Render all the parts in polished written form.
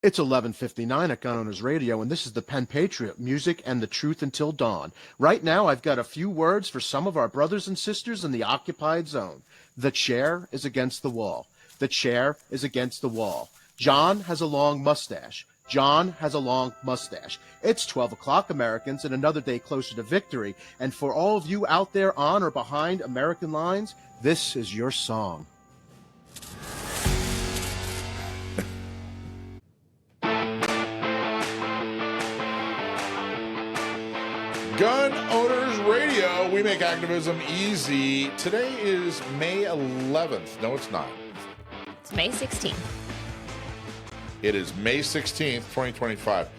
It's 11:59 at Gun Owners Radio, and this is the Penn Patriot, music and the truth until dawn. Right now, I've got a few words for some of our brothers and sisters in the occupied zone. The chair is against the wall. The chair is against the wall. John has a long mustache. John has a long mustache. It's 12 o'clock, Americans, and another day closer to victory. And for all of you out there on or behind American lines, this is your song. Gun Owners Radio, we make activism easy. Today is May 11th. No, it's not. It's May 16th. It is May 16th, 2025.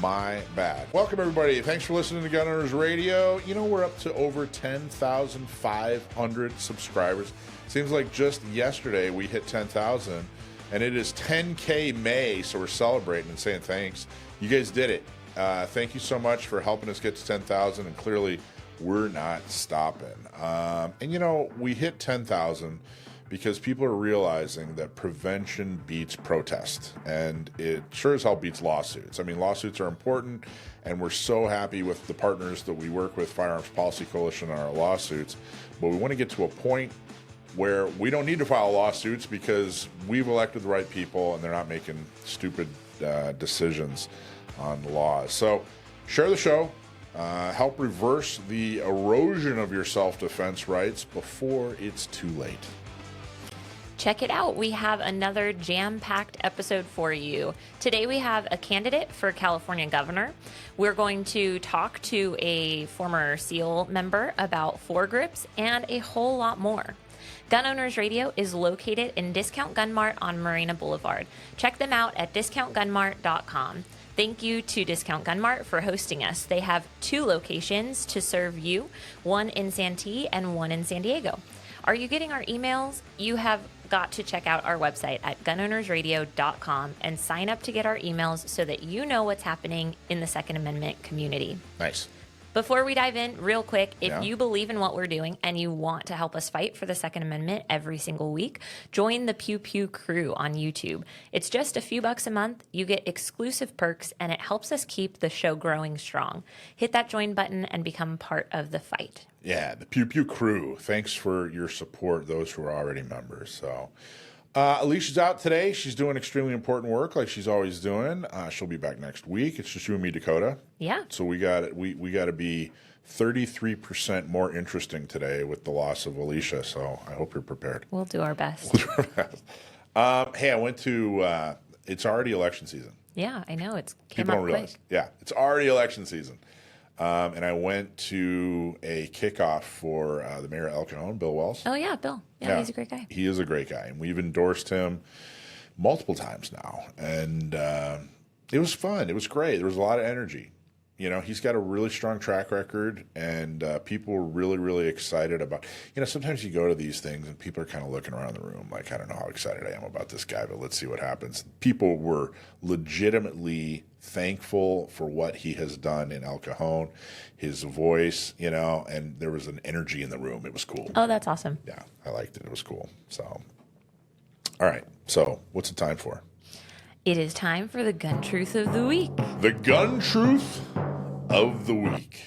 My bad. Welcome, everybody. Thanks for listening to Gun Owners Radio. You know, we're up to over 10,500 subscribers. Seems like just yesterday we hit 10,000, and it is 10K May, so we're celebrating and saying thanks. You guys did it. Thank you so much for helping us get to 10,000, and clearly we're not stopping. And you know, we hit 10,000 because people are realizing that prevention beats protest, and it sure as hell beats lawsuits. I mean, lawsuits are important, and we're so happy with the partners that we work with, Firearms Policy Coalition, on our lawsuits, but we want to get to a point where we don't need to file lawsuits because we've elected the right people and they're not making stupid decisions on laws. So share the show, help reverse the erosion of your self-defense rights before it's too late. Check it out. We have another jam-packed episode for you. Today we have a candidate for California governor. We're going to talk to a former SEAL member about foregrips and a whole lot more. Gun Owners Radio is located in Discount Gun Mart on Marina Boulevard. Check them out at discountgunmart.com. Thank you to Discount Gun Mart for hosting us. They have 2 locations to serve you, one in Santee and one in San Diego. Are you getting our emails? You have got to check out our website at gunownersradio.com and sign up to get our emails so that you know what's happening in the Second Amendment community. Nice. Before we dive in, real quick, if you believe in what we're doing and you want to help us fight for the Second Amendment every single week, join the Pew Pew crew on YouTube. It's just a few bucks a month. You get exclusive perks, and it helps us keep the show growing strong. Hit that join button and become part of the fight. Yeah, the Pew Pew crew. Thanks for your support, those who are already members. So, Alicia's out today. She's doing extremely important work like she's always doing. She'll be back next week. It's just you and me, Dakota. Yeah. So we got to be 33% more interesting today with the loss of Alicia. So I hope you're prepared. We'll do our best. Hey, I went to. It's already election season. Yeah, I know. It's came People up don't realize. quick. Yeah, it's already election season. And I went to a kickoff for the mayor of El Cajon, Bill Wells. Oh, yeah, Bill. Yeah, he's a great guy. He is a great guy. And we've endorsed him multiple times now. And it was fun. It was great. There was a lot of energy. You know, he's got a really strong track record, and people were really, really excited about, you know, sometimes you go to these things and people are kind of looking around the room like, I don't know how excited I am about this guy, but let's see what happens. People were legitimately thankful for what he has done in El Cajon, his voice, you know, and there was an energy in the room. It was cool. Oh, that's awesome. Yeah, I liked it. It was cool. So, all right. So what's the time for? It is time for the gun truth of the week. The gun truth of the week.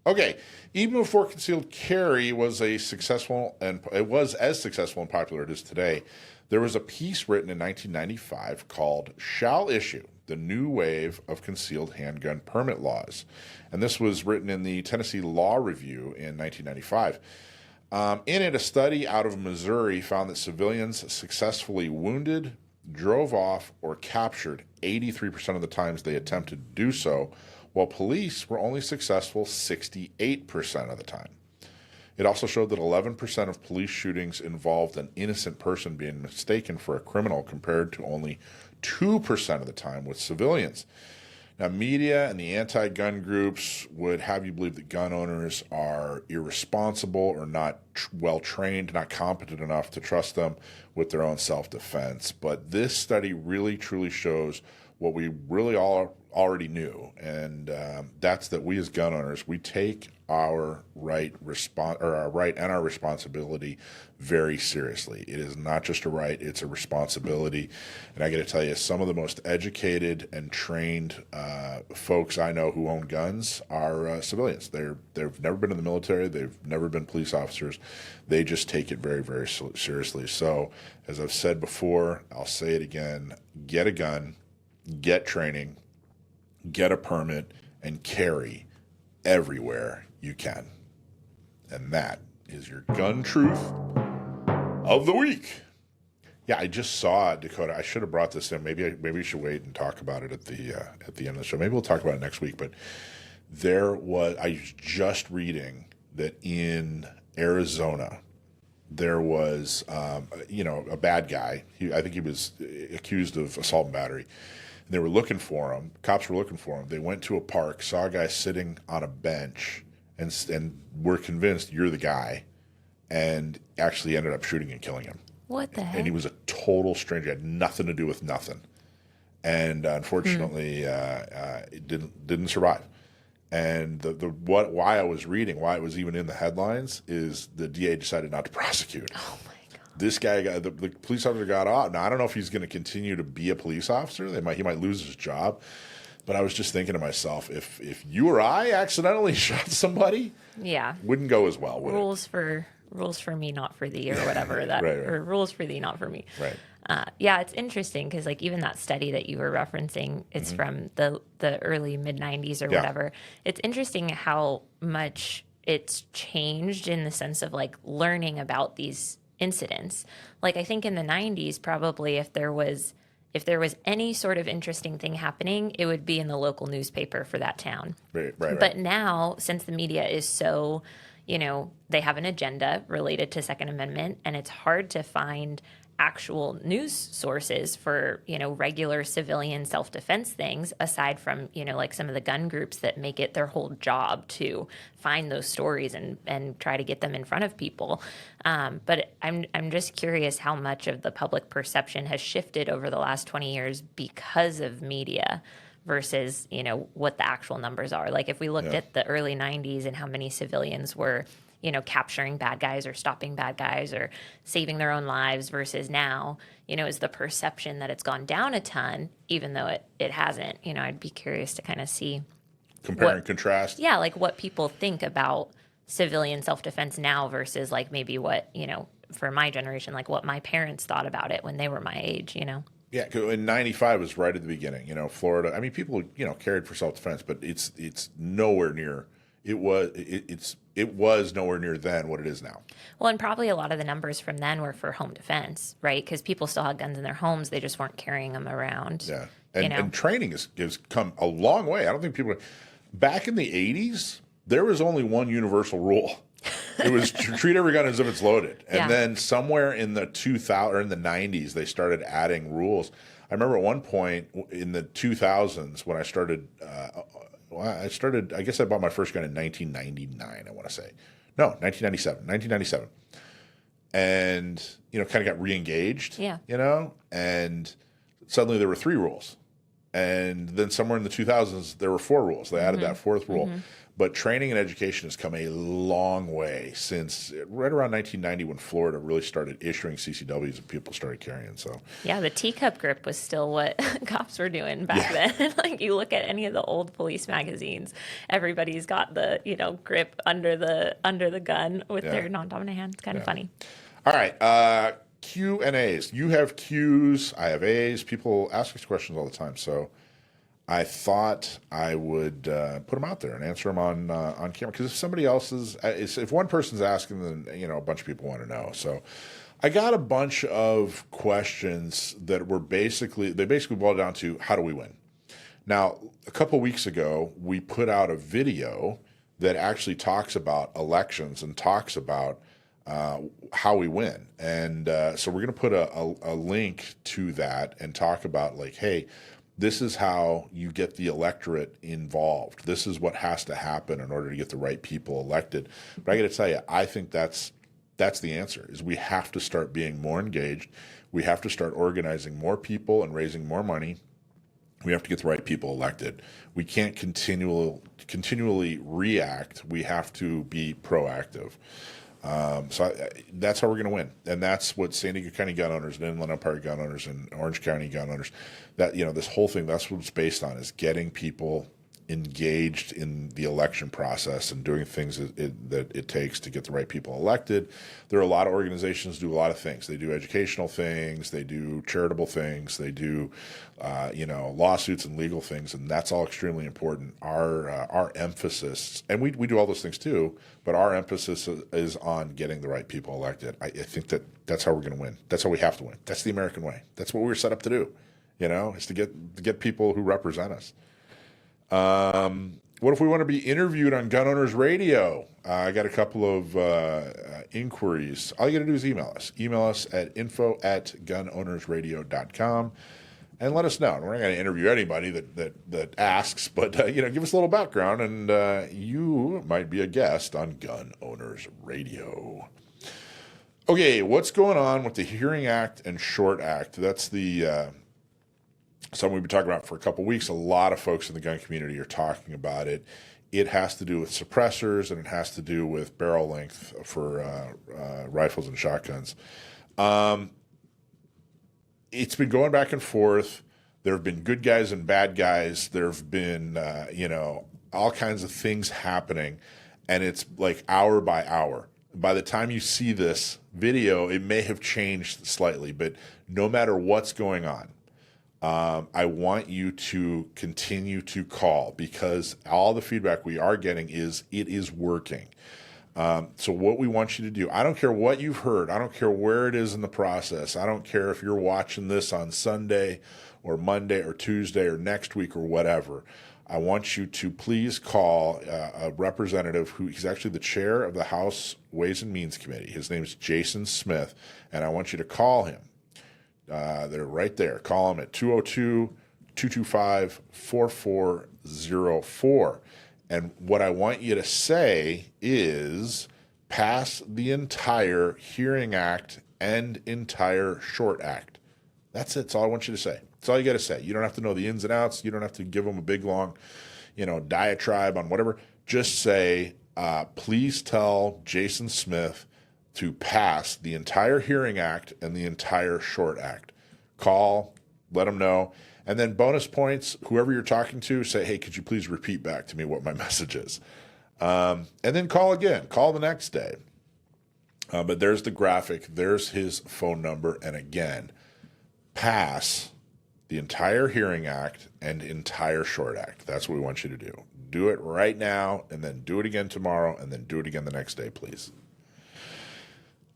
Okay, even before concealed carry was as successful and popular as it is today, there was a piece written in 1995 called "Shall Issue: The New Wave of Concealed Handgun Permit Laws," and this was written in the Tennessee Law Review in 1995. In it, a study out of Missouri found that civilians successfully wounded, drove off, or captured 83% of the times they attempted to do so, while police were only successful 68% of the time. It also showed that 11% of police shootings involved an innocent person being mistaken for a criminal, compared to only 2% of the time with civilians. Now, media and the anti-gun groups would have you believe that gun owners are irresponsible or not well-trained, not competent enough to trust them with their own self-defense. But this study really, truly shows what we really all already knew, and that's that we as gun owners, we take our right and our responsibility very seriously. It is not just a right, it's a responsibility. And I got to tell you, some of the most educated and trained folks I know who own guns are civilians. They've never been in the military. They've never been police officers. They just take it very, very seriously. So as I've said before, I'll say it again, get a gun, get training, get a permit, and carry everywhere you can. And that is your gun truth of the week. Yeah, I just saw it, Dakota. I should have brought this in. Maybe we should wait and talk about it at the end of the show. Maybe we'll talk about it next week. But I was just reading that in Arizona there was a bad guy. I think he was accused of assault and battery. And they were looking for him. Cops were looking for him. They went to a park, saw a guy sitting on a bench, and were convinced you're the guy, and actually ended up shooting and killing him. What the heck? And he was a total stranger. Had nothing to do with nothing. And unfortunately, it didn't survive. And why I was reading, why it was even in the headlines, is the DA decided not to prosecute. Oh my God. This guy the police officer got off. Now I don't know if he's going to continue to be a police officer. He might lose his job. But I was just thinking to myself, if you or I accidentally shot somebody, wouldn't go as well, would it? Rules for me, not for thee, or whatever that, right. or rules for thee, not for me. Right. It's interesting because like even that study that you were referencing, it's from the early mid 90s or whatever. It's interesting how much it's changed in the sense of like learning about these incidents. Like I think in the 90s, probably if there was any sort of interesting thing happening, it would be in the local newspaper for that town. Right. But now, since the media is so, they have an agenda related to Second Amendment, and it's hard to find actual news sources for, regular civilian self-defense things, aside from, like some of the gun groups that make it their whole job to find those stories and try to get them in front of people. But I'm just curious how much of the public perception has shifted over the last 20 years because of media versus, what the actual numbers are. Like if we looked at the early 90s and how many civilians were capturing bad guys or stopping bad guys or saving their own lives versus now, is the perception that it's gone down a ton, even though it hasn't. I'd be curious to kind of see. Compare and contrast. Yeah, like what people think about civilian self-defense now versus like maybe what, for my generation, like what my parents thought about it when they were my age, Yeah, in '95 was right at the beginning. Florida. I mean, people carried for self-defense, but it's nowhere near. It was nowhere near then what it is now. Well, and probably a lot of the numbers from then were for home defense, right? Because people still had guns in their homes; they just weren't carrying them around. Yeah, and training has come a long way. I don't think people. Back in the '80s, there was only one universal rule. It was treat every gun as if it's loaded. And then somewhere in the 2000 or in the 90s, they started adding rules. I remember at one point in the 2000s when I started. I guess I bought my first gun in 1999, I want to say. No, 1997. And, kind of got re-engaged. Yeah. And suddenly there were 3 rules. And then somewhere in the 2000s, there were 4 rules. They added that 4th rule. But training and education has come a long way since right around 1990 when Florida really started issuing CCWs and people started carrying. So yeah, the teacup grip was still what cops were doing back then. Like you look at any of the old police magazines, everybody's got the grip under the gun with their non-dominant hand. It's kind of funny. All right, Q and A's. You have Q's, I have A's. People ask us questions all the time, so I thought I would put them out there and answer them on camera. Because if somebody else if one person's asking, then a bunch of people want to know. So I got a bunch of questions that were basically boiled down to how do we win. Now, a couple weeks ago, we put out a video that actually talks about elections and talks about how we win. And so we're going to put a link to that and talk about like, hey, this is how you get the electorate involved. This is what has to happen in order to get the right people elected. But I got to tell you, I think that's the answer, is we have to start being more engaged. We have to start organizing more people and raising more money. We have to get the right people elected. We can't continually react. We have to be proactive. That's how we're going to win, and that's what San Diego County gun owners and Inland Empire gun owners and Orange County gun owners, this whole thing, that's what it's based on, is getting people engaged in the election process and doing things that it takes to get the right people elected. There are a lot of organizations do a lot of things. They do educational things, they do charitable things, they do lawsuits and legal things, and that's all extremely important. Our emphasis, and we do all those things too, but our emphasis is on getting the right people elected. I think that's how we're going to win. That's how we have to win. That's the American way. That's what we were set up to do. Is to get people who represent us. What if we want to be interviewed on Gun Owners Radio? I got a couple of inquiries. All you got to do is email us. Email us at info@gunownersradio.com and let us know. And we're not going to interview anybody that asks, but give us a little background, and you might be a guest on Gun Owners Radio. Okay, what's going on with the Hearing Act and Short Act? That's the something we've been talking about for a couple of weeks. A lot of folks in the gun community are talking about it. It has to do with suppressors, and it has to do with barrel length for rifles and shotguns. It's been going back and forth. There have been good guys and bad guys. There have been, all kinds of things happening, and it's like hour by hour. By the time you see this video, it may have changed slightly, but no matter what's going on, I want you to continue to call, because all the feedback we are getting is it is working. So what we want you to do, I don't care what you've heard. I don't care where it is in the process. I don't care if you're watching this on Sunday or Monday or Tuesday or next week or whatever. I want you to please call a representative he's actually the chair of the House Ways and Means Committee. His name is Jason Smith, and I want you to call him. They're right there. Call them at 202-225-4404. And what I want you to say is pass the entire Hearing Act and entire Short Act. That's it. That's all I want you to say. That's all you got to say. You don't have to know the ins and outs. You don't have to give them a big, long, diatribe on whatever. Just say, please tell Jason Smith to pass the entire Hearing Act and the entire Short Act. Call, let them know. And then bonus points, whoever you're talking to, say, hey, could you please repeat back to me what my message is? And then call again. Call the next day. But there's the graphic. There's his phone number. And again, pass the entire Hearing Act and entire Short Act. That's what we want you to do. Do it right now, and then do it again tomorrow, and then do it again the next day, please.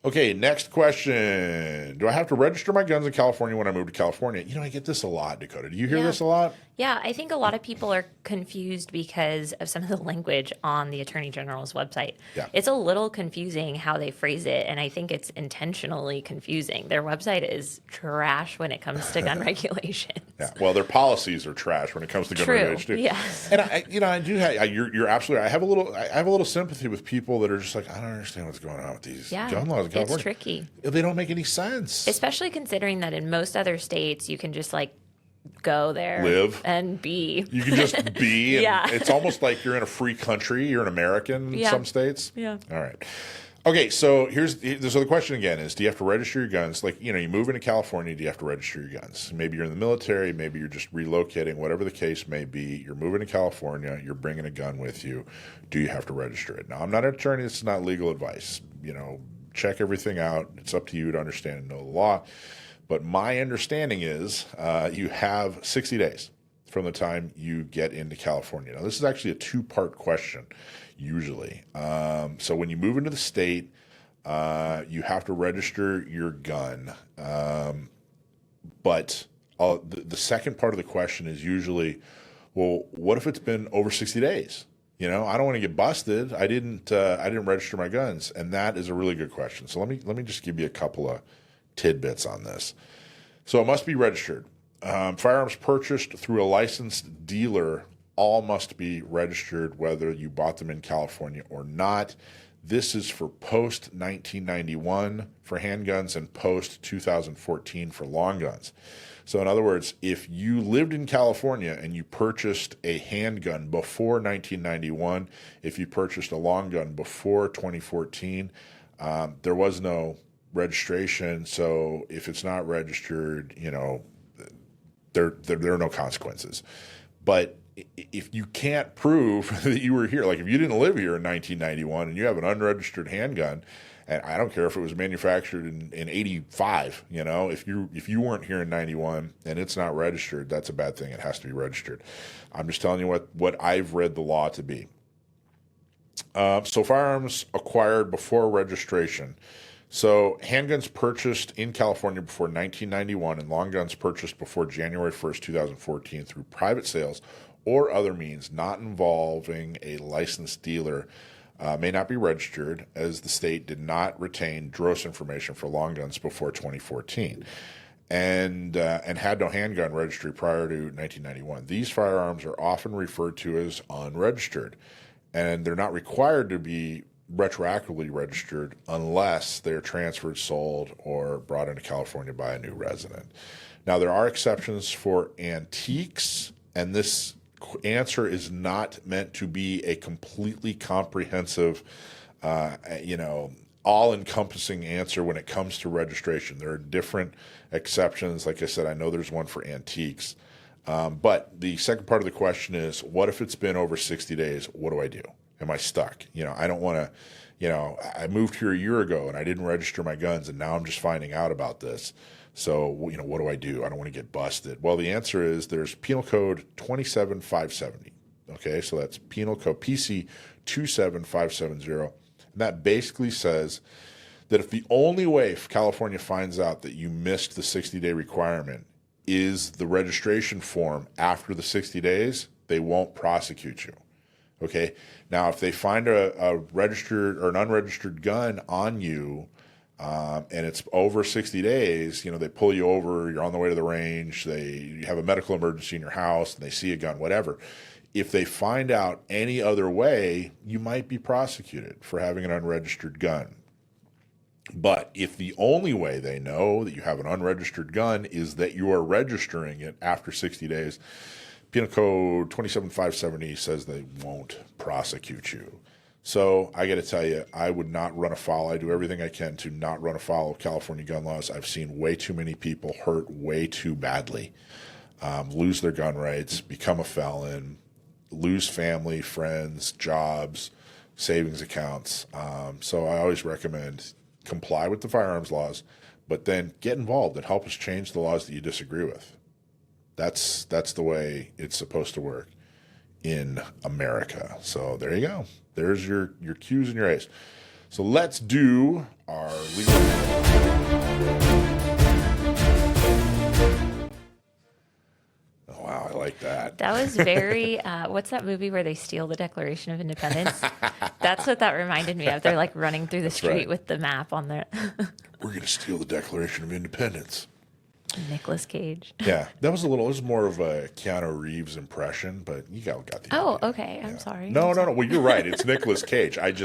Okay, next question. Do I have to register my guns in California when I move to California? I get this a lot, Dakota. Do you hear this a lot? Yeah, I think a lot of people are confused because of some of the language on the Attorney General's website. Yeah. It's a little confusing how they phrase it, and I think it's intentionally confusing. Their website is trash when it comes to gun regulations. Yeah, well, their policies are trash when it comes to gun regulations too. Yes. And I do have, you're absolutely. I have a little sympathy with people that are just like, I don't understand what's going on with these gun laws in California. It's tricky. They don't make any sense. Especially considering that in most other states, you can just go there, live, and be. You can just be. And yeah. It's almost like you're in a free country. You're an American in some states. Yeah. All right. Okay, so the question again is, do you have to register your guns? You move into California, do you have to register your guns? Maybe you're in the military, maybe you're just relocating, whatever the case may be. You're moving to California, you're bringing a gun with you. Do you have to register it? Now, I'm not an attorney. This is not legal advice. Check everything out. It's up to you to understand and know the law. But my understanding is you have 60 days from the time you get into California. Now, this is actually a two-part question, usually. So when you move into the state, you have to register your gun. But the second part of the question is usually, well, what if it's been over 60 days? I don't want to get busted. I didn't register my guns, and that is a really good question. So let me just give you a couple of tidbits on this. So it must be registered. Firearms purchased through a licensed dealer all must be registered, whether you bought them in California or not. This is for post 1991 for handguns and post 2014 for long guns. So in other words, if you lived in California and you purchased a handgun before 1991, if you purchased a long gun before 2014, there was no registration. So if it's not registered, there are no consequences. But if you can't prove that you were here, like if you didn't live here in 1991 and you have an unregistered handgun, and I don't care if it was manufactured in 85, if you weren't here in 91 and it's not registered, that's a bad thing. It has to be registered. I'm just telling you what I've read the law to be. So firearms acquired before registration. So handguns purchased in California before 1991 and long guns purchased before January 1st, 2014 through private sales or other means not involving a licensed dealer may not be registered, as the state did not retain DROS information for long guns before 2014 and had no handgun registry prior to 1991. These firearms are often referred to as unregistered, and they're not required to be retroactively registered unless they're transferred, sold, or brought into California by a new resident. Now, there are exceptions for antiques, and this answer is not meant to be a completely comprehensive, all-encompassing answer when it comes to registration. There are different exceptions. Like I said, I know there's one for antiques. But the second part of the question is, what if it's been over 60 days? What do I do? Am I stuck? I don't want to, I moved here a year ago and I didn't register my guns and now I'm just finding out about this. So, what do I do? I don't want to get busted. Well, the answer is there's Penal Code 27570. Okay, so that's Penal Code PC 27570. And that basically says that if the only way California finds out that you missed the 60-day requirement is the registration form after the 60 days, they won't prosecute you. Okay, now if they find a registered or an unregistered gun on you, and it's over 60 days, they pull you over, you're on the way to the range, you have a medical emergency in your house, and they see a gun, whatever. If they find out any other way, you might be prosecuted for having an unregistered gun. But if the only way they know that you have an unregistered gun is that you are registering it after 60 days, Penal Code 27570 says they won't prosecute you. So I got to tell you, I would not run afoul. I do everything I can to not run afoul of California gun laws. I've seen way too many people hurt way too badly, lose their gun rights, become a felon, lose family, friends, jobs, savings accounts. So I always recommend comply with the firearms laws, but then get involved and help us change the laws that you disagree with. That's the way it's supposed to work in America. So there you go. There's your Q's and your A's. So let's do our legal. Oh, wow, I like that. That was very, what's that movie where they steal the Declaration of Independence? That's what that reminded me of. They're like running through the street with the map on there. We're going to steal the Declaration of Independence. Nicolas Cage. Yeah, it was more of a Keanu Reeves impression, but you got the idea. Oh, okay. I'm sorry. No. Well, you're right. It's Nicolas Cage. It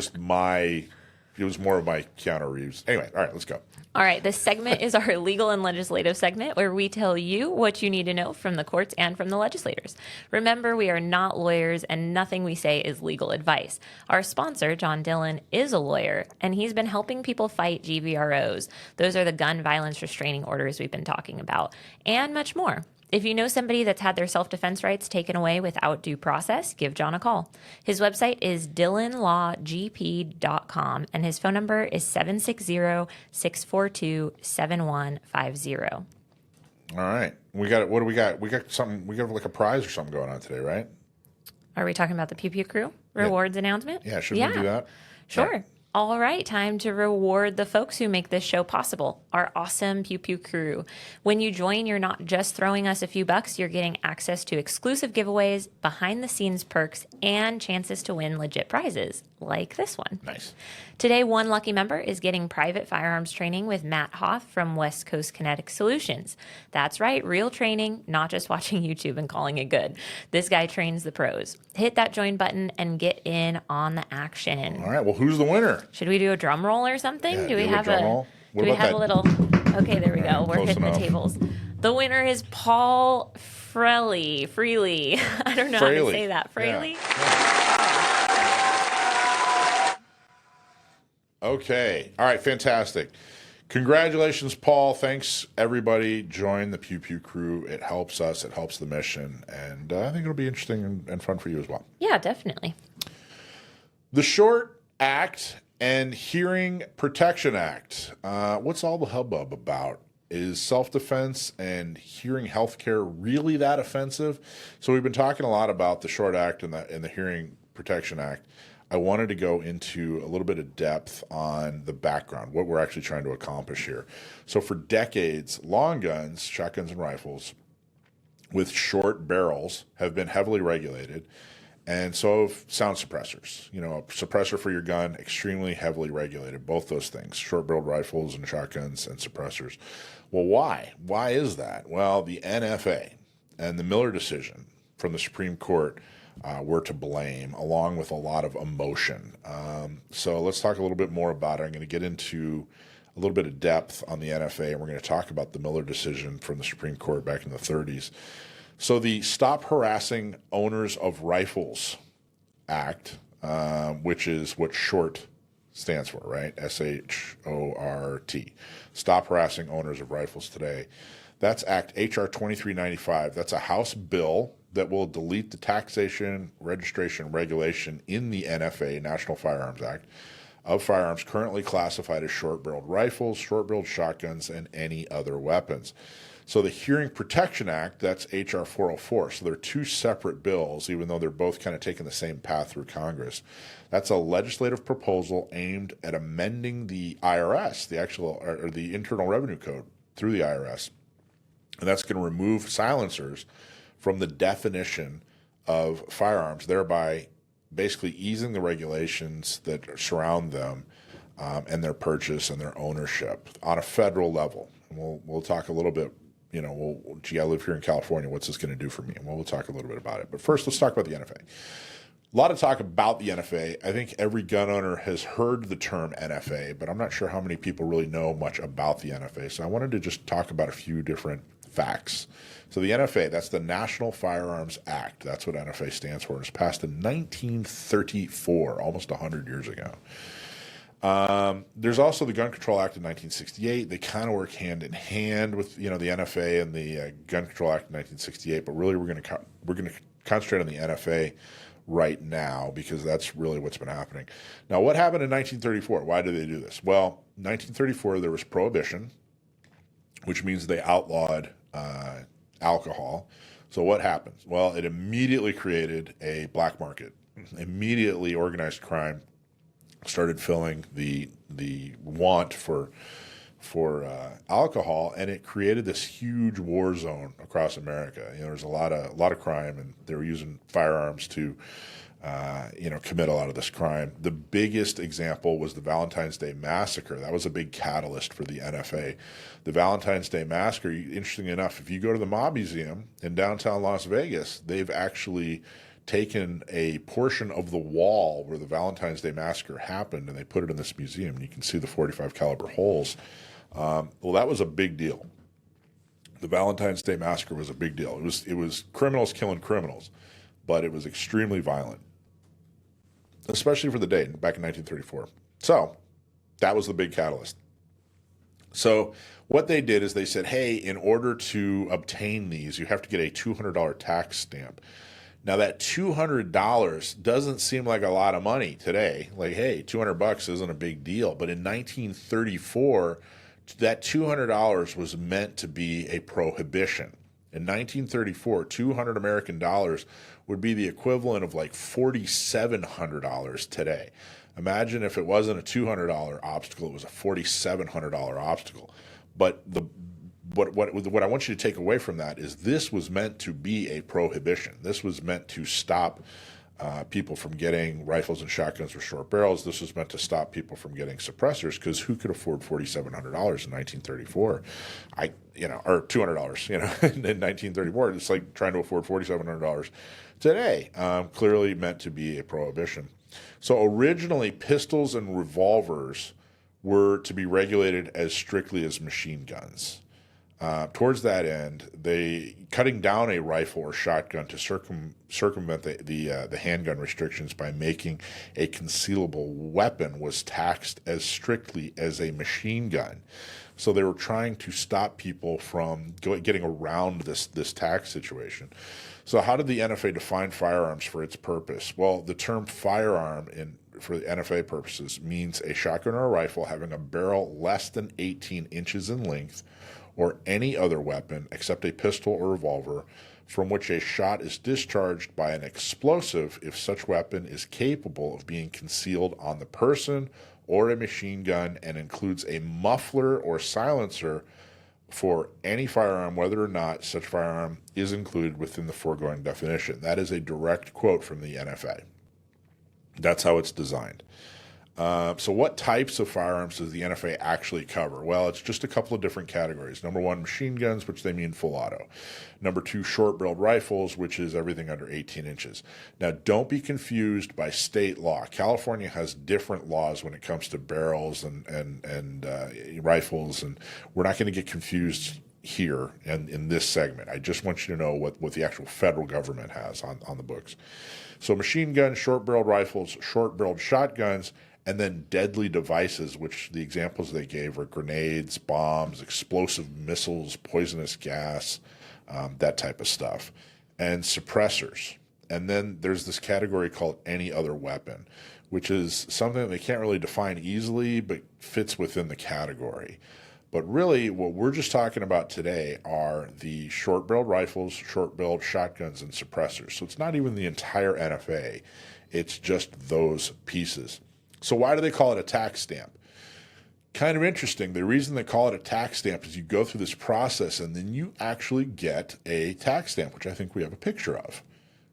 was more of my Keanu Reeves. Anyway, all right, let's go. All right, this segment is our legal and legislative segment where we tell you what you need to know from the courts and from the legislators. Remember, we are not lawyers and nothing we say is legal advice. Our sponsor, John Dillon, is a lawyer and he's been helping people fight GVROs. Those are the gun violence restraining orders we've been talking about, and much more. If you know somebody that's had their self-defense rights taken away without due process, give John a call. His website is dillonlawgp.com, and his phone number is 760-642-7150. All right. What do we got? We got something. We got like a prize or something going on today, right? Are we talking about the Pew Pew Crew rewards announcement? Yeah, should we do that? Sure. Right. All right, time to reward the folks who make this show possible, our awesome Pew Pew crew. When you join, you're not just throwing us a few bucks, you're getting access to exclusive giveaways, behind-the-scenes perks, and chances to win legit prizes, like this one. Nice. Today, one lucky member is getting private firearms training with Matt Hoff from West Coast Kinetic Solutions. That's right, real training, not just watching YouTube and calling it good. This guy trains the pros. Hit that join button and get in on the action. All right. Well, who's the winner? Should we do a drum roll or something? Yeah, do we have drum roll? Do we have a little? Okay, there we go. We're close hitting enough. the tables. The winner is Paul Freely. I don't know how to say that. Freely. Yeah. Okay. All right. Fantastic. Congratulations, Paul. Thanks, everybody. Join the Pew Pew crew. It helps us. It helps the mission. And I think it'll be interesting and fun for you as well. Yeah, definitely. The Short Act and Hearing Protection Act. What's all the hubbub about? Is self-defense and hearing health care really that offensive? So we've been talking a lot about the Short Act and the Hearing Protection Act. I wanted to go into a little bit of depth on the background, what we're actually trying to accomplish here. So for decades, long guns, shotguns and rifles with short barrels have been heavily regulated. And so have sound suppressors. You know, a suppressor for your gun, extremely heavily regulated, both those things, short-barreled rifles and shotguns and suppressors. Well, why? Why is that? Well, the NFA and the Miller decision from the Supreme Court were to blame, along with a lot of emotion. So let's talk a little bit more about it. I'm going to get into a little bit of depth on the NFA, and we're going to talk about the Miller decision from the Supreme Court back in the 30s. So the Stop Harassing Owners of Rifles Act, which is what SHORT stands for, right? SHORT. Stop Harassing Owners of Rifles Today. That's Act HR 2395. That's a House bill that will delete the taxation, registration, regulation in the NFA, National Firearms Act, of firearms currently classified as short-barreled rifles, short-barreled shotguns, and any other weapons. So the Hearing Protection Act, that's HR 404. So they're two separate bills, even though they're both kind of taking the same path through Congress. That's a legislative proposal aimed at amending the IRS, the actual or the Internal Revenue Code through the IRS. And that's going to remove silencers from the definition of firearms, thereby basically easing the regulations that surround them and their purchase and their ownership on a federal level. And we'll talk a little bit. You know, gee, I live here in California. What's this going to do for me? And we'll talk a little bit about it. But first, let's talk about the NFA. A lot of talk about the NFA. I think every gun owner has heard the term NFA, but I'm not sure how many people really know much about the NFA. So I wanted to just talk about a few different facts. So the NFA, that's the National Firearms Act. That's what NFA stands for. It was passed in 1934, almost 100 years ago. There's also the Gun Control Act of 1968. They kind of work hand in hand with, you know, the NFA and the Gun Control Act of 1968. But really, we're going to concentrate on the NFA right now because that's really what's been happening. Now, what happened in 1934? Why did they do this? Well, in 1934 there was prohibition, which means they outlawed alcohol. So what happens? Well, it immediately created a black market. Immediately, organized crime started filling the want for alcohol, and it created this huge war zone across America. You know, there's a lot of crime, and they were using firearms to commit a lot of this crime. The biggest example was the Valentine's Day Massacre. That was a big catalyst for the NFA. The Valentine's Day Massacre, interestingly enough, if you go to the Mob Museum in downtown Las Vegas, they've actually taken a portion of the wall where the Valentine's Day Massacre happened, and they put it in this museum. You can see the .45 caliber holes. Well, that was a big deal. The Valentine's Day Massacre was a big deal. It was criminals killing criminals, but it was extremely violent, especially for the day back in 1934. So that was the big catalyst. So what they did is they said, hey, in order to obtain these, you have to get a $200 tax stamp. Now that $200 doesn't seem like a lot of money today. Like, hey, $200 isn't a big deal. But in 1934, that $200 was meant to be a prohibition. In 1934, $200 American dollars would be the equivalent of like $4,700 today. Imagine if it wasn't a $200 obstacle, it was a $4,700 obstacle. But what I want you to take away from that is this was meant to be a prohibition. This was meant to stop people from getting rifles and shotguns with short barrels. This was meant to stop people from getting suppressors, because who could afford $4,700 in 1934? Or $200, in 1934. It's like trying to afford $4,700 today. Clearly meant to be a prohibition. So originally, pistols and revolvers were to be regulated as strictly as machine guns. Towards that end, cutting down a rifle or shotgun to circumvent the handgun restrictions by making a concealable weapon was taxed as strictly as a machine gun. So they were trying to stop people from getting around this tax situation. So how did the NFA define firearms for its purpose? Well, the term firearm for the NFA purposes means a shotgun or a rifle having a barrel less than 18 inches in length, or any other weapon except a pistol or revolver from which a shot is discharged by an explosive if such weapon is capable of being concealed on the person, or a machine gun, and includes a muffler or silencer for any firearm, whether or not such firearm is included within the foregoing definition. That is a direct quote from the NFA. That's how it's designed. So what types of firearms does the NFA actually cover? Well, it's just a couple of different categories. Number one, machine guns, which they mean full auto. Number two, short-barreled rifles, which is everything under 18 inches. Now, don't be confused by state law. California has different laws when it comes to barrels and rifles, and we're not going to get confused here and in this segment. I just want you to know what the actual federal government has on the books. So machine guns, short-barreled rifles, short-barreled shotguns, and then deadly devices, which the examples they gave are grenades, bombs, explosive missiles, poisonous gas, that type of stuff, and suppressors. And then there's this category called any other weapon, which is something that they can't really define easily, but fits within the category. But really, what we're just talking about today are the short-barreled rifles, short-barreled shotguns, and suppressors. So it's not even the entire NFA. It's just those pieces. So why do they call it a tax stamp? Kind of interesting. The reason they call it a tax stamp is you go through this process and then you actually get a tax stamp, which I think we have a picture of.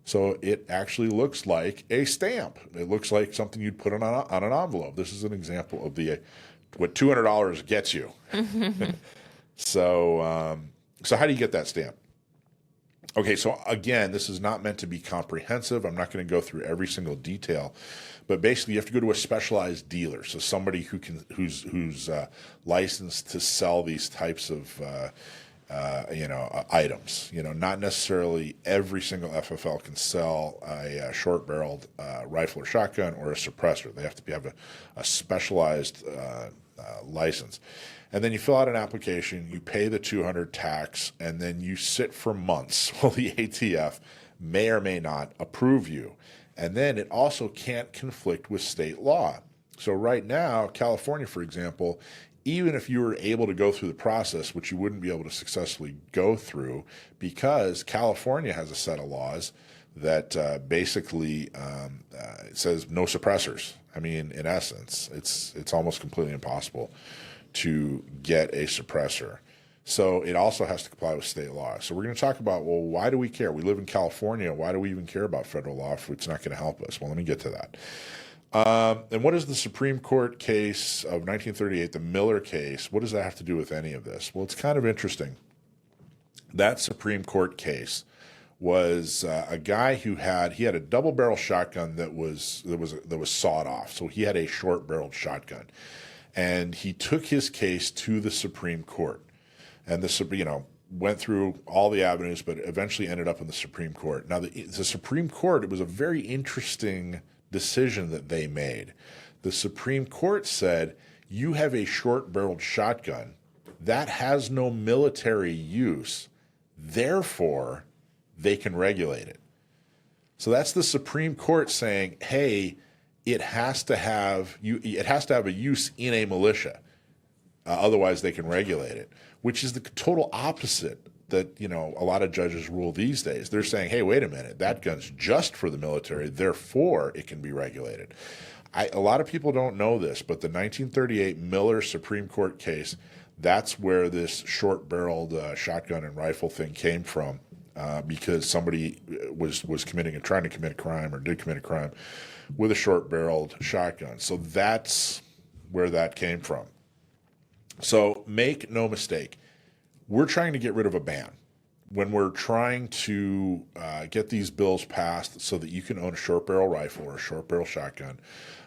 So it actually looks like a stamp. It looks like something you'd put on an envelope. This is an example of what $200 gets you. So how do you get that stamp? Okay, so again, this is not meant to be comprehensive. I'm not going to go through every single detail, but basically you have to go to a specialized dealer, so somebody who's licensed to sell these types of items. Not necessarily every single FFL can sell a short-barreled rifle or shotgun or a suppressor. They have to have a specialized license. And then you fill out an application, you pay the $200 tax, and then you sit for months. Well, the ATF may or may not approve you. And then it also can't conflict with state law. So right now, California, for example, even if you were able to go through the process, which you wouldn't be able to successfully go through, because California has a set of laws that basically says no suppressors. I mean, in essence, it's almost completely impossible to get a suppressor. So it also has to comply with state law. So we're going to talk about, well, why do we care? We live in California. Why do we even care about federal law if it's not going to help us? Well, let me get to that. And what is the Supreme Court case of 1938, the Miller case? What does that have to do with any of this? Well, it's kind of interesting. That Supreme Court case was a guy who had a double barrel shotgun that was sawed off. So he had a short barreled shotgun, and he took his case to the Supreme Court, and went through all the avenues, but eventually ended up in the Supreme Court. Now the Supreme Court, it was a very interesting decision that they made. The Supreme Court said, you have a short barreled shotgun that has no military use, therefore they can regulate it. So that's the Supreme Court saying, hey, it has to have a use in a militia, otherwise they can regulate it, which is the total opposite that a lot of judges rule these days. They're saying, hey, wait a minute, that gun's just for the military, therefore it can be regulated. A lot of people don't know this, but the 1938 Miller Supreme Court case, that's where this short-barreled shotgun and rifle thing came from. because somebody was trying to commit a crime or did commit a crime with a short-barreled shotgun. So that's where that came from. So make no mistake, we're trying to get rid of a ban. When we're trying to get these bills passed so that you can own a short barrel rifle or a short barrel shotgun,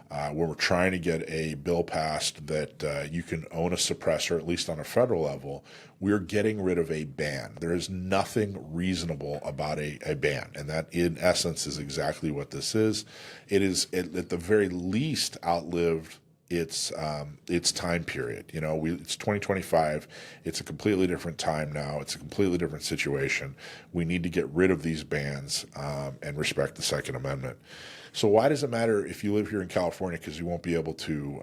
when we're trying to get a bill passed that you can own a suppressor, at least on a federal level, we're getting rid of a ban. There is nothing reasonable about a ban, and that in essence is exactly what this is. It is at the very least outlived its time period. It's 2025. It's a completely different time now. It's a completely different situation. We need to get rid of these bans and respect the Second Amendment. So why does it matter if you live here in California? Because you won't be able to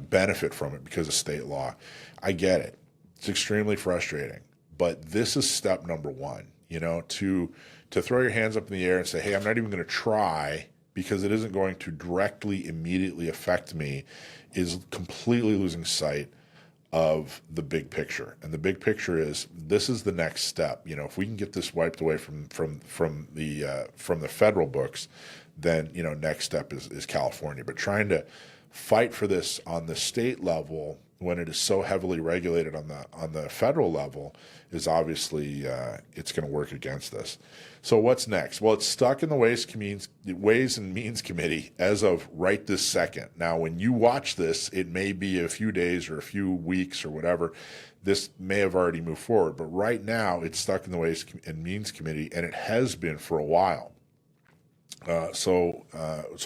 benefit from it because of state law. I get it. It's extremely frustrating, but this is step number one. To throw your hands up in the air and say, "Hey, I'm not even going to try," because it isn't going to directly, immediately affect me, is completely losing sight of the big picture. And the big picture is this is the next step. If we can get this wiped away from the federal books, then next step is California. But trying to fight for this on the state level when it is so heavily regulated on the federal level is obviously it's going to work against us. So what's next? Well, it's stuck in the Ways and Means Committee as of right this second. Now, when you watch this, it may be a few days or a few weeks or whatever. This may have already moved forward, but right now it's stuck in the Ways and Means Committee, and it has been for a while. So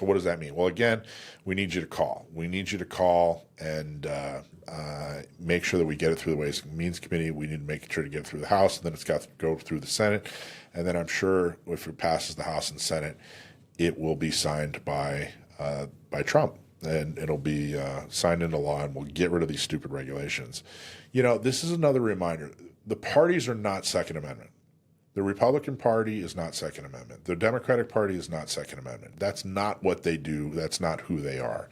what does that mean? Well, again, we need you to call. We need you to call and make sure that we get it through the Ways and Means Committee. We need to make sure to get it through the House, and then it's got to go through the Senate. And then I'm sure if it passes the House and Senate, it will be signed by Trump, and it'll be signed into law, and we'll get rid of these stupid regulations. This is another reminder. The parties are not Second Amendment. The Republican Party is not Second Amendment. The Democratic Party is not Second Amendment. That's not what they do. That's not who they are.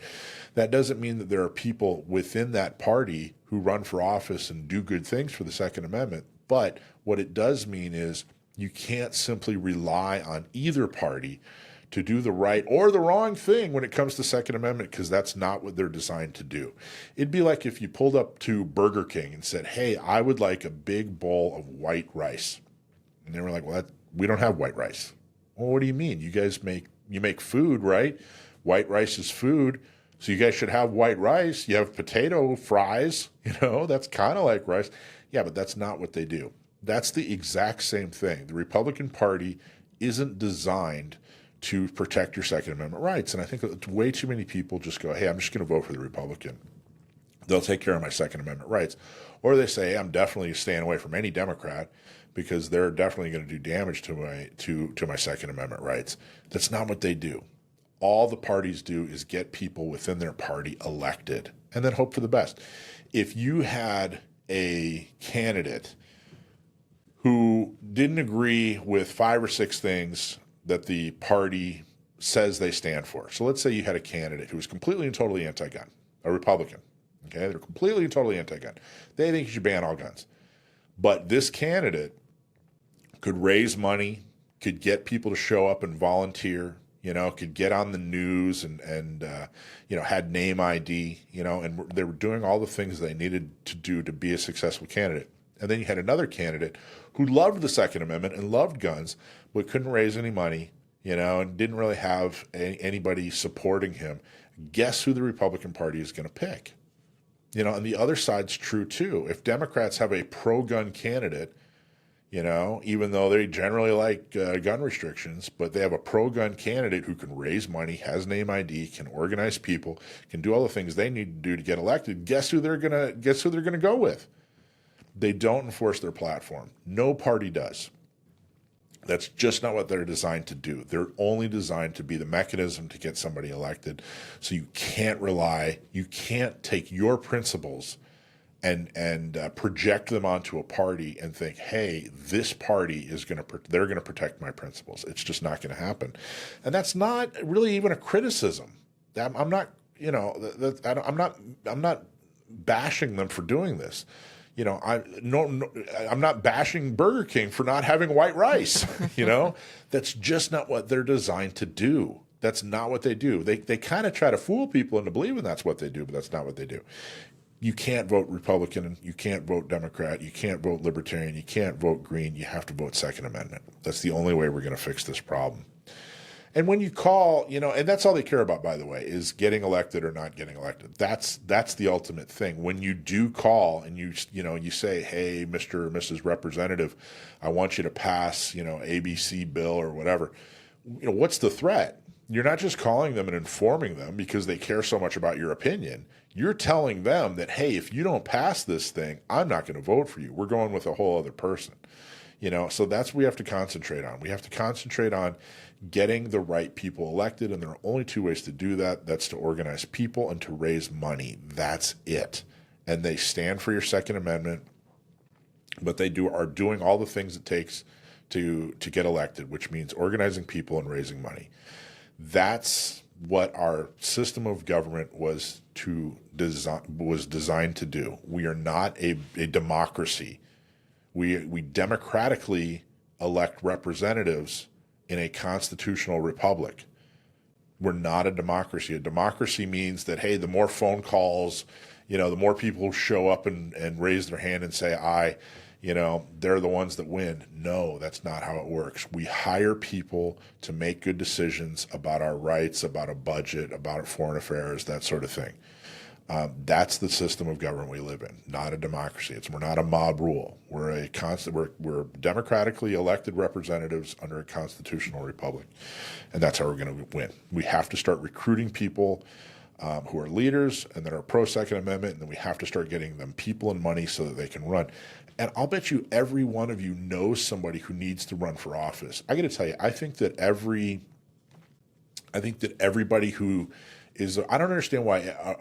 That doesn't mean that there are people within that party who run for office and do good things for the Second Amendment. But what it does mean is you can't simply rely on either party to do the right or the wrong thing when it comes to Second Amendment, because that's not what they're designed to do. It'd be like if you pulled up to Burger King and said, "Hey, I would like a big bowl of white rice." And they were like, "Well, we don't have white rice." "Well, what do you mean? You guys make food, right? White rice is food. So you guys should have white rice. You have potato fries, that's kind of like rice." Yeah, but that's not what they do. That's the exact same thing. The Republican Party isn't designed to protect your Second Amendment rights. And I think that way too many people just go, "Hey, I'm just going to vote for the Republican. They'll take care of my Second Amendment rights." Or they say, "I'm definitely staying away from any Democrat because they're definitely going to do damage to my Second Amendment rights." That's not what they do. All the parties do is get people within their party elected and then hope for the best. If you had a candidate who didn't agree with 5 or 6 things that the party says they stand for. So let's say you had a candidate who was completely and totally anti-gun, a Republican. Okay, they're completely and totally anti-gun. They think you should ban all guns. But this candidate could raise money, could get people to show up and volunteer, could get on the news and had name ID, and they were doing all the things they needed to do to be a successful candidate. And then you had another candidate who loved the Second Amendment and loved guns, but couldn't raise any money, and didn't really have anybody supporting him. Guess who the Republican Party is going to pick? And the other side's true too. If Democrats have a pro-gun candidate, even though they generally like gun restrictions, but they have a pro-gun candidate who can raise money, has name ID, can organize people, can do all the things they need to do to get elected. Guess who they're gonna go with? They don't enforce their platform. No party does. That's just not what they're designed to do. They're only designed to be the mechanism to get somebody elected. So you can't take your principles and project them onto a party and think, "Hey, this party they're going to protect my principles." It's just not going to happen. And that's not really even a criticism. I'm not bashing them for doing this. I'm not bashing Burger King for not having white rice. That's just not what they're designed to do. That's not what they do. They kind of try to fool people into believing that's what they do, but that's not what they do. You can't vote Republican. You can't vote Democrat. You can't vote Libertarian. You can't vote Green. You have to vote Second Amendment. That's the only way we're going to fix this problem. And when you call, and that's all they care about, by the way, is getting elected or not getting elected. That's the ultimate thing. When you do call and you say, hey, Mr. or Mrs. Representative, I want you to pass, ABC bill or whatever. What's the threat? You're not just calling them and informing them because they care so much about your opinion. You're telling them that, hey, if you don't pass this thing, I'm not going to vote for you. We're going with a whole other person. So that's what we have to concentrate on. We have to concentrate on getting the right people elected, and there are only two ways to do that. That's to organize people and to raise money. That's it. And they stand for your Second Amendment, but they are doing all the things it takes to get elected, which means organizing people and raising money. That's what our system of government was designed to do. We are not a democracy. We democratically elect representatives in a constitutional republic. We're not a democracy. A democracy means that, hey, the more phone calls, the more people who show up and raise their hand and say aye, they're the ones that win. No, that's not how it works. We hire people to make good decisions about our rights, about a budget, about our foreign affairs, that sort of thing. That's the system of government we live in, not a democracy. We're not a mob rule. We're democratically elected representatives under a constitutional republic, and that's how we're going to win. We have to start recruiting people who are leaders and that are pro-Second Amendment, and then we have to start getting them people and money so that they can run. And I'll bet you every one of you knows somebody who needs to run for office. I got to tell you, I think that everybody who I don't understand why,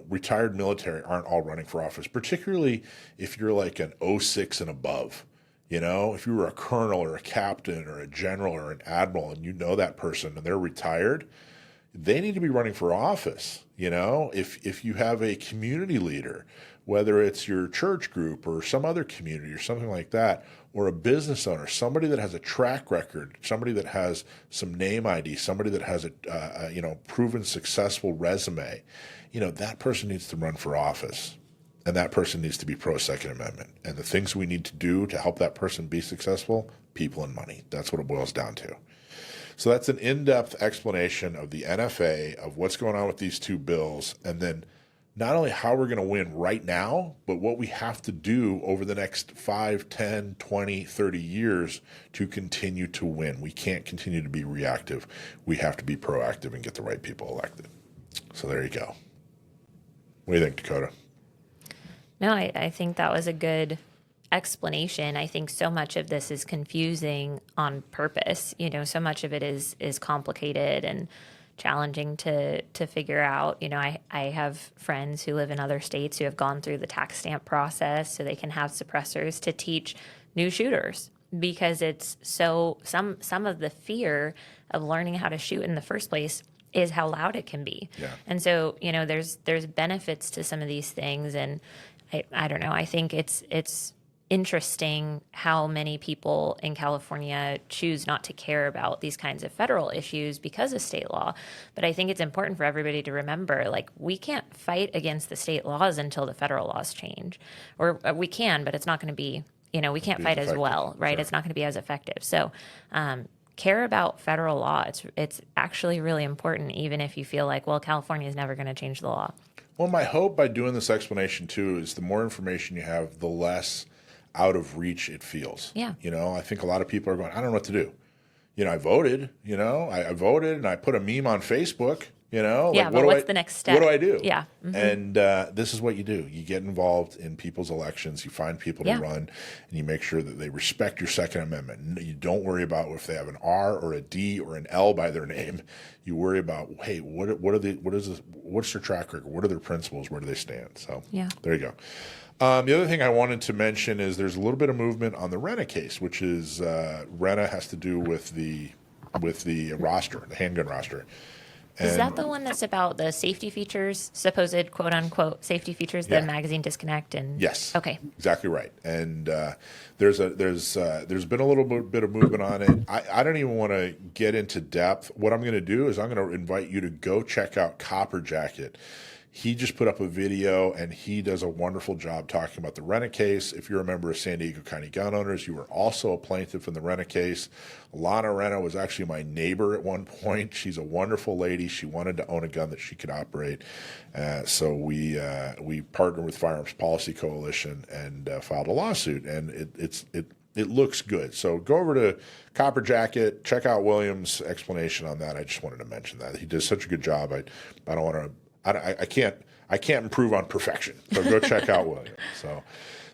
retired military aren't all running for office, particularly if you're like an 06 and above. If you were a colonel or a captain or a general or an admiral and you know that person and they're retired, they need to be running for office. If you have a community leader, whether it's your church group or some other community or something like that, or a business owner, somebody that has a track record, somebody that has some name ID, somebody that has a proven successful resume, that person needs to run for office, and that person needs to be pro-Second Amendment. And the things we need to do to help that person be successful, people and money. That's what it boils down to. So that's an in-depth explanation of the NFA, of what's going on with these two bills, and then not only how we're going to win right now, but what we have to do over the next 5, 10, 20, 30 years to continue to win. We can't continue to be reactive. We have to be proactive and get the right people elected. So there you go. What do you think, Dakota? No, I think that was a good explanation. I think so much of this is confusing on purpose. So much of it is complicated and challenging to figure out. I have friends who live in other states who have gone through the tax stamp process so they can have suppressors to teach new shooters, because it's some of the fear of learning how to shoot in the first place is how loud it can be. Yeah. And so, there's benefits to some of these things, and I don't know. I think it's interesting how many people in California choose not to care about these kinds of federal issues because of state law. But I think it's important for everybody to remember, we can't fight against the state laws until the federal laws change. Or we can, but it's not going to be, we can't fight as well, right? Sure. It's not going to be as effective. So care about federal law. It's actually really important, even if you feel like, well, California is never going to change the law. Well, my hope by doing this explanation, too, is the more information you have, the less out of reach it feels. Yeah. I think a lot of people are going, I don't know what to do. I voted, I voted and I put a meme on Facebook, Yeah, but what's the next step? What do I do? Yeah. Mm-hmm. And this is what you do. You get involved in people's elections. You find people to run, and you make sure that they respect your Second Amendment. You don't worry about if they have an R or a D or an L by their name. You worry about, hey, what's their track record? What are their principles? Where do they stand? So there you go. The other thing I wanted to mention is there's a little bit of movement on the Rena case, which is Rena has to do with the roster, the handgun roster. Is that the one that's about the safety features, supposed quote unquote safety features, the Yeah. magazine disconnect and Yes. Okay. Exactly right. And there's been a little bit of movement on it. I don't even want to get into depth. What I'm going to do is I'm going to invite you to go check out Copper Jacket. He just put up a video, and he does a wonderful job talking about the Renna case. If you're a member of San Diego County Gun Owners, you were also a plaintiff in the Renna case. Lana Renna was actually my neighbor at one point. She's a wonderful lady. She wanted to own a gun that she could operate. So we partnered with Firearms Policy Coalition and filed a lawsuit, and it looks good. So go over to Copper Jacket, check out William's explanation on that. I just wanted to mention that. He does such a good job. I don't want to... I can't improve on perfection. So go check out William. So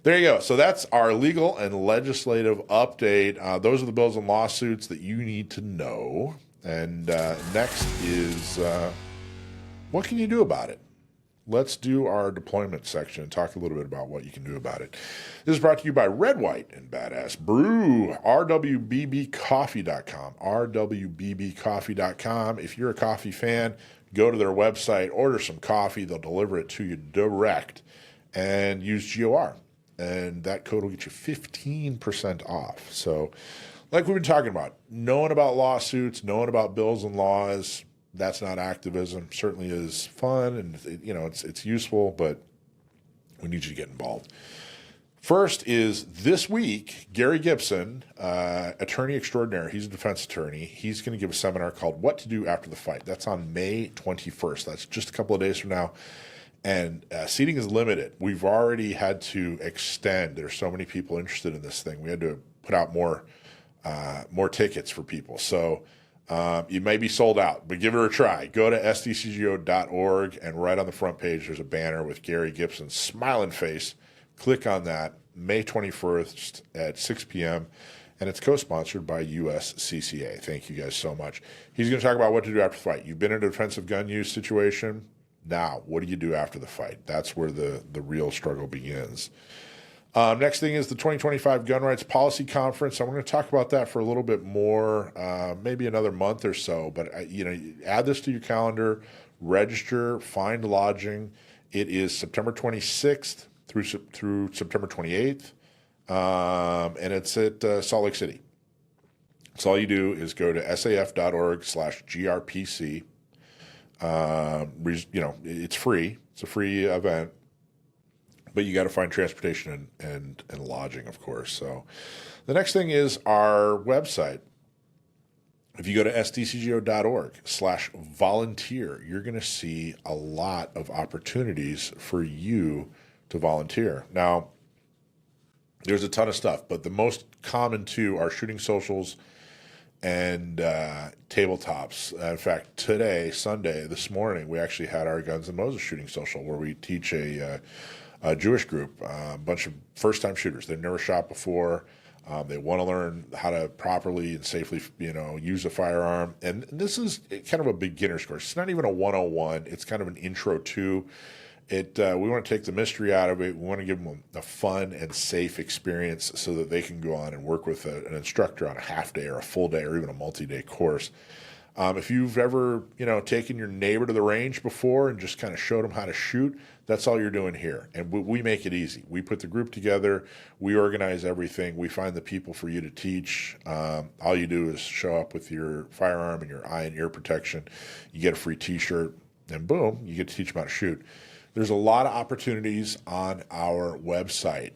there you go. So that's our legal and legislative update. Those are the bills and lawsuits that you need to know. And next is what can you do about it? Let's do our deployment section and talk a little bit about what you can do about it. This is brought to you by Red, White, and Badass Brew, rwbbcoffee.com, rwbbcoffee.com. If you're a coffee fan, go to their website, order some coffee. They'll deliver it to you direct, and use GOR. And that code will get you 15% off. So like we've been talking about, knowing about lawsuits, knowing about bills and laws, that's not activism. Certainly is fun, and it's useful, but we need you to get involved. First is this week, Gary Gibson, attorney extraordinaire. He's a defense attorney. He's going to give a seminar called What to Do After the Fight. That's on May 21st. That's just a couple of days from now. And seating is limited. We've already had to extend. There's so many people interested in this thing. We had to put out more tickets for people. So you may be sold out, but give it a try. Go to sdcgo.org, and right on the front page, there's a banner with Gary Gibson's smiling face. Click on that, May 21st at 6 p.m., and it's co-sponsored by USCCA. Thank you guys so much. He's going to talk about what to do after the fight. You've been in a defensive gun use situation. Now, what do you do after the fight? That's where the real struggle begins. Next thing is the 2025 Gun Rights Policy Conference. I'm going to talk about that for a little bit more, maybe another month or so. But add this to your calendar, register, find lodging. It is September 26th through September 28th, and it's at Salt Lake City. So all you do is go to saf.org/GRPC. It's free. It's a free event, but you got to find transportation and lodging, of course. So the next thing is our website. If you go to sdcgo.org/volunteer, you're going to see a lot of opportunities for you to volunteer. Now, there's a ton of stuff, but the most common two are shooting socials and tabletops. In fact, today, Sunday, this morning, we actually had our Guns N' Moses shooting social where we teach a Jewish group, a bunch of first-time shooters. They've never shot before. They want to learn how to properly and safely, use a firearm. And this is kind of a beginner's course. It's not even a 101. It's kind of an intro to it. We want to take the mystery out of it. We want to give them a fun and safe experience so that they can go on and work with an instructor on a half day or a full day or even a multi-day course. If you've ever, taken your neighbor to the range before and just kind of showed them how to shoot, that's all you're doing here. And we make it easy. We put the group together. We organize everything. We find the people for you to teach. All you do is show up with your firearm and your eye and ear protection. You get a free T-shirt, and boom, you get to teach them how to shoot. There's a lot of opportunities on our website.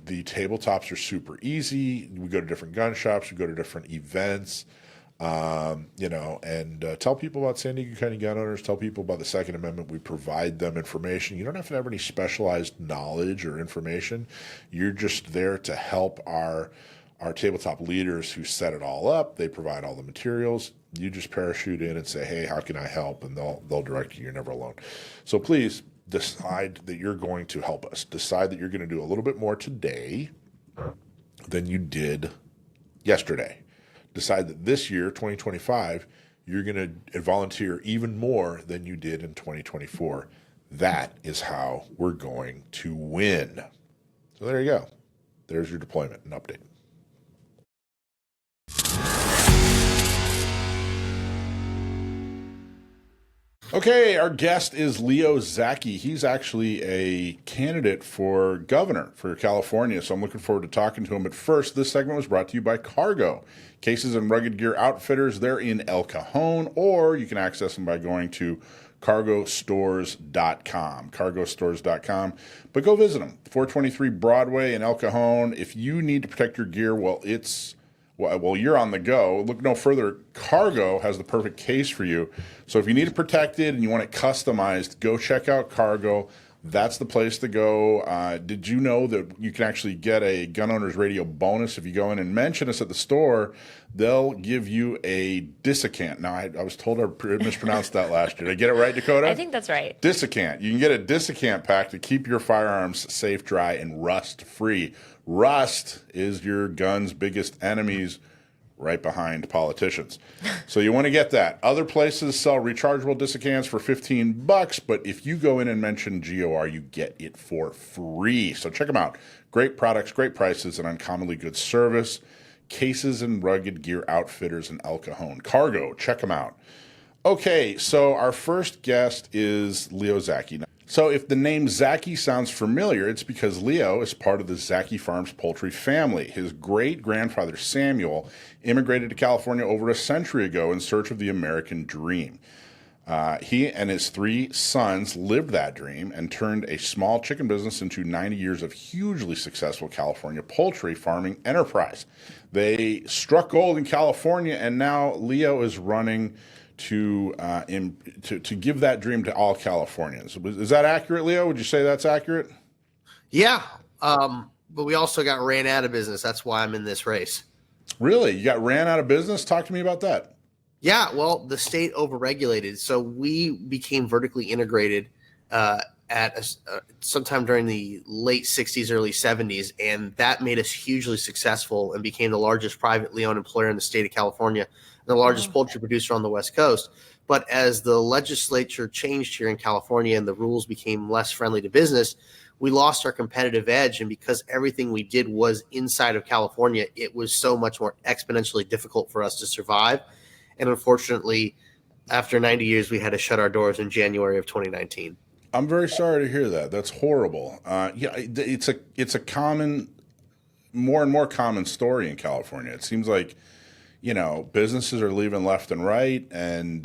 The tabletops are super easy. We go to different gun shops. We go to different events. Tell people about San Diego County Gun Owners, tell people about the Second Amendment. We provide them information. You don't have to have any specialized knowledge or information. You're just there to help our tabletop leaders who set it all up. They provide all the materials. You just parachute in and say, hey, how can I help? And they'll direct you. You're never alone. So please decide that you're going to help us. Decide that you're going to do a little bit more today than you did yesterday. Decide that this year, 2025, you're going to volunteer even more than you did in 2024. That is how we're going to win. So there you go. There's your deployment and update. Okay, our guest is Leo Zaki. He's actually a candidate for governor for California, so I'm looking forward to talking to him. But first, this segment was brought to you by Cargo. Cases and rugged gear outfitters, they're in El Cajon, or you can access them by going to cargostores.com, cargostores.com. But go visit them, 423 Broadway in El Cajon. If you need to protect your gear, well, you're on the go. Look no further. Cargo has the perfect case for you. So if you need it protected and you want it customized, go check out Cargo. That's the place to go. Did you know that you can actually get a Gun Owners Radio bonus if you go in and mention us at the store? They'll give you a dissicant. Now, I was told I mispronounced that last year. Did I get it right, Dakota? I think that's right. Dissicant. You can get a dissicant pack to keep your firearms safe, dry, and rust-free. Rust is your gun's biggest enemies, right behind politicians. So you want to get that. Other places sell rechargeable dissicants for $15, but if you go in and mention GOR, you get it for free. So check them out. Great products, great prices, and uncommonly good service. Cases and rugged gear outfitters in El Cajon. Cargo, check them out. Okay, so our first guest is Leo Zaki. So if the name Zaki sounds familiar, it's because Leo is part of the Zaki Farms poultry family. His great-grandfather Samuel immigrated to California over a century ago in search of the American dream. He and his 3 sons lived that dream and turned a small chicken business into 90 years of hugely successful California poultry farming enterprise. They struck gold in California, and now Leo is running to give that dream to all Californians. Is that accurate, Leo? Would you say that's accurate? Yeah, but we also got ran out of business. That's why I'm in this race. Really? You got ran out of business? Talk to me about that. Yeah, well, the state overregulated, so we became vertically integrated sometime during the late 60s, early 70s, and that made us hugely successful and became the largest privately owned employer in the state of California and the largest poultry producer on the West Coast. But as the legislature changed here in California and the rules became less friendly to business, we lost our competitive edge. And because everything we did was inside of California, it was so much more exponentially difficult for us to survive. And unfortunately, after 90 years, we had to shut our doors in January of 2019. I'm very sorry to hear that. That's horrible. It's a common, more and more common story in California. It seems like, businesses are leaving left and right, and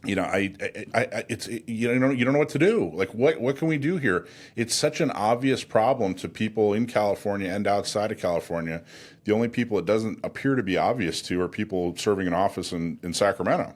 you don't know what to do. Like, what can we do here? It's such an obvious problem to people in California and outside of California. The only people it doesn't appear to be obvious to are people serving in office in Sacramento.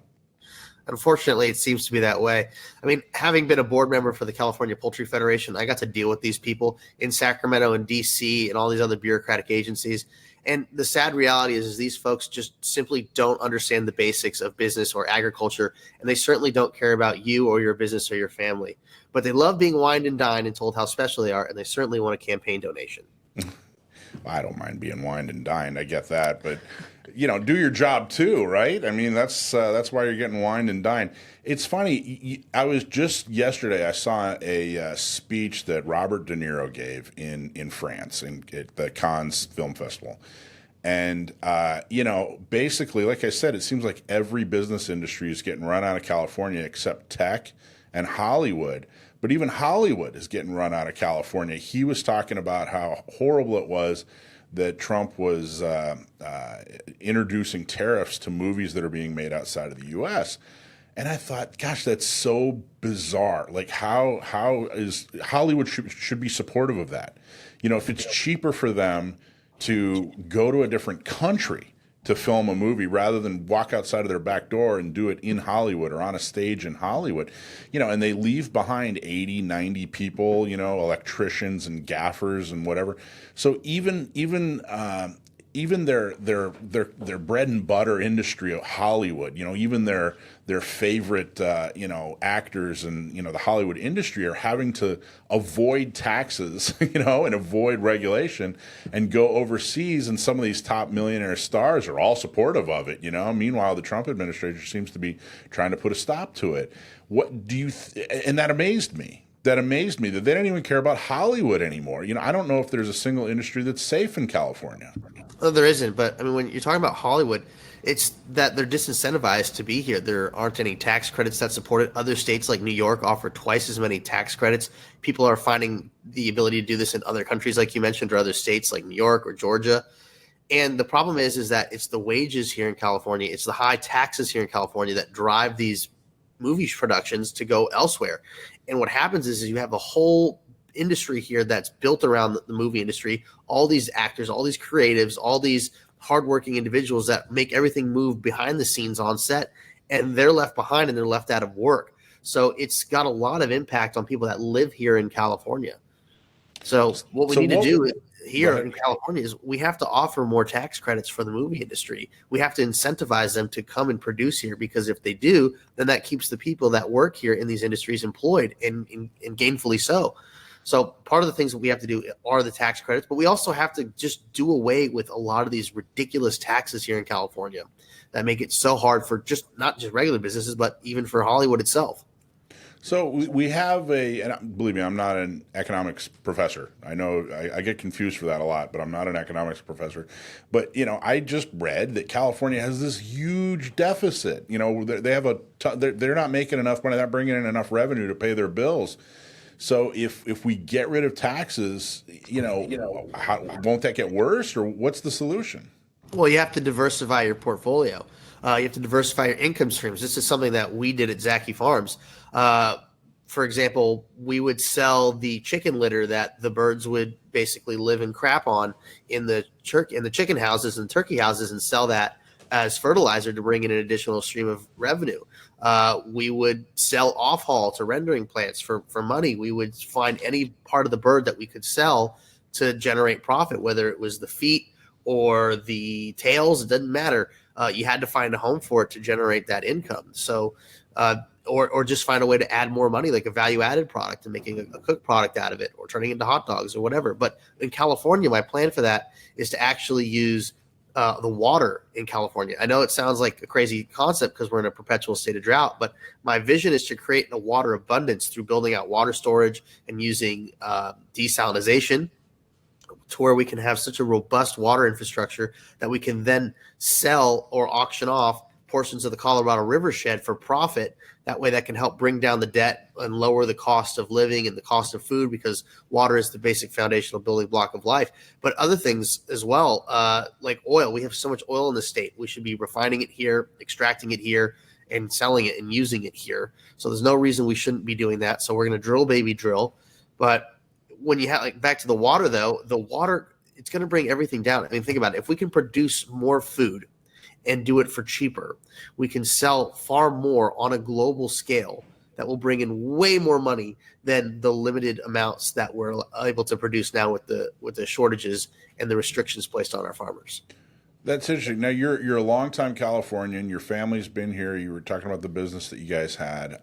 Unfortunately, it seems to be that way. I mean, having been a board member for the California Poultry Federation, I got to deal with these people in Sacramento and D.C. and all these other bureaucratic agencies. And the sad reality is these folks just simply don't understand the basics of business or agriculture, and they certainly don't care about you or your business or your family. But they love being wined and dined and told how special they are, and they certainly want a campaign donation. I don't mind being wined and dined. I get that, but do your job too, right? I mean, that's why you're getting wined and dined. It's funny. I was just yesterday. I saw a speech that Robert De Niro gave in France at the Cannes Film Festival, and basically, like I said, it seems like every business industry is getting run out of California except tech and Hollywood. But even Hollywood is getting run out of California. He was talking about how horrible it was that Trump was introducing tariffs to movies that are being made outside of the U.S. And I thought, gosh, that's so bizarre. Like, how is Hollywood should be supportive of that? If it's cheaper for them to go to a different country to film a movie rather than walk outside of their back door and do it in Hollywood or on a stage in Hollywood, and they leave behind 80, 90 people, electricians and gaffers and whatever. So even their bread and butter industry of Hollywood, even their favorite actors and the Hollywood industry are having to avoid taxes, and avoid regulation and go overseas. And some of these top millionaire stars are all supportive of it. Meanwhile, the Trump administration seems to be trying to put a stop to it. What do you? And that amazed me. that amazed me, that they don't even care about Hollywood anymore. I don't know if there's a single industry that's safe in California. Oh, there isn't, but I mean, when you're talking about Hollywood, it's that they're disincentivized to be here. There aren't any tax credits that support it. Other states like New York offer twice as many tax credits. People are finding the ability to do this in other countries, like you mentioned, or other states like New York or Georgia. And the problem is that it's the wages here in California, it's the high taxes here in California that drive these movie productions to go elsewhere. And what happens is you have a whole industry here that's built around the movie industry, all these actors, all these creatives, all these hardworking individuals that make everything move behind the scenes on set, and they're left behind and they're left out of work. So it's got a lot of impact on people that live here in California. So what we need to do here in California is we have to offer more tax credits for the movie industry. We have to incentivize them to come and produce here, because if they do, then that keeps the people that work here in these industries employed and gainfully so. So part of the things that we have to do are the tax credits, but we also have to just do away with a lot of these ridiculous taxes here in California that make it so hard for not just regular businesses, but even for Hollywood itself. So we have and believe me, I'm not an economics professor. I know I get confused for that a lot, but I'm not an economics professor. But, I just read that California has this huge deficit. They have they're not making enough money, they're not bringing in enough revenue to pay their bills. So if we get rid of taxes, won't that get worse, or what's the solution? Well, you have to diversify your portfolio. You have to diversify your income streams. This is something that we did at Zaki Farms. For example, we would sell the chicken litter that the birds would basically live and crap on in the chicken houses and turkey houses, and sell that as fertilizer to bring in an additional stream of revenue. We would sell off-haul to rendering plants for money. We would find any part of the bird that we could sell to generate profit, whether it was the feet or the tails. It doesn't matter. You had to find a home for it to generate that income. So, or just find a way to add more money, like a value-added product and making a cooked product out of it, or turning it into hot dogs or whatever. But in California, my plan for that is to actually use the water in California. I know it sounds like a crazy concept because we're in a perpetual state of drought, but my vision is to create a water abundance through building out water storage and using desalination, to where we can have such a robust water infrastructure that we can then sell or auction off portions of the Colorado River shed for profit. That way that can help bring down the debt and lower the cost of living and the cost of food, because water is the basic foundational building block of life. But other things as well, like oil. We have so much oil in the state. We should be refining it here, extracting it here, and selling it and using it here. So there's no reason we shouldn't be doing that. So we're going to drill, baby, drill. But when you have, back to the water though, the water, it's going to bring everything down. I mean, think about it. If we can produce more food and do it for cheaper, we can sell far more on a global scale that will bring in way more money than the limited amounts that we're able to produce now with the shortages and the restrictions placed on our farmers. That's interesting. Now you're a longtime Californian. Your family's been here. You were talking about the business that you guys had.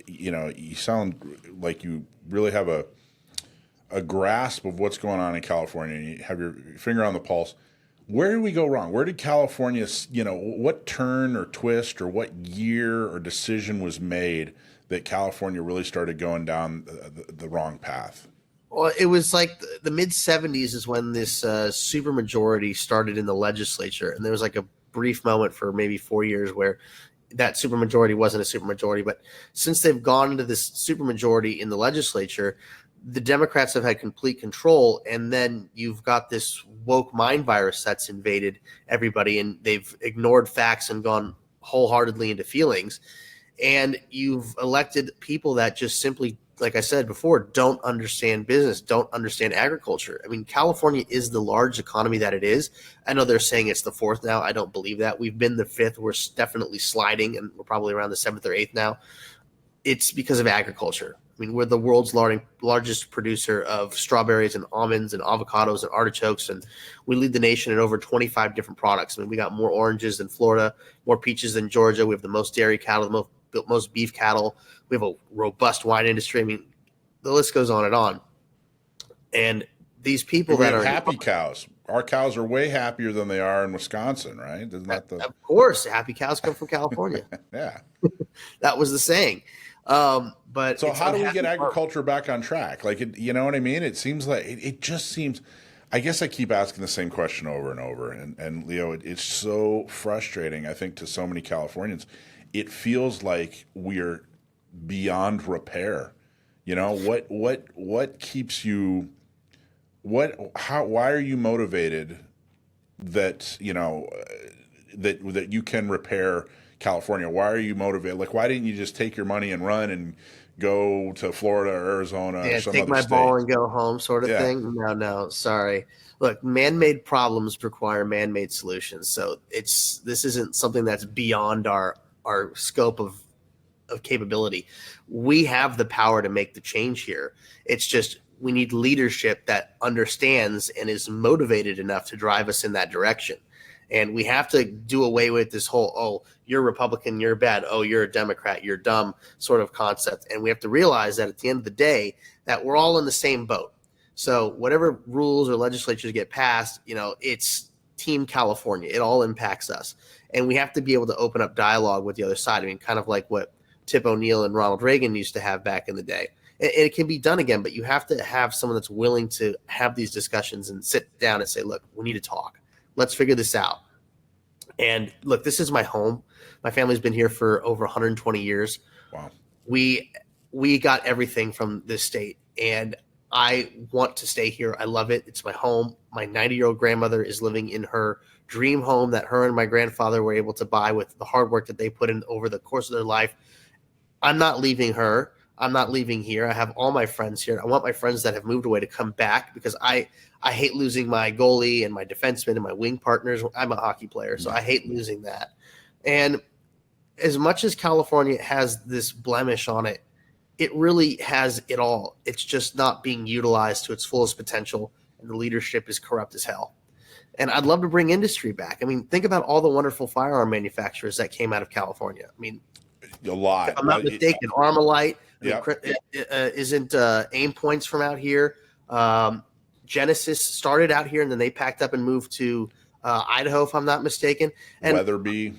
You sound like you really have a grasp of what's going on in California. You have your finger on the pulse. Where did we go wrong? Where did California, what turn or twist or what year or decision was made that California really started going down the wrong path? Well, it was like the mid-'70s is when this supermajority started in the legislature. And there was like a brief moment for maybe 4 years where that supermajority wasn't a supermajority. But since they've gone into this supermajority in the legislature, the Democrats have had complete control, and then you've got this woke mind virus that's invaded everybody, and they've ignored facts and gone wholeheartedly into feelings. And you've elected people that just simply, like I said before, don't understand business, don't understand agriculture. I mean, California is the large economy that it is. I know they're saying it's the fourth now. I don't believe that. We've been the fifth. We're definitely sliding, and we're probably around the seventh or eighth now. It's because of agriculture. I mean, we're the world's largest producer of strawberries and almonds and avocados and artichokes, and we lead the nation in over 25 different products. I mean, we got more oranges than Florida, more peaches than Georgia. We have the most dairy cattle, the most beef cattle. We have a robust wine industry. I mean, the list goes on and on. And these people that are happy cows. Our cows are way happier than they are in Wisconsin, right? Isn't that Of course, happy cows come from California. Yeah. That was the saying. But So it's how do we get unhappy farmers. agriculture back on track? Like, you know what I mean? It seems like it just seems. I guess I keep asking the same question over and over, and Leo, it's so frustrating. I think to so many Californians, it feels like we're beyond repair. You know what keeps you? Why are you motivated that that you can repair California? Why are you motivated? Like, why didn't you just take your money and run and go to Florida or Arizona or Yeah, some take other my state? ball and go home sort of Yeah. thing. No, sorry. Look, man-made problems require man-made solutions. So this isn't something that's beyond our scope of capability. We have the power to make the change here. It's just we need leadership that understands and is motivated enough to drive us in that direction. And we have to do away with this whole, oh, you're Republican, you're bad. Oh, you're a Democrat, you're dumb sort of concept. And we have to realize that at the end of the day, that we're all in the same boat. So whatever rules or legislatures get passed, it's Team California. It all impacts us. And we have to be able to open up dialogue with the other side. I mean, kind of like what Tip O'Neill and Ronald Reagan used to have back in the day. And it can be done again, but you have to have someone that's willing to have these discussions and sit down and say, look, we need to talk. Let's figure this out. And look, this is my home. My family's been here for over 120 years. Wow. We got everything from this state, and I want to stay here. I love it. It's my home. My 90-year-old grandmother is living in her dream home that her and my grandfather were able to buy with the hard work that they put in over the course of their life. I'm not leaving her. I'm not leaving here. I have all my friends here. I want my friends that have moved away to come back because I hate losing my goalie and my defenseman and my wing partners. I'm a hockey player, so I hate losing that. And as much as California has this blemish on it, it really has it all. It's just not being utilized to its fullest potential, and the leadership is corrupt as hell. And I'd love to bring industry back. I mean, think about all the wonderful firearm manufacturers that came out of California. I mean, A lot. if I'm not mistaken, Armalite Yep. isn't aim points from out here. Genesis started out here, and then they packed up and moved to Idaho, if I'm not mistaken. And Weatherby.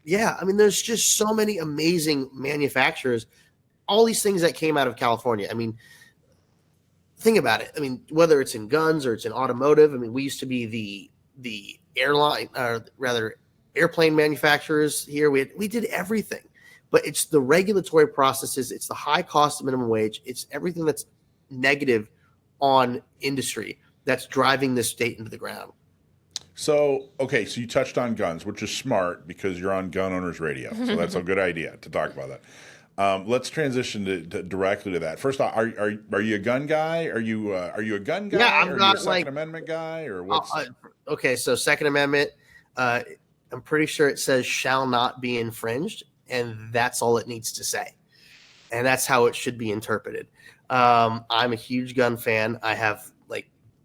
yeah, I mean, there's just so many amazing manufacturers. All these things that came out of California. I mean, think about it. I mean, whether it's in guns or it's in automotive. I mean, we used to be the airline, or rather, airplane manufacturers here. We did everything. But it's the regulatory processes, it's the high cost of minimum wage, it's everything that's negative on industry that's driving this state into the ground. So, okay, so you touched on guns, which is smart because you're on Gun Owners Radio. So that's a good idea to talk about that. Let's transition to directly to that. First off, are you a gun guy? Are you a gun guy? Yeah, I'm are not you a Second Amendment guy, or what's? Okay, so Second Amendment, I'm pretty sure it says shall not be infringed. And that's all it needs to say. And that's how it should be interpreted. I'm a huge gun fan. I have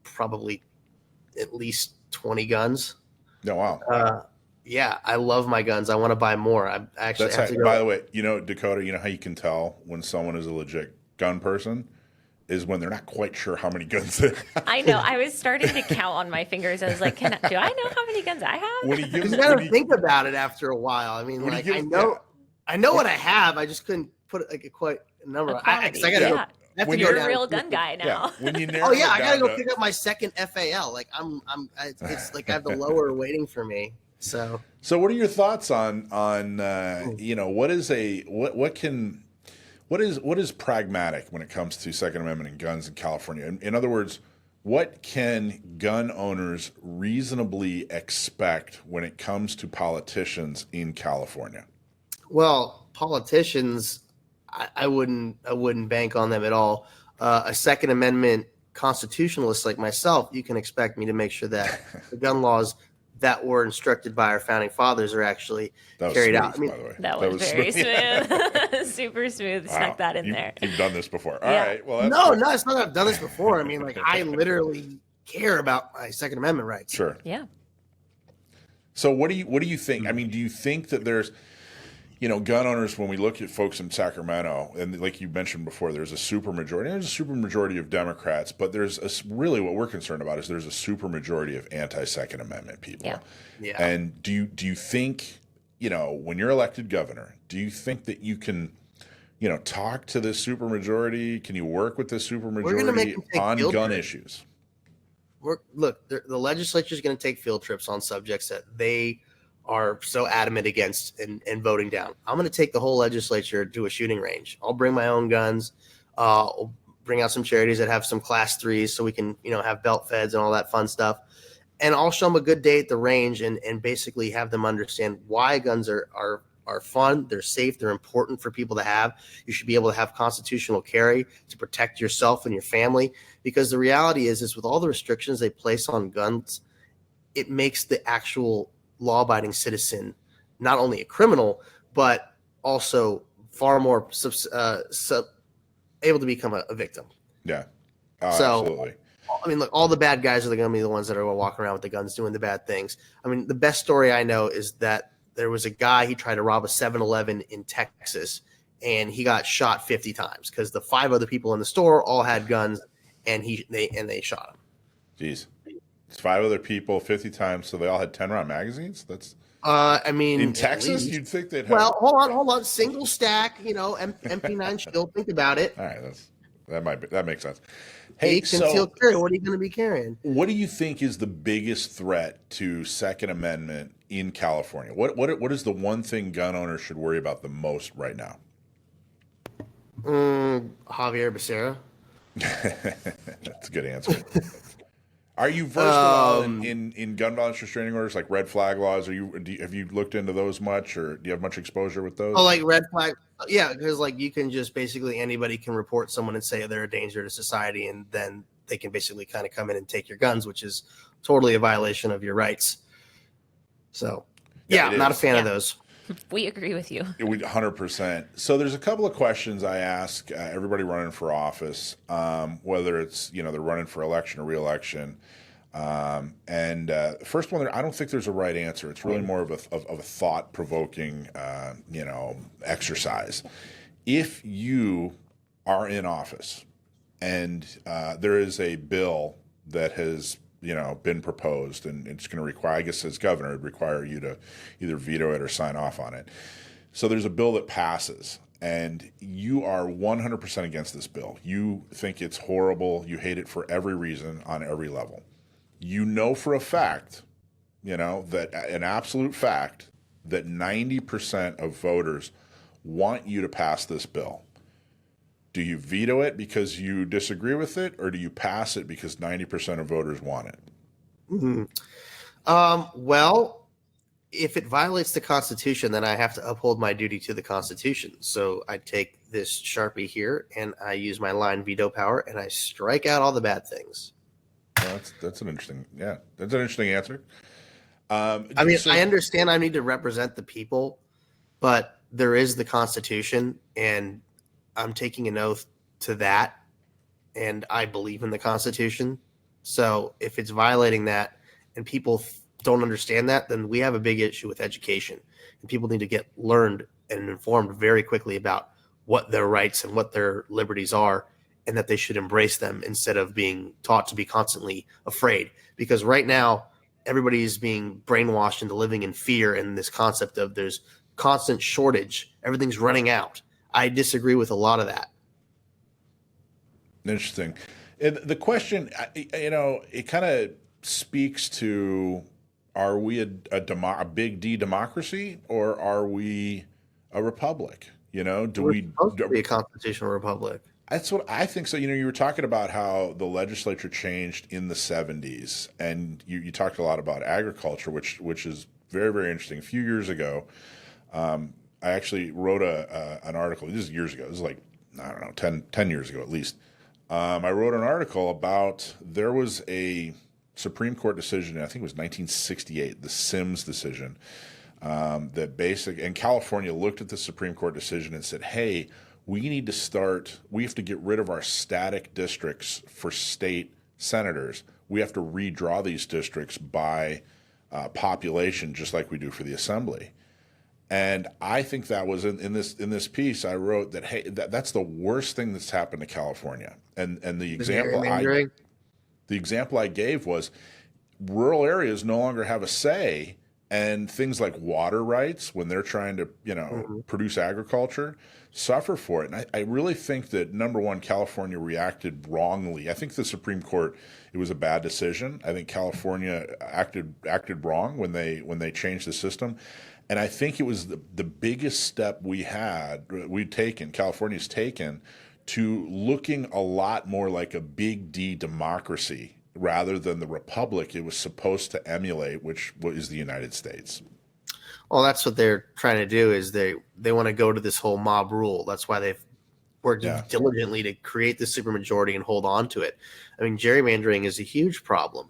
probably at least 20 guns. No, wow. Yeah, I love my guns. I want to buy more. I actually have to go. By the way, Dakota, you know how you can tell when someone is a legit gun person is when they're not quite sure how many guns they have. I know. I was starting to count on my fingers. I was like, do I know how many guns I have? When he gives, You got to think about it after a while. I mean, I know what I have. I just couldn't put quite a number. I got to go. When You're you're a real gun guy now. Yeah, when you narrow I got to go pick up my second FAL. It's like I have the lower waiting for me. So what are your thoughts on what is pragmatic when it comes to Second Amendment and guns in California? In other words, what can gun owners reasonably expect when it comes to politicians in California? Well, politicians, I wouldn't bank on them at all. A Second Amendment constitutionalist like myself, you can expect me to make sure that the gun laws that were instructed by our founding fathers are actually carried out. By the way. That was very smooth. Super smooth. Wow. Snuck that in there. You've done this before. All right. Well, that's no, it's not that I've done this before. I mean, I literally care about my Second Amendment rights. Sure. Yeah. So what do you think? I mean, do you think that there's gun owners, when we look at folks in Sacramento, and like you mentioned before, there's a supermajority of Democrats, but really what we're concerned about is there's a supermajority of anti-Second Amendment people. Yeah. And do you think, when you're elected governor, do you think that you can talk to this supermajority? Can you work with this We're going to make supermajority them take on field gun trips. issues? Look, the legislature is going to take field trips on subjects that they are so adamant against and voting down. I'm going to take the whole legislature to a shooting range. I'll bring my own guns. I'll bring out some charities that have some class 3s so we can, have belt feds and all that fun stuff. And I'll show them a good day at the range and basically have them understand why guns are fun, they're safe, they're important for people to have. You should be able to have constitutional carry to protect yourself and your family, because the reality is with all the restrictions they place on guns, it makes the actual law-abiding citizen not only a criminal, but also far more able to become a victim. Yeah. So, absolutely. I mean, look, all the bad guys are going to be the ones that are walking around with the guns doing the bad things. I mean, the best story I know is that there was a guy, he tried to rob a 7-Eleven in Texas, and he got shot 50 times because the 5 other people in the store all had guns, and they shot him. Jeez. It's 5 other people 50 times, so they all had 10-round magazines? That's I mean, in Texas, you'd think they'd have. Well, hold on. Single stack, MP9 shield. Think about it. All right, that makes sense. Hey, Hey, concealed carry. What are you going to be carrying? what do you think is the biggest threat to Second Amendment in California? What is the one thing gun owners should worry about the most right now? Javier Becerra. That's a good answer. Are you versed at all in gun violence restraining orders, like red flag laws? Have you looked into those much, or do you have much exposure with those? Oh, like red flag. Yeah, because you can just basically anybody can report someone and say they're a danger to society, and then they can basically kind of come in and take your guns, which is totally a violation of your rights. So, yeah, I'm not a fan of those. We agree with you. 100%. So there's a couple of questions I ask everybody running for office, whether it's they're running for election or re-election. The first one, I don't think there's a right answer. It's really more of a thought-provoking, exercise. If you are in office and there is a bill that has been proposed, and it's going to require, I guess as governor, it'd require you to either veto it or sign off on it. So there's a bill that passes, and you are 100% against this bill. You think it's horrible. You hate it for every reason on every level. You know for a fact, that an absolute fact that 90% of voters want you to pass this bill. Do you veto it because you disagree with it, or do you pass it because 90% of voters want it? Mm-hmm. Well, if it violates the Constitution, then I have to uphold my duty to the Constitution. So I take this Sharpie here and I use my line veto power and I strike out all the bad things. Well, that's an interesting answer. I mean, I understand I need to represent the people, but there is the Constitution, and I'm taking an oath to that, and I believe in the Constitution. So if it's violating that and people don't understand that, then we have a big issue with education, and people need to get learned and informed very quickly about what their rights and what their liberties are, and that they should embrace them instead of being taught to be constantly afraid. Because right now, everybody is being brainwashed into living in fear and this concept of there's constant shortage. Everything's running out. I disagree with a lot of that. Interesting. And the question, it kind of speaks to, are we a big D democracy, or are we a republic? We're supposed to be a constitutional republic. That's what I think. So, you were talking about how the legislature changed in the 70s, and you talked a lot about agriculture, which is very, very interesting. A few years ago, I actually wrote an article. This is years ago. This is like, I don't know, 10 years ago at least. I wrote an article about, there was a Supreme Court decision, I think it was 1968, the Sims decision, and California looked at the Supreme Court decision and said, hey, we have to get rid of our static districts for state senators. We have to redraw these districts by population, just like we do for the assembly. And I think that was in this piece I wrote that, hey, that's the worst thing that's happened to California. And the example I gave was rural areas no longer have a say and things like water rights when they're trying to, produce agriculture, suffer for it. And I really think that, number one, California reacted wrongly. I think the Supreme Court, it was a bad decision. I think California acted wrong when they changed the system. And I think it was the biggest step California's taken, to looking a lot more like a big D democracy rather than the republic it was supposed to emulate, which is the United States. Well, that's what they're trying to do, is they want to go to this whole mob rule. That's why they've worked diligently to create the supermajority and hold on to it. I mean, gerrymandering is a huge problem.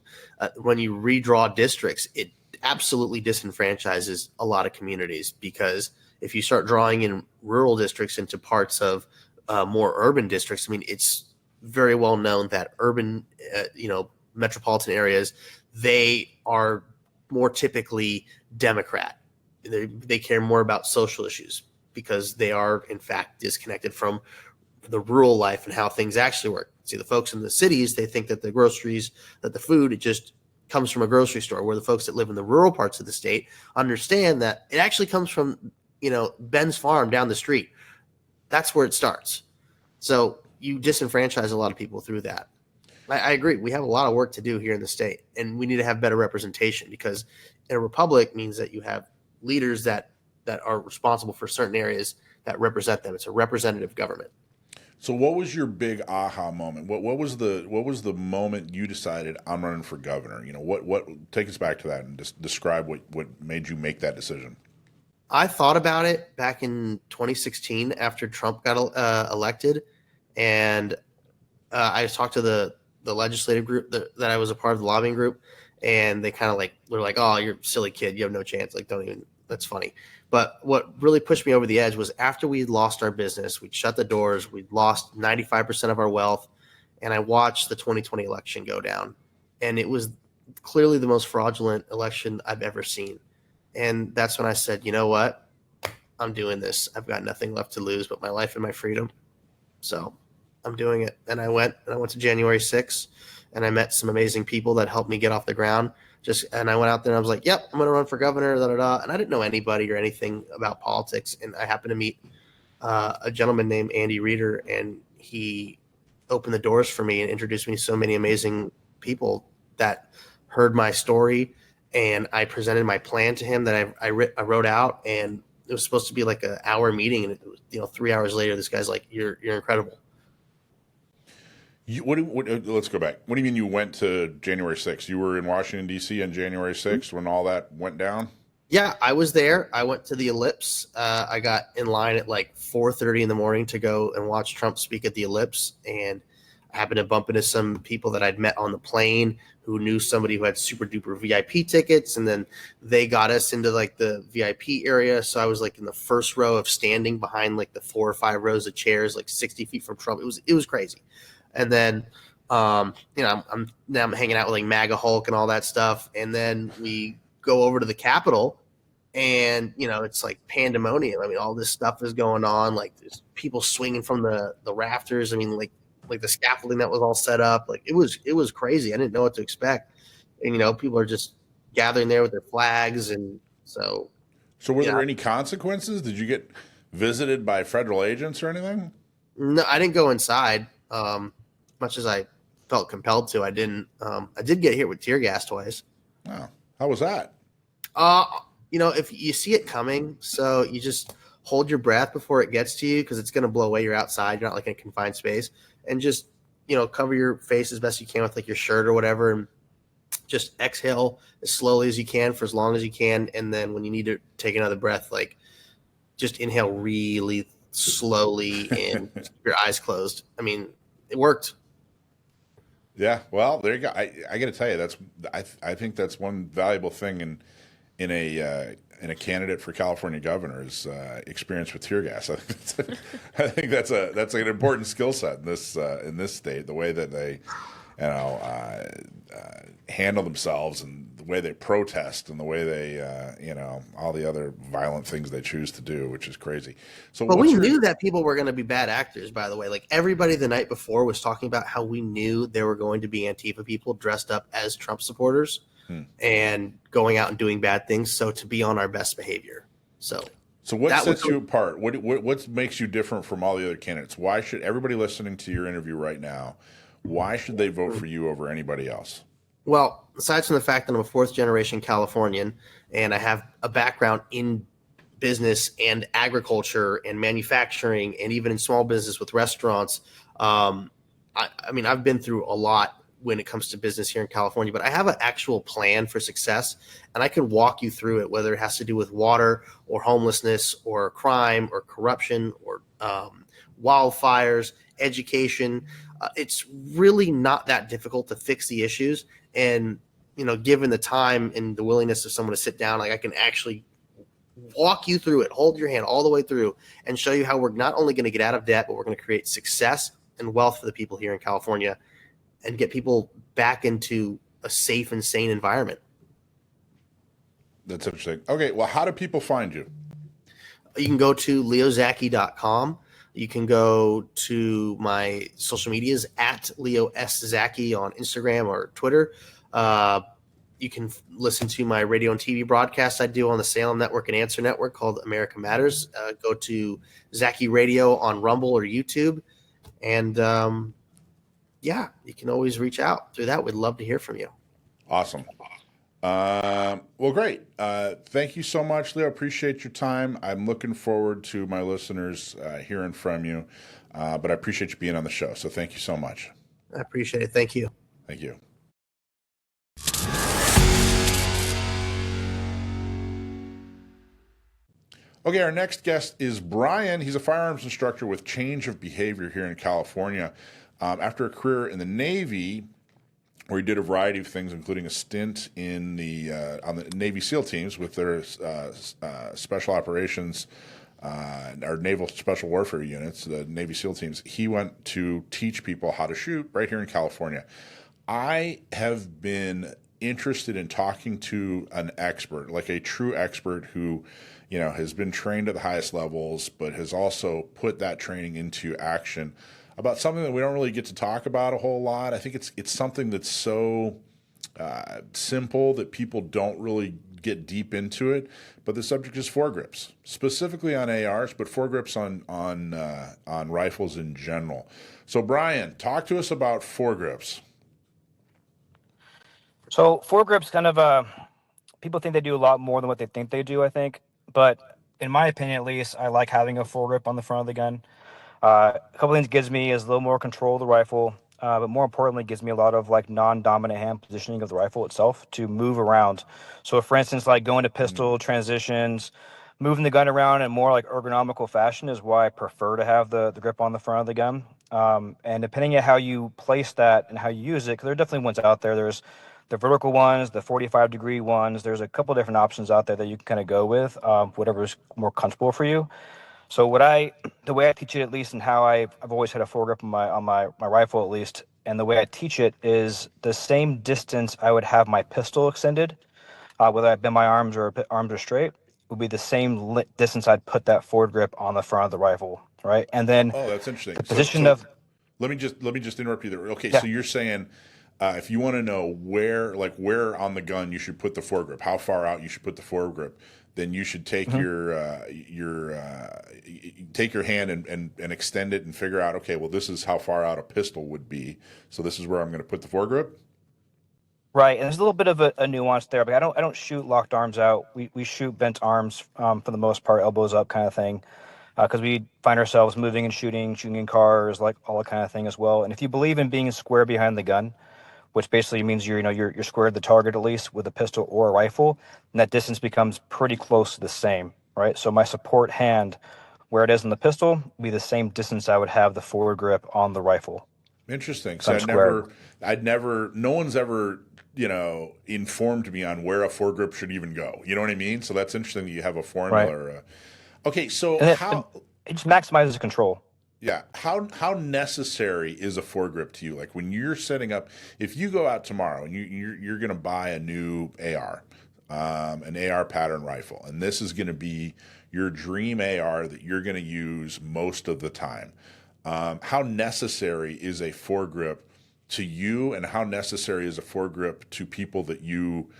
When you redraw districts, it absolutely disenfranchises a lot of communities, because if you start drawing in rural districts into parts of more urban districts, I mean, it's very well known that urban, metropolitan areas, they are more typically Democrat. They care more about social issues because they are, in fact, disconnected from the rural life and how things actually work. See, the folks in the cities, they think that the groceries, that the food, it just comes from a grocery store, where the folks that live in the rural parts of the state understand that it actually comes from, Ben's farm down the street. That's where it starts. So you disenfranchise a lot of people through that. I agree. We have a lot of work to do here in the state, and we need to have better representation, because in a republic means that you have leaders that are responsible for certain areas that represent them. It's a representative government. So what was your big aha moment? What was the moment you decided, I'm running for governor? What take us back to that and just describe what made you make that decision. I thought about it back in 2016 after Trump got elected, and I talked to the legislative group that I was a part of, the lobbying group, and they kind of were like, "Oh, you're a silly kid. You have no chance. Don't even. That's funny." But what really pushed me over the edge was after we'd lost our business, we'd shut the doors, we'd lost 95% of our wealth, and I watched the 2020 election go down, and it was clearly the most fraudulent election I've ever seen. And that's when I said, you know what? I'm doing this. I've got nothing left to lose but my life and my freedom. So I'm doing it. And I went to January 6th, and I met some amazing people that helped me get off the ground. And I went out there and I was like, yep, I'm going to run for governor, And I didn't know anybody or anything about politics. And I happened to meet a gentleman named Andy Reeder, and he opened the doors for me and introduced me to so many amazing people that heard my story. And I presented my plan to him that I wrote out, and it was supposed to be like an hour meeting. And it was, 3 hours later, this guy's like, you're incredible. Let's go back. What do you mean you went to January 6th? You were in Washington, D.C. on January 6th when all that went down? Yeah, I was there. I went to the Ellipse. I got in line at 4:30 in the morning to go and watch Trump speak at the Ellipse. And I happened to bump into some people that I'd met on the plane who knew somebody who had super duper VIP tickets. And then they got us into the VIP area. So I was in the first row of standing behind the 4 or 5 rows of chairs, 60 feet from Trump. It was crazy. And then, I'm hanging out with MAGA Hulk and all that stuff. And then we go over to the Capitol, and, it's pandemonium. I mean, all this stuff is going on. There's people swinging from the rafters. I mean, the scaffolding that was all set up. It was crazy. I didn't know what to expect. And, people are just gathering there with their flags. And so were there any consequences? Did you get visited by federal agents or anything? No, I didn't go inside. Much as I felt compelled to, I didn't. I did get hit with tear gas twice. Wow. How was that? If you see it coming, so you just hold your breath before it gets to you, because it's going to blow away. You're outside. You're not in a confined space. And just, cover your face as best you can with your shirt or whatever, and just exhale as slowly as you can for as long as you can. And then when you need to take another breath, just inhale really slowly and keep your eyes closed. I mean, it worked. Yeah, well, there you go. I got to tell you, I think that's one valuable thing in a candidate for California governor is experience with tear gas. I think that's an important skill set in this state. The way that they handle themselves, and the way they protest, and the way they all the other violent things they choose to do, which is crazy. So, but we knew that people were going to be bad actors. By the way, everybody the night before was talking about how we knew there were going to be Antifa people dressed up as Trump supporters. and going out and doing bad things. So to be on our best behavior. So what that sets you apart? What makes you different from all the other candidates? Why should everybody listening to your interview right now, why should they vote for you over anybody else? Well, aside from the fact that I'm a fourth generation Californian and I have a background in business and agriculture and manufacturing and even in small business with restaurants, I mean, I've been through a lot when it comes to business here in California, but I have an actual plan for success, and I can walk you through it, whether it has to do with water or homelessness or crime or corruption or wildfires, education. It's really not that difficult to fix the issues. And, given the time and the willingness of someone to sit down, like I can actually walk you through it, hold your hand all the way through and show you how we're not only going to get out of debt, but we're going to create success and wealth for the people here in California and get people back into a safe and sane environment. That's interesting. Okay, well, how do people find you? You can go to leozaki.com. You can go to my social medias at Leo S. Zaki on Instagram or Twitter. You can listen to my radio and TV broadcasts I do on the Salem Network and Answer Network called America Matters. Go to Zaki Radio on Rumble or YouTube. And you can always reach out through that. We'd love to hear from you. Awesome. Well, great. Thank you so much, Leo. Appreciate your time. I'm looking forward to my listeners hearing from you, but I appreciate you being on the show. So thank you so much. I appreciate it. Thank you. Thank you. Okay, our next guest is Brian. He's a firearms instructor with Change of Behavior here in California. After a career in the Navy, where he did a variety of things, including a stint in on the Navy SEAL teams with their special operations, our naval special warfare units, the Navy SEAL teams. He went to teach people how to shoot right here in California. I have been interested in talking to an expert, like a true expert who, has been trained at the highest levels, but has also put that training into action, about something that we don't really get to talk about a whole lot. I think it's something that's so simple that people don't really get deep into it. But the subject is foregrips, specifically on ARs, but foregrips on rifles in general. So, Brian, talk to us about foregrips. So foregrips kind of people think they do a lot more than what they think they do, I think. But in my opinion, at least, I like having a foregrip on the front of the gun. A couple things it gives me is a little more control of the rifle, but more importantly, it gives me a lot of like non-dominant hand positioning of the rifle itself to move around. So, for instance, like going to pistol transitions, moving the gun around in more like ergonomical fashion is why I prefer to have the grip on the front of the gun. And depending on how you place that and how you use it, because there are definitely ones out there. There's the vertical ones, the 45-degree ones. There's a couple different options out there that you can kind of go with, whatever's more comfortable for you. So the way I teach it, at least, and how I've always had a foregrip on my rifle, at least, and the way I teach it is the same distance I would have my pistol extended, whether I bend my arms or straight, would be the same distance I'd put that forward grip on the front of the rifle, right? And then that's interesting. The position of let me just interrupt you there. Okay, yeah. So you're saying if you want to know where on the gun you should put the foregrip, how far out you should put the foregrip, then you should take take your hand and extend it and figure out, okay, well, this is how far out a pistol would be, so this is where I'm going to put the foregrip. Right, and there's a little bit of a nuance there, but I don't shoot locked arms out. We shoot bent arms for the most part, elbows up kind of thing, because we find ourselves moving and shooting in cars, like all that kind of thing as well. And if you believe in being square behind the gun, which basically means you're square to the target, at least with a pistol or a rifle, and that distance becomes pretty close to the same, right? So my support hand, where it is in the pistol, will be the same distance I would have the forward grip on the rifle. Interesting. So no one's ever, informed me on where a foregrip should even go. You know what I mean? So that's interesting that you have a formula. Right. Okay, so it just maximizes control. Yeah. How necessary is a foregrip to you? Like when you're setting up, if you go out tomorrow and you're going to buy a new AR, an AR pattern rifle, and this is going to be your dream AR that you're going to use most of the time. How necessary is a foregrip to you, and how necessary is a foregrip to people that you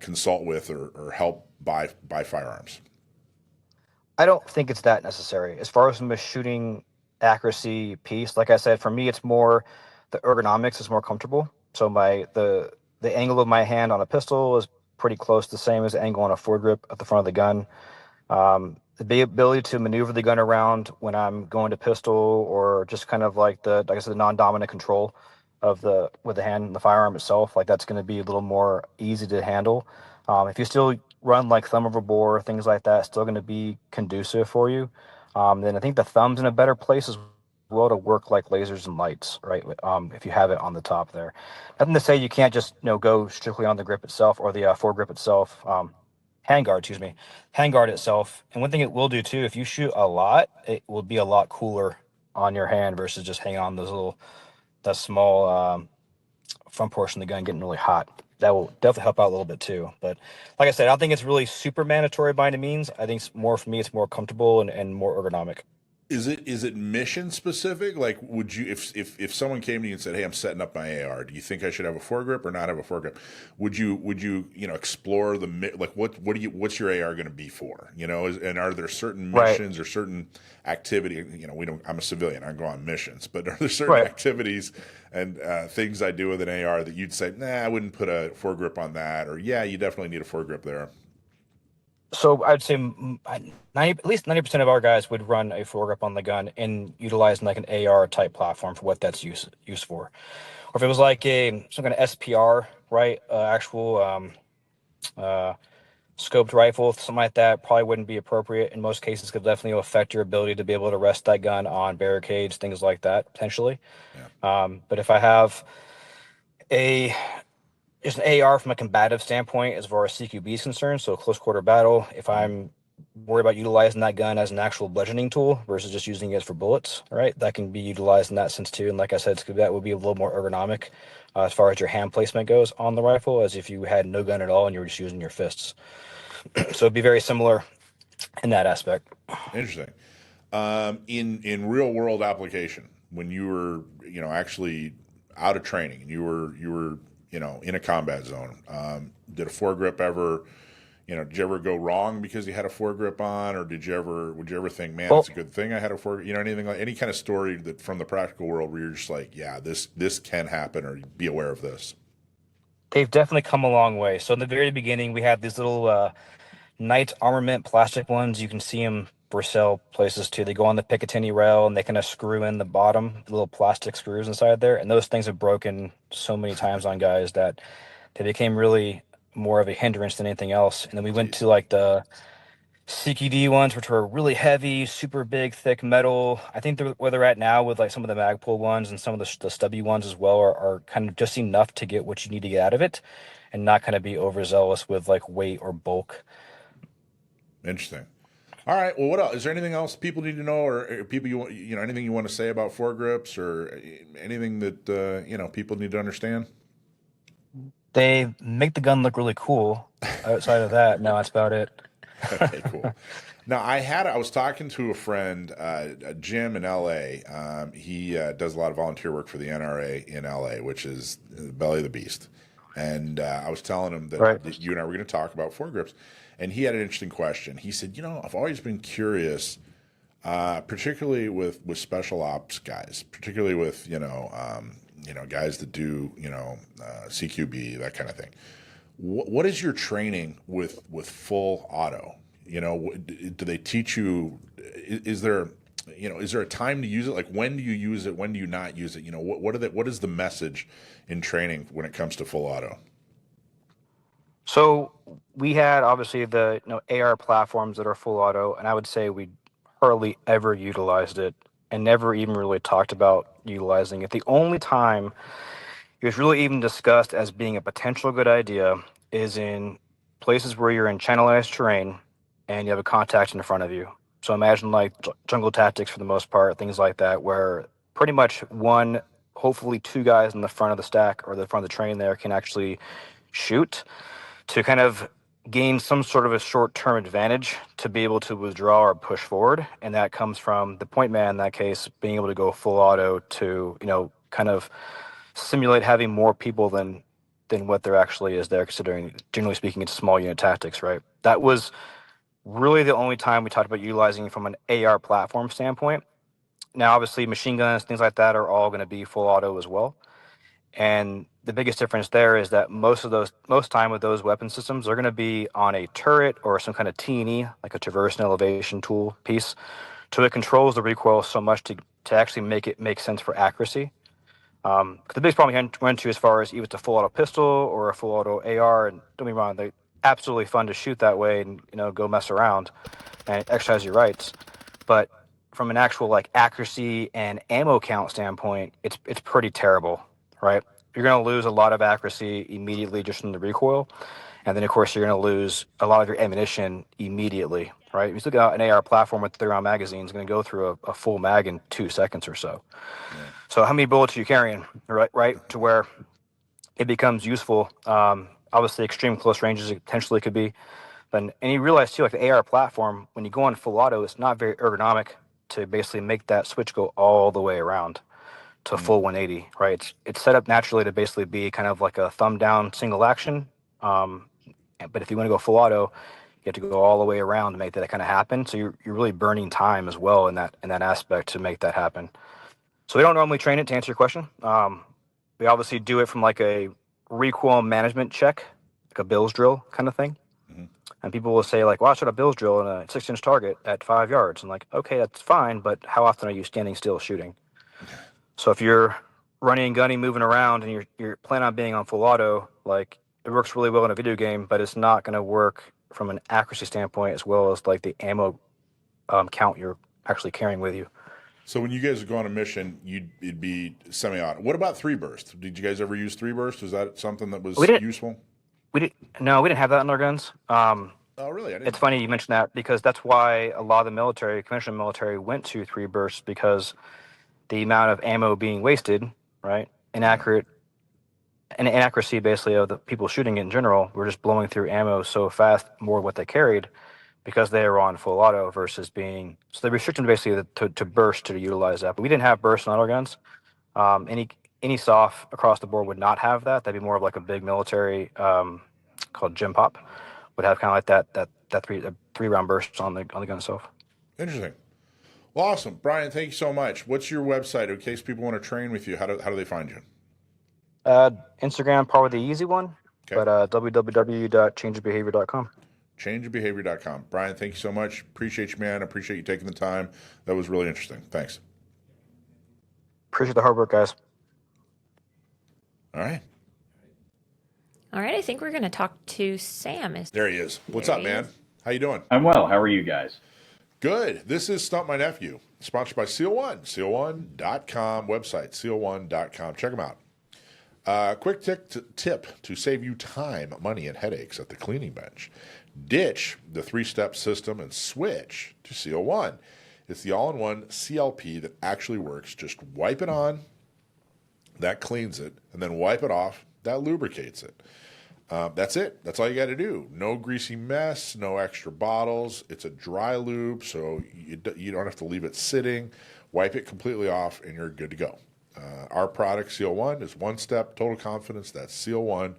consult with or help buy firearms? I don't think it's that necessary. As far as from a shooting accuracy piece, like I said, for me, it's more the ergonomics is more comfortable. So the angle of my hand on a pistol is pretty close to the same as the angle on a foregrip at the front of the gun. The ability to maneuver the gun around when I'm going to pistol, or just kind of like I said, the non-dominant control of the with the hand and the firearm itself, like that's going to be a little more easy to handle. If you still run like thumb over bore, things like that, still going to be conducive for you. Then I think the thumb's in a better place as well to work like lasers and lights, right? If you have it on the top there. Nothing to say you can't just go strictly on the grip itself or the foregrip itself. Handguard, excuse me, handguard itself. And one thing it will do too, if you shoot a lot, it will be a lot cooler on your hand versus just hanging on that small front portion of the gun getting really hot. That will definitely help out a little bit too. But like I said, I don't think it's really super mandatory by any means. I think it's more for me, it's more comfortable and more ergonomic. Is it mission specific? Like, would you, if someone came to you and said, "Hey, I'm setting up my AR. Do you think I should have a foregrip or not have a foregrip?" Would you explore like what's your AR going to be for? And are there certain missions or certain activity? We don't. I'm a civilian. I go on missions, but are there certain activities and things I do with an AR that you'd say, "Nah, I wouldn't put a foregrip on that," or "Yeah, you definitely need a foregrip there"? So I'd say at least 90% of our guys would run a foregrip on the gun and utilize like an AR type platform for what that's used for. Or if it was like some kind of SPR, right? Actual scoped rifle, something like that, probably wouldn't be appropriate in most cases. Could definitely affect your ability to be able to rest that gun on barricades, things like that, potentially. Yeah. But if I have just an AR from a combative standpoint as far as CQB is concerned, so close quarter battle, if I'm worried about utilizing that gun as an actual bludgeoning tool versus just using it for bullets, right, that can be utilized in that sense too. And like I said, that would be a little more ergonomic as far as your hand placement goes on the rifle, as if you had no gun at all and you were just using your fists. So it'd be very similar in that aspect. Interesting. In real world application, when you were actually out of training and you were in a combat zone, did a foregrip ever? Did you ever go wrong because you had a foregrip on, or would you ever think, man, it's a good thing I had a foregrip? Anything like any kind of story that from the practical world where you're just like, yeah, this can happen, or be aware of this. They've definitely come a long way. So in the very beginning, we had these little Knight armament plastic ones. You can see them for sale places too. They go on the Picatinny rail and they kind of screw in the bottom, little plastic screws inside there. And those things have broken so many times on guys that they became really more of a hindrance than anything else. And then we went to like the CQD ones, which were really heavy, super big, thick metal. I think where they're at now with like some of the Magpul ones and some of the stubby ones as well are kind of just enough to get what you need to get out of it and not kind of be overzealous with like weight or bulk. Interesting. All right. Well, what else? Is there anything else people need to know, or people anything you want to say about foregrips, or anything that people need to understand? They make the gun look really cool. Outside of that, no, that's about it. Okay, cool. Now, I was talking to a friend, Jim in L.A. He does a lot of volunteer work for the NRA in L.A., which is the belly of the beast. And I was telling him that you and I were going to talk about foregrips. And he had an interesting question. He said, I've always been curious, particularly with special ops guys, particularly with, guys that do, CQB, that kind of thing. What is your training with full auto? Do they teach you, is there a time to use it? Like, when do you use it? When do you not use it? What is the message in training when it comes to full auto? So we had obviously the AR platforms that are full auto, and I would say we hardly ever utilized it and never even really talked about utilizing it. The only time it was really even discussed as being a potential good idea is in places where you're in channelized terrain and you have a contact in front of you. So imagine like jungle tactics for the most part, things like that, where pretty much one, hopefully two guys in the front of the stack or the front of the train there can actually shoot to kind of gain some sort of a short-term advantage to be able to withdraw or push forward. And that comes from the point man, in that case, being able to go full auto to, kind of simulate having more people than what there actually is there, considering, generally speaking, it's small unit tactics, right? That was really the only time we talked about utilizing it from an AR platform standpoint. Now, obviously, machine guns, things like that are all going to be full auto as well. And the biggest difference there is that most time with those weapon systems are going to be on a turret or some kind of T&E, like a traverse and elevation tool piece. So it controls the recoil so much to actually make it make sense for accuracy. The biggest problem you run into as far as either it's a full auto pistol or a full auto AR, and don't be wrong, they're absolutely fun to shoot that way and go mess around and exercise your rights. But from an actual like accuracy and ammo count standpoint, it's pretty terrible, right? You're going to lose a lot of accuracy immediately just from the recoil, and then of course you're going to lose a lot of your ammunition immediately, right? If you look at an AR platform with 3-round magazines, it's going to go through a full mag in 2 seconds or so. Yeah. So how many bullets are you carrying, right? To where it becomes useful. Obviously, extreme close ranges potentially could be. And you realize too, like the AR platform, when you go on full auto, it's not very ergonomic to basically make that switch go all the way around to a full 180, right? It's set up naturally to basically be kind of like a thumb down single action. But if you want to go full auto, you have to go all the way around to make that kind of happen. So you're really burning time as well in that aspect to make that happen. So we don't normally train it, to answer your question. We obviously do it from like a recoil management check, like a Bills drill kind of thing. Mm-hmm. And people will say like, well, I shot a Bills drill in a 6-inch target at 5 yards. I'm like, okay, that's fine, but how often are you standing still shooting? So if you're running and gunning, moving around, and you're planning on being on full auto, like it works really well in a video game, but it's not going to work from an accuracy standpoint as well as like the ammo count you're actually carrying with you. So when you guys go on a mission, it'd be semi-auto. What about 3-burst? Did you guys ever use 3-burst? Was that something that was useful? We didn't have that in our guns. Oh, really? It's funny you mentioned that, because that's why a lot of the military, conventional military, went to 3-burst, because the amount of ammo being wasted, right, inaccuracy basically of the people shooting it in general, were just blowing through ammo so fast, more what they carried, because they were on full auto versus being, so they restricted them basically to burst to utilize that. But we didn't have burst on auto guns. Any soft across the board would not have that. That'd be more of like a big military called Gym Pop would have kind of like that 3-round burst on the gun itself. Interesting. Well, awesome, Brian. Thank you so much. What's your website in case people want to train with you? How do they find you? Instagram, probably the easy one, okay. But www.changeofbehavior.com. Changeofbehavior.com. Brian, thank you so much. Appreciate you, man. Appreciate you taking the time. That was really interesting. Thanks. Appreciate the hard work, guys. All right. All right. I think we're going to talk to Sam. There he is. What's up, man? How you doing? I'm well. How are you guys? Good. This is Stump My Nephew, sponsored by Seal One. Seal1.com website, seal1.com. Check them out. Quick tip to save you time, money, and headaches at the cleaning bench. Ditch the 3-step system and switch to Seal One. It's the all-in-one CLP that actually works. Just wipe it on, that cleans it, and then wipe it off, that lubricates it. That's it. That's all you got to do. No greasy mess, no extra bottles. It's a dry lube, so you don't have to leave it sitting. Wipe it completely off, and you're good to go. Our product, Seal One, is one step, total confidence. That's Seal One.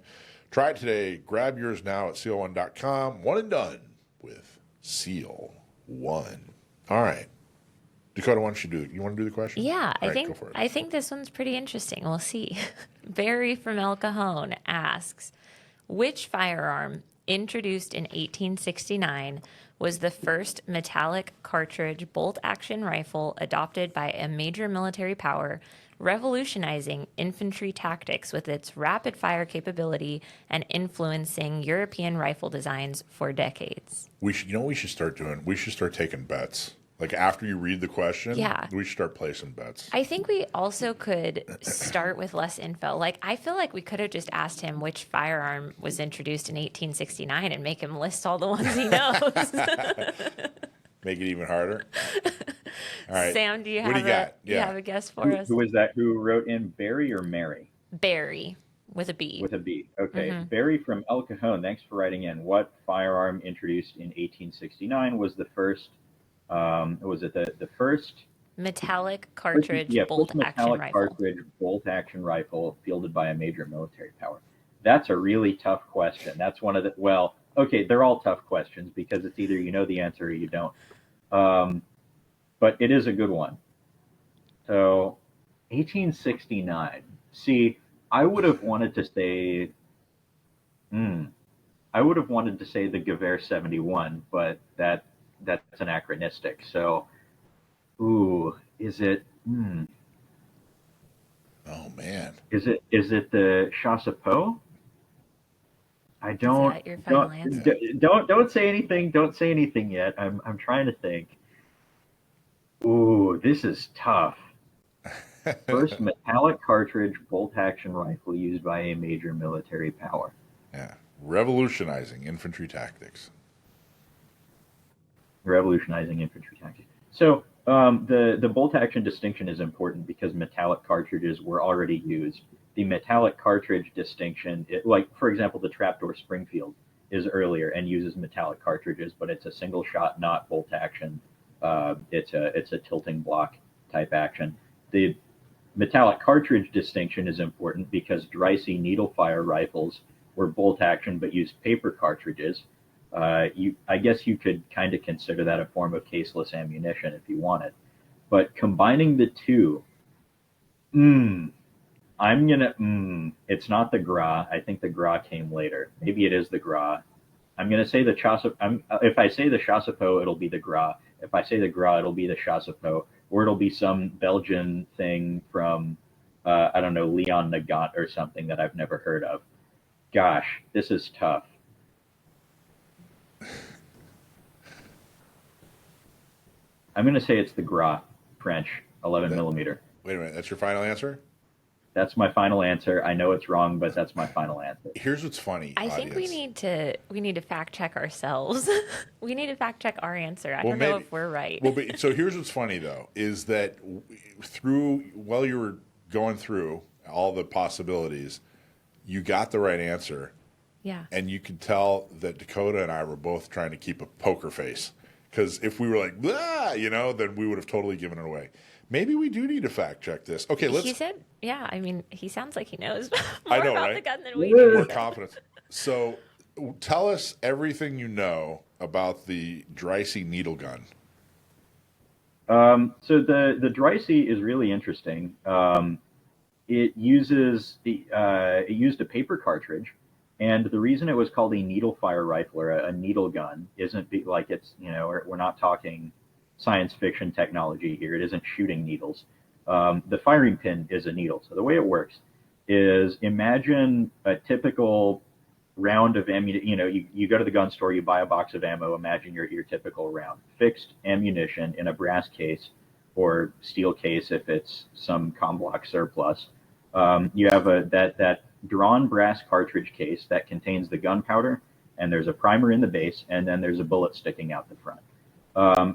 Try it today. Grab yours now at seal1.com. One and done with Seal One. All right. Dakota, why don't you do it? You want to do the question? Yeah, I think this one's pretty interesting. We'll see. Barry from El Cajon asks, which firearm introduced in 1869 was the first metallic cartridge bolt-action rifle adopted by a major military power, revolutionizing infantry tactics with its rapid-fire capability and influencing European rifle designs for decades? We should start doing? We should start taking bets. Like after you read the question, we should start placing bets. I think we also could start with less info. Like, I feel like we could have just asked him which firearm was introduced in 1869 and make him list all the ones he knows. Make it even harder. All right. Sam, do you have a guess for us? Who was that? Who wrote in, Barry or Mary? Barry, with a B. With a B. Okay. Mm-hmm. Barry from El Cajon, thanks for writing in. What firearm introduced in 1869 was the first? Was it the first Metallic cartridge bolt First action metallic rifle. cartridge bolt action rifle fielded by a major military power. That's a really tough question. That's one of the, well, okay, they're all tough questions because it's either you know the answer or you don't. But it is a good one. So 1869. See, I would have wanted to say, I would have wanted to say the Gewehr 71, but that's anachronistic. So, ooh, is it? Oh man. Is it the Chassepot? I don't Is that your final answer? don't say anything. Don't say anything yet. I'm trying to think. Ooh, this is tough. First metallic cartridge bolt action rifle used by a major military power. Yeah. Revolutionizing infantry tactics. Revolutionizing infantry tactics. So the bolt action distinction is important because metallic cartridges were already used. The metallic cartridge distinction, like for example, the trapdoor Springfield is earlier and uses metallic cartridges, but it's a single shot, not bolt action. It's a tilting block type action. The metallic cartridge distinction is important because Dreyse needle fire rifles were bolt action but used paper cartridges. I guess you could kind of consider that a form of caseless ammunition if you wanted. But combining the two, it's not the Gras. I think the Gras came later. Maybe it is the Gras. I'm gonna say the Chassepot. If I say the Chassepot, it'll be the Gras. If I say the Gras, it'll be the Chassepot, or it'll be some Belgian thing from I don't know, Leon Nagant or something that I've never heard of. Gosh, this is tough. I'm going to say it's the Gras French 11 millimeter. Wait a minute. That's your final answer? That's my final answer. I know it's wrong, but that's my final answer. Here's what's funny. I think we need to fact check ourselves. We need to fact check our answer. I don't know if we're right. Well, but so here's what's funny though is that while you were going through all the possibilities, you got the right answer. Yeah. And you could tell that Dakota and I were both trying to keep a poker face. Because if we were like, blah, then we would have totally given it away. Maybe we do need to fact check this. Okay, let's. He said, yeah, I mean, he sounds like he knows I more know, about right? the gun than we do. More confidence. So tell us everything you know about the Dreyse needle gun. So the Dreyse is really interesting. It used a paper cartridge, and the reason it was called a needle fire rifle or a needle gun isn't like it's we're not talking science fiction technology here. It isn't shooting needles. The firing pin is a needle. So the way it works is imagine a typical round of ammunition. You go to the gun store, you buy a box of ammo. Imagine your typical round, fixed ammunition in a brass case or steel case if it's some Comblock surplus. You have that drawn brass cartridge case that contains the gunpowder, and there's a primer in the base, and then there's a bullet sticking out the front.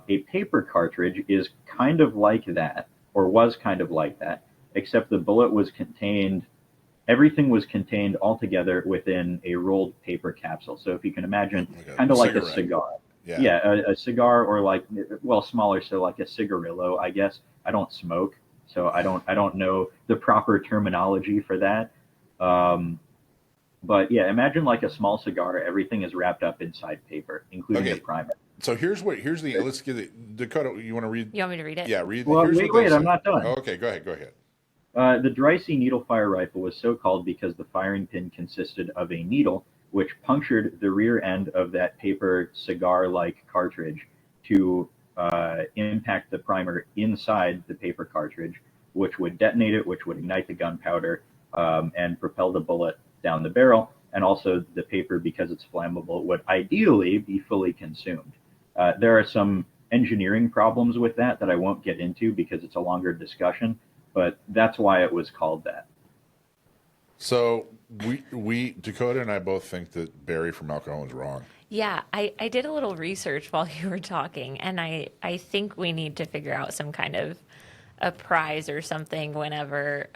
A paper cartridge is kind of like that, or was kind of like that, except the bullet was contained. Everything was contained all together within a rolled paper capsule. So if you can imagine, kind of like a cigar. Yeah, a cigar, or smaller, so like a cigarillo, I guess. I don't smoke, so I don't know the proper terminology for that. But yeah, imagine like a small cigar. Everything is wrapped up inside paper, including the primer. So let's get it. Dakota, you want to read? You want me to read it? Yeah, read. Well, wait, I'm not done. Oh, okay, go ahead. The Dreyse needle fire rifle was so called because the firing pin consisted of a needle which punctured the rear end of that paper cigar-like cartridge to impact the primer inside the paper cartridge, which would detonate it, which would ignite the gunpowder and propel the bullet down the barrel. And also the paper, because it's flammable, would ideally be fully consumed. There are some engineering problems with that I won't get into because it's a longer discussion, but that's why it was called that. So we Dakota and I both think that Barry from El Cajon is wrong. Yeah, I did a little research while you were talking, and I think we need to figure out some kind of a prize or something whenever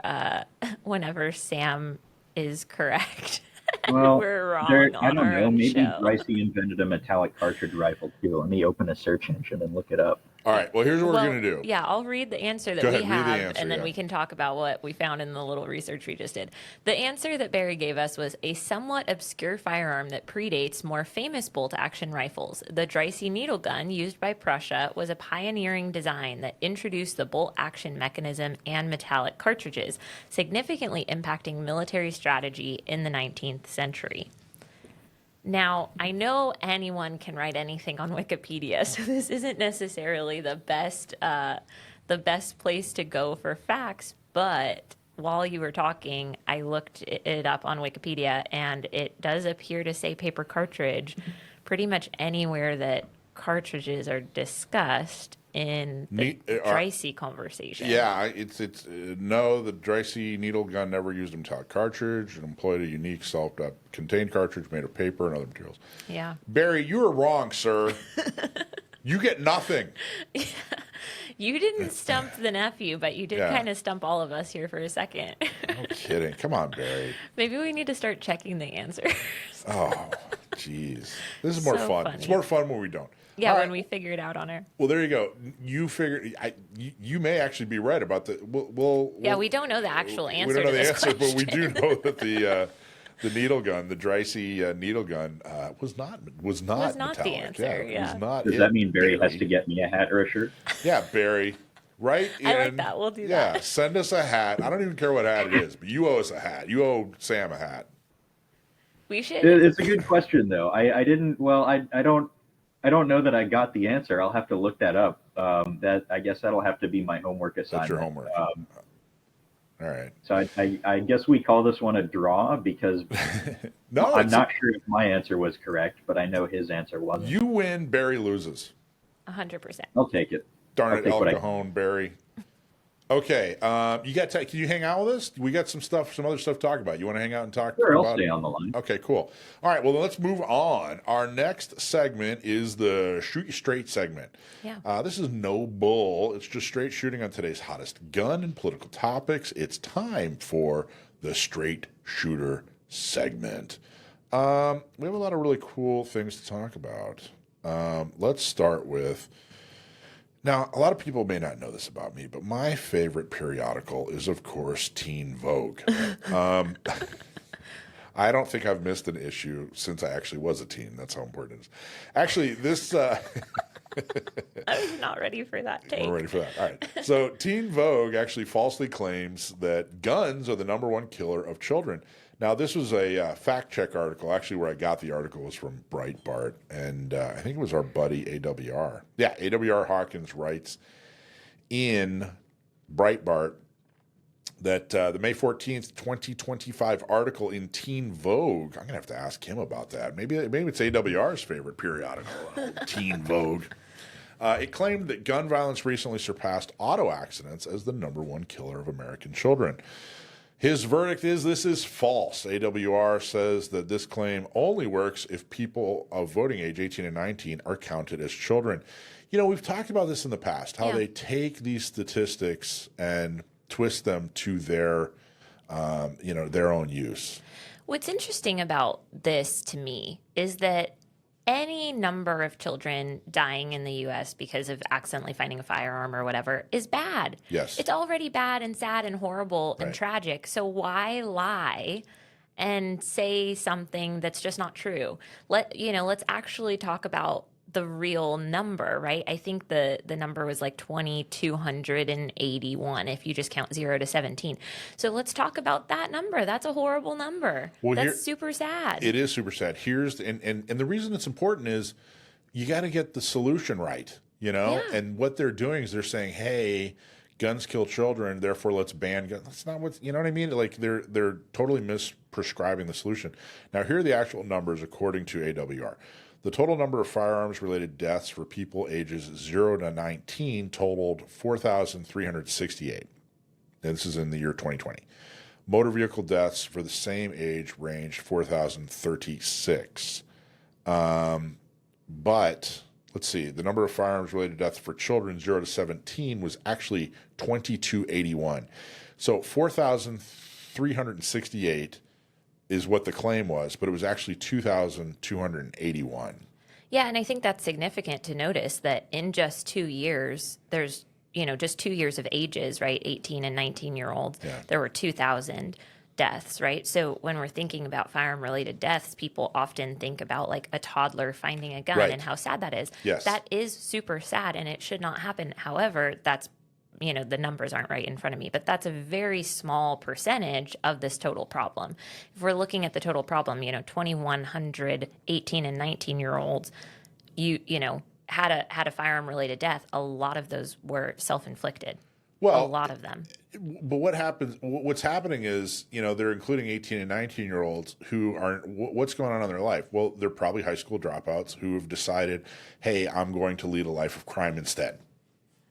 Sam is correct. Well, we're wrong. I don't know. Maybe show. Dreyse invented a metallic cartridge rifle too. Let me open a search engine and look it up. All right. Well, here's what we're going to do. Yeah, I'll read the answer that Go we ahead, read the have, answer, and then yeah. we can talk about what we found in the little research we just did. The answer that Barry gave us was a somewhat obscure firearm that predates more famous bolt-action rifles. The Dreisy needle gun used by Prussia was a pioneering design that introduced the bolt-action mechanism and metallic cartridges, significantly impacting military strategy in the 19th century. Now, I know anyone can write anything on Wikipedia, so this isn't necessarily the best place to go for facts. But while you were talking, I looked it up on Wikipedia, and it does appear to say paper cartridge pretty much anywhere that cartridges are discussed in the Dreisy conversation. Yeah, it's no, the Dreisy needle gun never used a metallic cartridge and employed a unique self-contained cartridge made of paper and other materials. Yeah. Barry, you are wrong, sir. You get nothing. You didn't stump the nephew, but you did kind of stump all of us here for a second. No kidding. Come on, Barry. Maybe we need to start checking the answers. Oh, jeez. This is more So fun. funny. It's more fun when we don't. Yeah, All when right. we figure it out on air. Well, there you go. You figured. You may actually be right about the. We'll We don't know the actual answer. We don't know to the this answer, but we question. do know that the needle gun, the Dreisy needle gun, was not metallic. the answer, It yeah. was not. Does that mean Barry has to get me a hat or a shirt? Yeah, Barry. Right in. I like that. We'll do yeah, that. send us a hat. I don't even care what hat it is, but you owe us a hat. You owe Sam a hat. We should. It's a good question, though. I didn't. Well, I don't know that I got the answer. I'll have to look that up. I guess that'll have to be my homework assignment. That's your homework. All right. So I guess we call this one a draw because No, I'm not sure if my answer was correct, but I know his answer wasn't. You win. Barry loses. 100%. I'll take it. Darn I'll it, take El what I- Cajon, Barry. Okay, you got. Can you hang out with us? We got some other stuff to talk about. You want to hang out and talk Sure, I'll about stay it? on the line. Okay, cool. All right, well, then let's move on. Our next segment is the Shoot You Straight segment. Yeah. This is no bull. It's just straight shooting on today's hottest gun and political topics. It's time for the Straight Shooter segment. We have a lot of really cool things to talk about. Let's start with... Now, a lot of people may not know this about me, but my favorite periodical is, of course, Teen Vogue. I don't think I've missed an issue since I actually was a teen. That's how important it is. Actually, this... I was not ready for that take. We're ready for that. All right. So Teen Vogue actually falsely claims that guns are the #1 killer of children. Now, this was a fact check article. Actually, where I got the article was from Breitbart, and I think it was our buddy AWR. Yeah, AWR Hawkins writes in Breitbart that the May 14th, 2025 article in Teen Vogue, I'm going to have to ask him about that. Maybe it's AWR's favorite periodical, Teen Vogue. It claimed that gun violence recently surpassed auto accidents as the #1 killer of American children. His verdict is this is false. AWR says that this claim only works if people of voting age 18 and 19 are counted as children. You know, we've talked about this in the past, how they take these statistics and twist them to their own use. What's interesting about this to me is that any number of children dying in the U.S. because of accidentally finding a firearm or whatever is bad. Yes. It's already bad and sad and horrible and tragic. So why lie and say something that's just not true? Let's actually talk about the real number, right? I think the number was like 2,281 if you just count 0 to 17. So let's talk about that number. That's a horrible number. Well, that's super sad. It is super sad. And the reason it's important is you got to get the solution right, Yeah. And what they're doing is they're saying, hey, guns kill children, therefore let's ban guns. That's not what, you know what I mean? Like they're totally misprescribing the solution. Now, here are the actual numbers according to AWR. The total number of firearms-related deaths for people ages 0 to 19 totaled 4,368. And this is in the year 2020. Motor vehicle deaths for the same age ranged 4,036. But let's see, the number of firearms-related deaths for children 0 to 17 was actually 2,281. So 4,368 is what the claim was, but it was actually 2,281. Yeah, and I think that's significant to notice that in just 2 years, there's, just 2 years of ages, right? 18 and 19-year-olds, Yeah. there were 2,000 deaths, right? So when we're thinking about firearm related deaths, people often think about like a toddler finding a gun Right. and how sad that is. Yes. That is super sad and it should not happen. However, that's the numbers aren't right in front of me, but that's a very small percentage of this total problem. If we're looking at the total problem, 2,100 18 and 19-year-olds, had a firearm related death. A lot of those were self-inflicted. Well, a lot of them. But what's happening is, they're including 18 and 19-year-olds who aren't, what's going on in their life? Well, they're probably high school dropouts who have decided, hey, I'm going to lead a life of crime instead.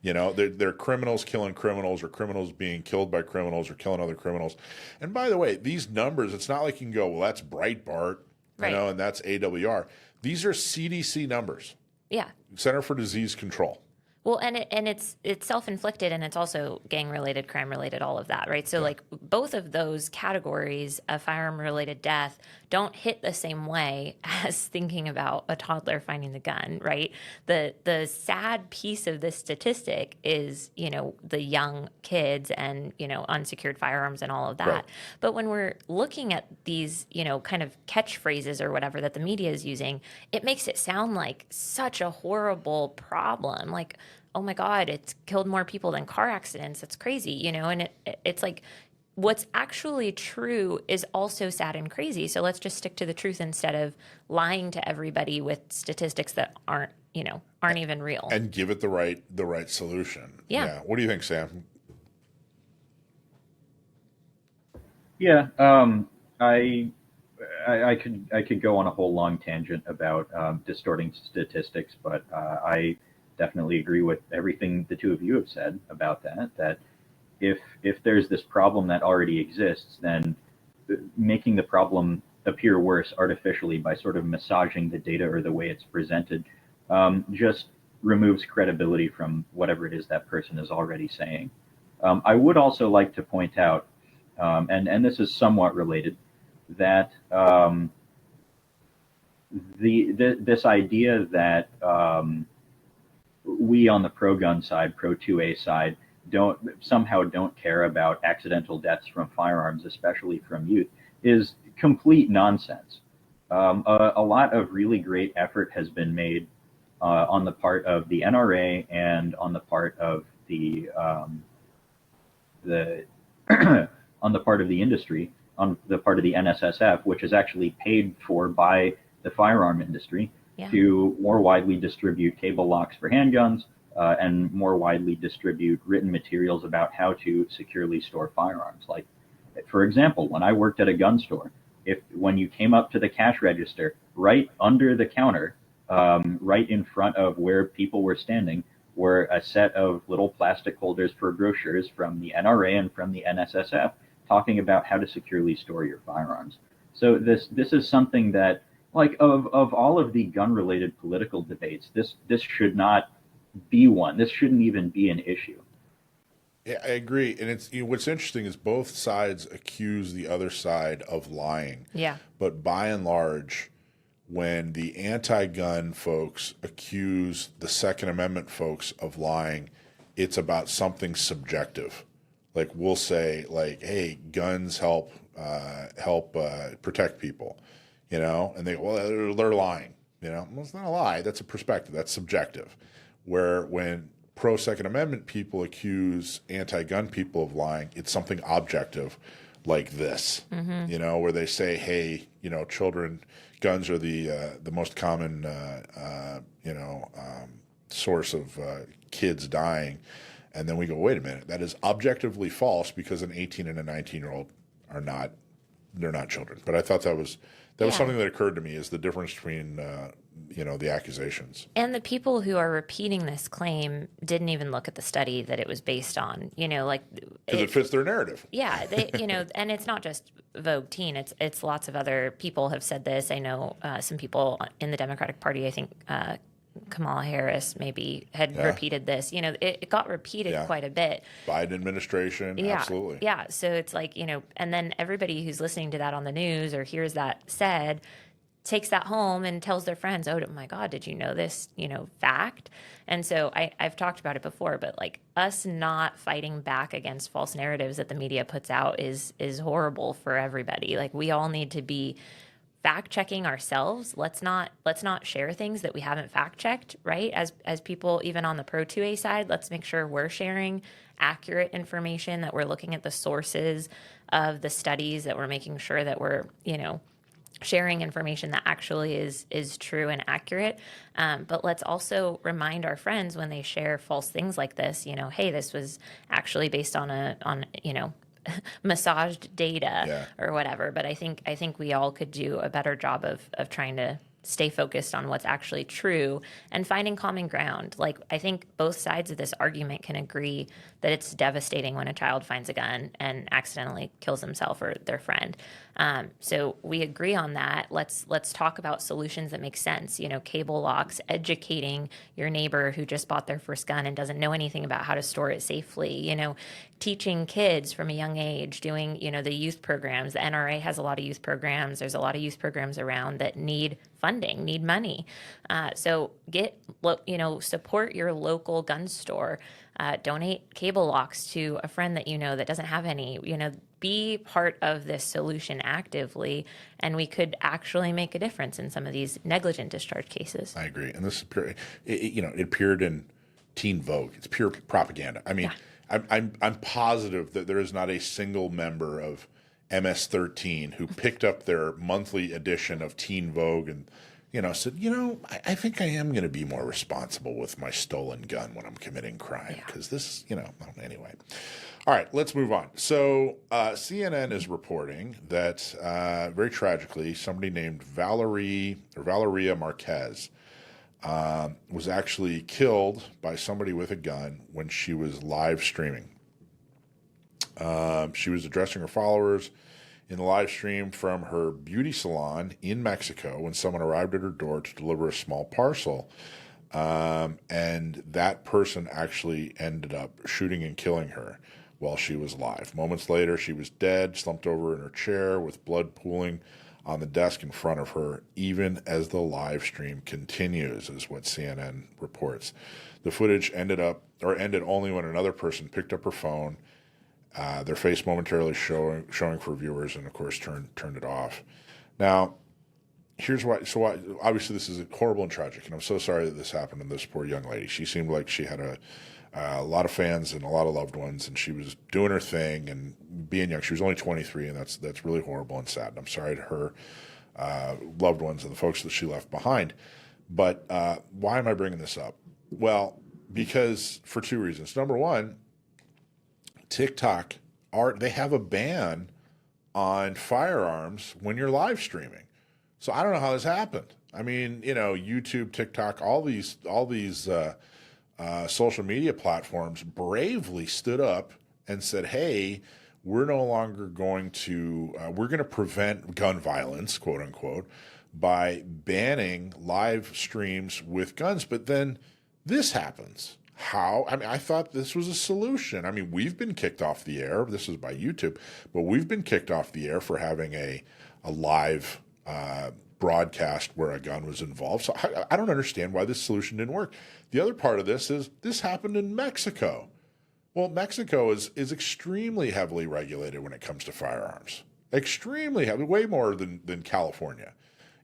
They're criminals killing criminals, or criminals being killed by criminals, or killing other criminals. And by the way, these numbers, it's not like you can go, well, that's Breitbart, Right. and that's AWR. These are CDC numbers, Yeah. Center for Disease Control. Well, and it's self-inflicted, and it's also gang-related, crime-related, all of that, right? So, like, both of those categories of firearm-related death don't hit the same way as thinking about a toddler finding the gun, right? The sad piece of this statistic is, the young kids and, unsecured firearms and all of that. Right. But when we're looking at these, kind of catchphrases or whatever that the media is using, it makes it sound like such a horrible problem. Like, oh my God, it's killed more people than car accidents. That's crazy, and it's like what's actually true is also sad and crazy. So let's just stick to the truth instead of lying to everybody with statistics that aren't even real. And give it the right solution. Yeah. What do you think, Sam? Yeah, I could go on a whole long tangent about distorting statistics, but I definitely agree with everything the two of you have said about that. That if there's this problem that already exists, then making the problem appear worse artificially by sort of massaging the data or the way it's presented just removes credibility from whatever it is that person is already saying. I would also like to point out, and this is somewhat related, that this idea that we on the pro-gun side, pro-2A side, don't care about accidental deaths from firearms, especially from youth, is complete nonsense. A lot of really great effort has been made on the part of the NRA and on the part of the on the part of the industry, on the part of the NSSF, which is actually paid for by the firearm industry, to more widely distribute cable locks for handguns and more widely distribute written materials about how to securely store firearms. Like, for example, when I worked at a gun store, when you came up to the cash register, right under the counter, right in front of where people were standing, were a set of little plastic holders for brochures from the NRA and from the NSSF talking about how to securely store your firearms. So this is something that, like, of all of the gun-related political debates, this should not be one. This shouldn't even be an issue. Yeah, I agree. And it's what's interesting is both sides accuse the other side of lying. Yeah. But by and large, when the anti-gun folks accuse the Second Amendment folks of lying, it's about something subjective. Like, we'll say, like, hey, guns help protect people, and they, well, they're lying, well, it's not a lie. That's a perspective. That's subjective. Where when pro-Second Amendment people accuse anti-gun people of lying, it's something objective, like this, where they say, hey, children, guns are the most common, source of kids dying. And then we go, wait a minute, that is objectively false because an 18 and a 19-year-old they're not children. But I thought that was something that occurred to me, is the difference between, the accusations. And the people who are repeating this claim didn't even look at the study that it was based on, because it fits their narrative. Yeah, they, and it's not just Vogue Teen. It's lots of other people have said this. I know some people in the Democratic Party, I think Kamala Harris maybe had repeated this. It got repeated quite a bit. Biden administration, absolutely. Yeah, so it's like, and then everybody who's listening to that on the news or hears that said takes that home and tells their friends, oh my God, did you know this, fact? And so I've talked about it before, but like us not fighting back against false narratives that the media puts out is horrible for everybody. Like we all need to be fact checking ourselves. Let's not share things that we haven't fact checked, right? As people, even on the Pro 2A side, let's make sure we're sharing accurate information, that we're looking at the sources of the studies, that we're making sure that we're, sharing information that actually is true and accurate. But let's also remind our friends when they share false things like this, hey, this was actually based on massaged data or whatever. But I think we all could do a better job of trying to stay focused on what's actually true and finding common ground. Like I think both sides of this argument can agree that it's devastating when a child finds a gun and accidentally kills himself or their friend. So we agree on that. Let's talk about solutions that make sense. Cable locks, educating your neighbor who just bought their first gun and doesn't know anything about how to store it safely. Teaching kids from a young age, doing the youth programs. The NRA has a lot of youth programs. There's a lot of youth programs around that need funding, need money. So support your local gun store. Donate cable locks to a friend that that doesn't have any. Be part of this solution actively, and we could actually make a difference in some of these negligent discharge cases. I agree, and this is pure. It appeared in Teen Vogue. It's pure propaganda. I mean, I'm positive that there is not a single member of MS-13 who picked up their monthly edition of Teen Vogue and said, I think I am going to be more responsible with my stolen gun when I'm committing crime because this, anyway. All right, let's move on. So CNN is reporting that very tragically, somebody named Valeria Marquez was actually killed by somebody with a gun when she was live streaming. She was addressing her followers in the live stream from her beauty salon in Mexico when someone arrived at her door to deliver a small parcel. And that person actually ended up shooting and killing her while she was live. Moments later, she was dead, slumped over in her chair with blood pooling on the desk in front of her, even as the live stream continues, is what CNN reports. The footage ended only when another person picked up her phone, their face momentarily showing for viewers, and of course turned it off. Now, here's why. So obviously this is horrible and tragic, and I'm so sorry that this happened to this poor young lady. She seemed like she had a lot of fans and a lot of loved ones, and she was doing her thing and being young. She was only 23, and that's really horrible and sad. And I'm sorry to her loved ones and the folks that she left behind. But why am I bringing this up? Well, because for two reasons. Number one, TikTok they have a ban on firearms when you're live streaming. So I don't know how this happened. I mean, YouTube, TikTok, all these social media platforms bravely stood up and said, hey, we're no longer going to, we're going to prevent gun violence, quote unquote, by banning live streams with guns. But then this happens. How? I mean, I thought this was a solution. I mean, we've been kicked off the air. This is by YouTube, but we've been kicked off the air for having a live broadcast where a gun was involved. So I don't understand why this solution didn't work. The other part of this is this happened in Mexico. Well, Mexico is extremely heavily regulated when it comes to firearms. Extremely heavy, way more than California.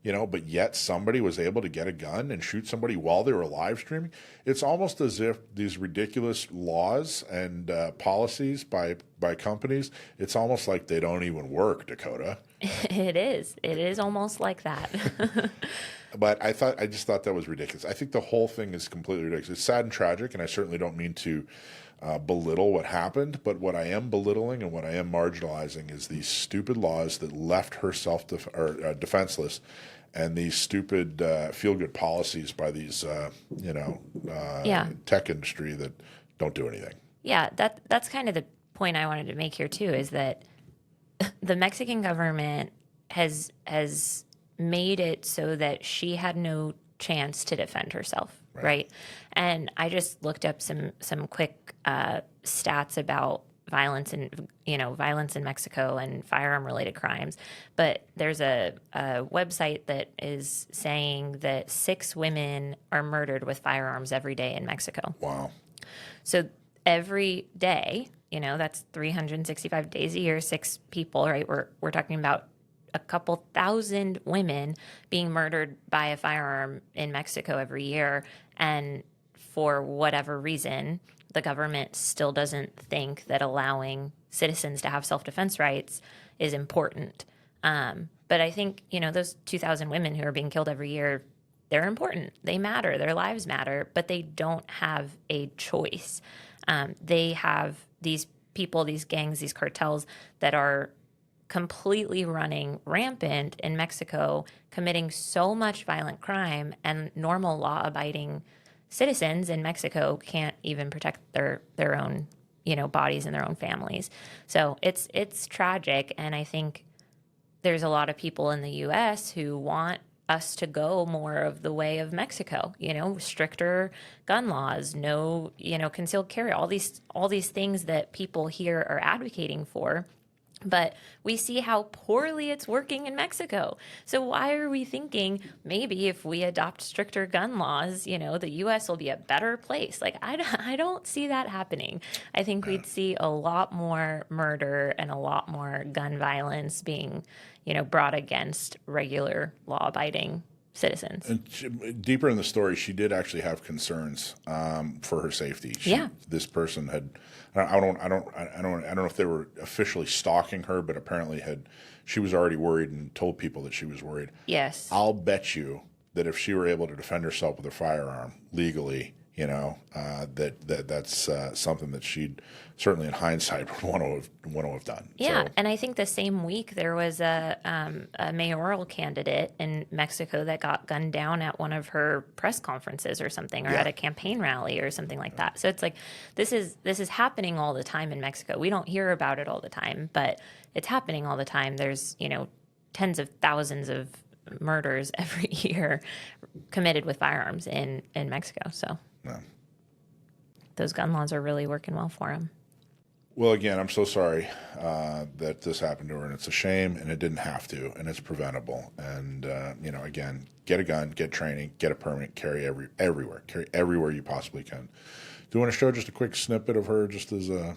But yet somebody was able to get a gun and shoot somebody while they were live streaming. It's almost as if these ridiculous laws and policies by companies, it's almost like they don't even work, Dakota. It is almost like that. But I just thought that was ridiculous. I think the whole thing is completely ridiculous. It's sad and tragic, and I certainly don't mean to belittle what happened, but what I am belittling and what I am marginalizing is these stupid laws that left her defenseless, and these stupid feel-good policies by these tech industry that don't do anything. Yeah, that's kind of the point I wanted to make here too, is that the Mexican government has made it so that she had no chance to defend herself, right? And I just looked up some quick stats about violence in Mexico and firearm related crimes. But there's a website that is saying that 6 women are murdered with firearms every day in Mexico. Wow. So every day, that's 365 days a year, 6 people, right? We're talking about a couple thousand women being murdered by a firearm in Mexico every year. And for whatever reason, the government still doesn't think that allowing citizens to have self-defense rights is important. But I think, those 2,000 women who are being killed every year, they're important. They matter. Their lives matter, but they don't have a choice. They have these people, these gangs, these cartels that are completely running rampant in Mexico, committing so much violent crime, and normal law-abiding citizens in Mexico can't even protect their own, bodies and their own families. So it's tragic, and I think there's a lot of people in the U.S. who want us to go more of the way of Mexico, stricter gun laws, no, concealed carry, all these things that people here are advocating for. But we see how poorly it's working in Mexico. So why are we thinking maybe if we adopt stricter gun laws, the U.S. will be a better place? Like, I don't see that happening. I think we'd see a lot more murder and a lot more gun violence being, brought against regular law-abiding citizens. And deeper in the story, she did actually have concerns for her safety. This person had. I don't know if they were officially stalking her, but apparently she was already worried and told people that she was worried. Yes. I'll bet you that if she were able to defend herself with a firearm legally, that's something that she'd certainly in hindsight would want to have done. Yeah, So, and I think the same week there was a mayoral candidate in Mexico that got gunned down at one of her press conferences or something, or at a campaign rally or something like that. So it's like this is happening all the time in Mexico. We don't hear about it all the time, but it's happening all the time. There's tens of thousands of murders every year committed with firearms in Mexico. So. No. Those gun laws are really working well for them. Well, again, I'm so sorry that this happened to her, and it's a shame, and it didn't have to, and it's preventable. And again, get a gun, get training, get a permit, carry everywhere you possibly can. Do you want to show just a quick snippet of her, just as a?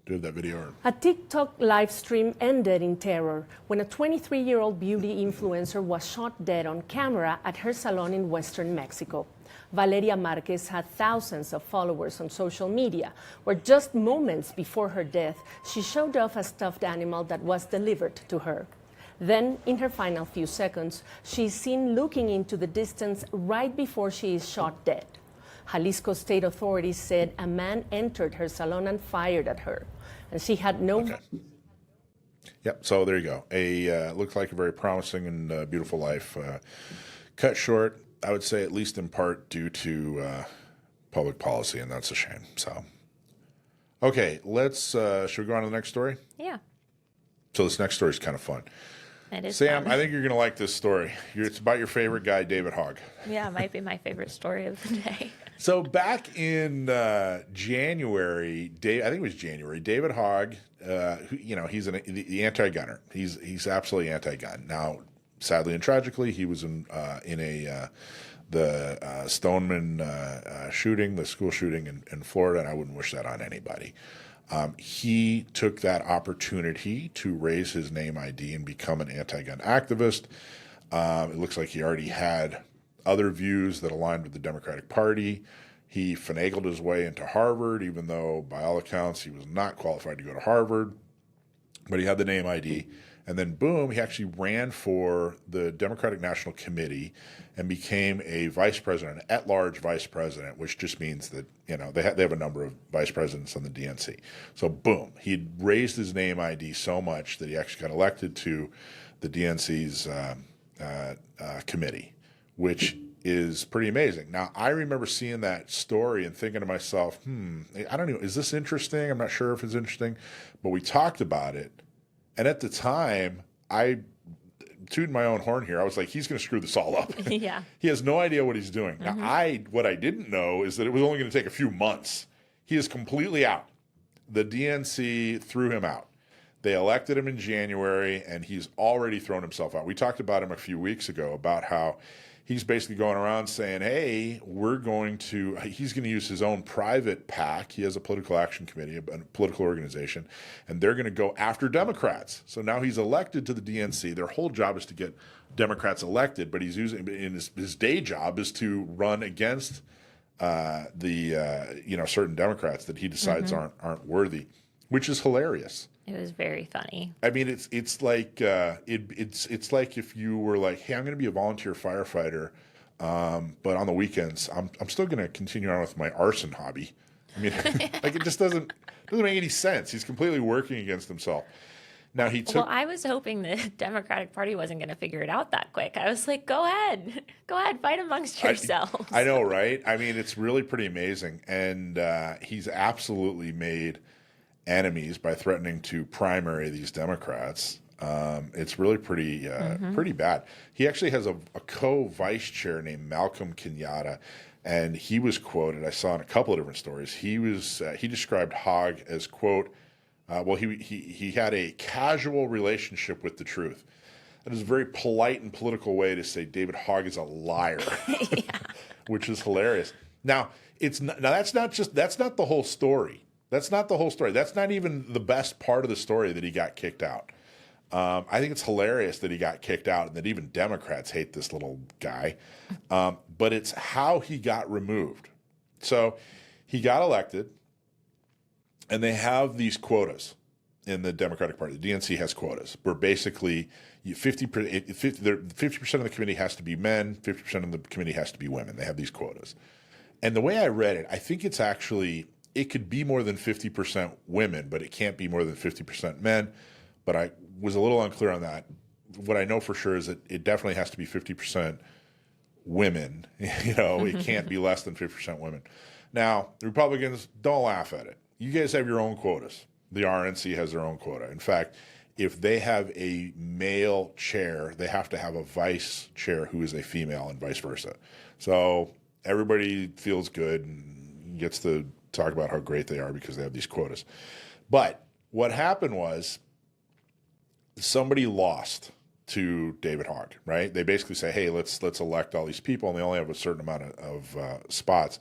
Do you have that video? Or? A TikTok live stream ended in terror when a 23-year-old beauty influencer was shot dead on camera at her salon in western Mexico. Valeria Marquez had thousands of followers on social media, where just moments before her death, she showed off a stuffed animal that was delivered to her. Then, in her final few seconds, she is seen looking into the distance right before she is shot dead. Jalisco state authorities said a man entered her salon and fired at her, and she had no... Okay. Yep, so there you go. Looks like a very promising and beautiful life. Cut short, I would say, at least in part due to public policy, and that's a shame. So, okay, should we go on to the next story? Yeah. So this next story is kind of fun. It is Sam, fun. I think you're going to like this story. It's about your favorite guy, David Hogg. Yeah, it might be my favorite story of the day. So back in January, I think it was January, David Hogg, he's the anti-gunner. He's absolutely anti-gun. Now, sadly and tragically, he was in the Stoneman shooting, the school shooting in Florida, and I wouldn't wish that on anybody. He took that opportunity to raise his name ID and become an anti-gun activist. It looks like he already had other views that aligned with the Democratic Party. He finagled his way into Harvard, even though, by all accounts, he was not qualified to go to Harvard. But he had the name ID. And then, boom, he actually ran for the Democratic National Committee and became a vice president, at-large vice president, which just means that, they have a number of vice presidents on the DNC. So, boom, he'd raised his name ID so much that he actually got elected to the DNC's committee, which is pretty amazing. Now, I remember seeing that story and thinking to myself, I don't know, is this interesting? I'm not sure if it's interesting. But we talked about it. And at the time, I tooted my own horn here. I was like, he's going to screw this all up. Yeah. He has no idea what he's doing. Now, what I didn't know is that it was only going to take a few months. He is completely out. The DNC threw him out. They elected him in January, and he's already thrown himself out. We talked about him a few weeks ago about how he's basically going around saying, hey, he's going to use his own private PAC. He has a political action committee, a political organization, and they're going to go after Democrats. So now he's elected to the DNC. Their whole job is to get Democrats elected, but he's using in his day job is to run against certain Democrats that he decides aren't worthy, which is hilarious. It was very funny. I mean, it's like it's like if you were like, hey, I'm going to be a volunteer firefighter, but on the weekends I'm still going to continue on with my arson hobby. I mean, like it just doesn't make any sense. He's completely working against himself. Now he took. Well, I was hoping the Democratic Party wasn't going to figure it out that quick. I was like, go ahead, fight amongst yourselves. I know, right? I mean, it's really pretty amazing, and he's absolutely made enemies by threatening to primary these Democrats. It's really pretty bad. He actually has a co-vice chair named Malcolm Kenyatta, and he was quoted. I saw in a couple of different stories. He described Hogg as, quote, he had a casual relationship with the truth. That is a very polite and political way to say David Hogg is a liar, which is hilarious. Now that's not the whole story. That's not the whole story. That's not even the best part of the story that he got kicked out. I think it's hilarious that he got kicked out and that even Democrats hate this little guy. But it's how he got removed. So he got elected, and they have these quotas in the Democratic Party. The DNC has quotas where basically 50% of the committee has to be men, 50% of the committee has to be women. They have these quotas. And the way I read it, I think it's actually... it could be more than 50% women, but it can't be more than 50% men. But I was a little unclear on that. What I know for sure is that it definitely has to be 50% women. It can't be less than 50% women. Now, the Republicans, don't laugh at it. You guys have your own quotas. The RNC has their own quota. In fact, if they have a male chair, they have to have a vice chair who is a female and vice versa. So everybody feels good and gets to talk about how great they are because they have these quotas. But what happened was somebody lost to David Hogg, right? They basically say, hey, let's elect all these people, and they only have a certain amount of spots.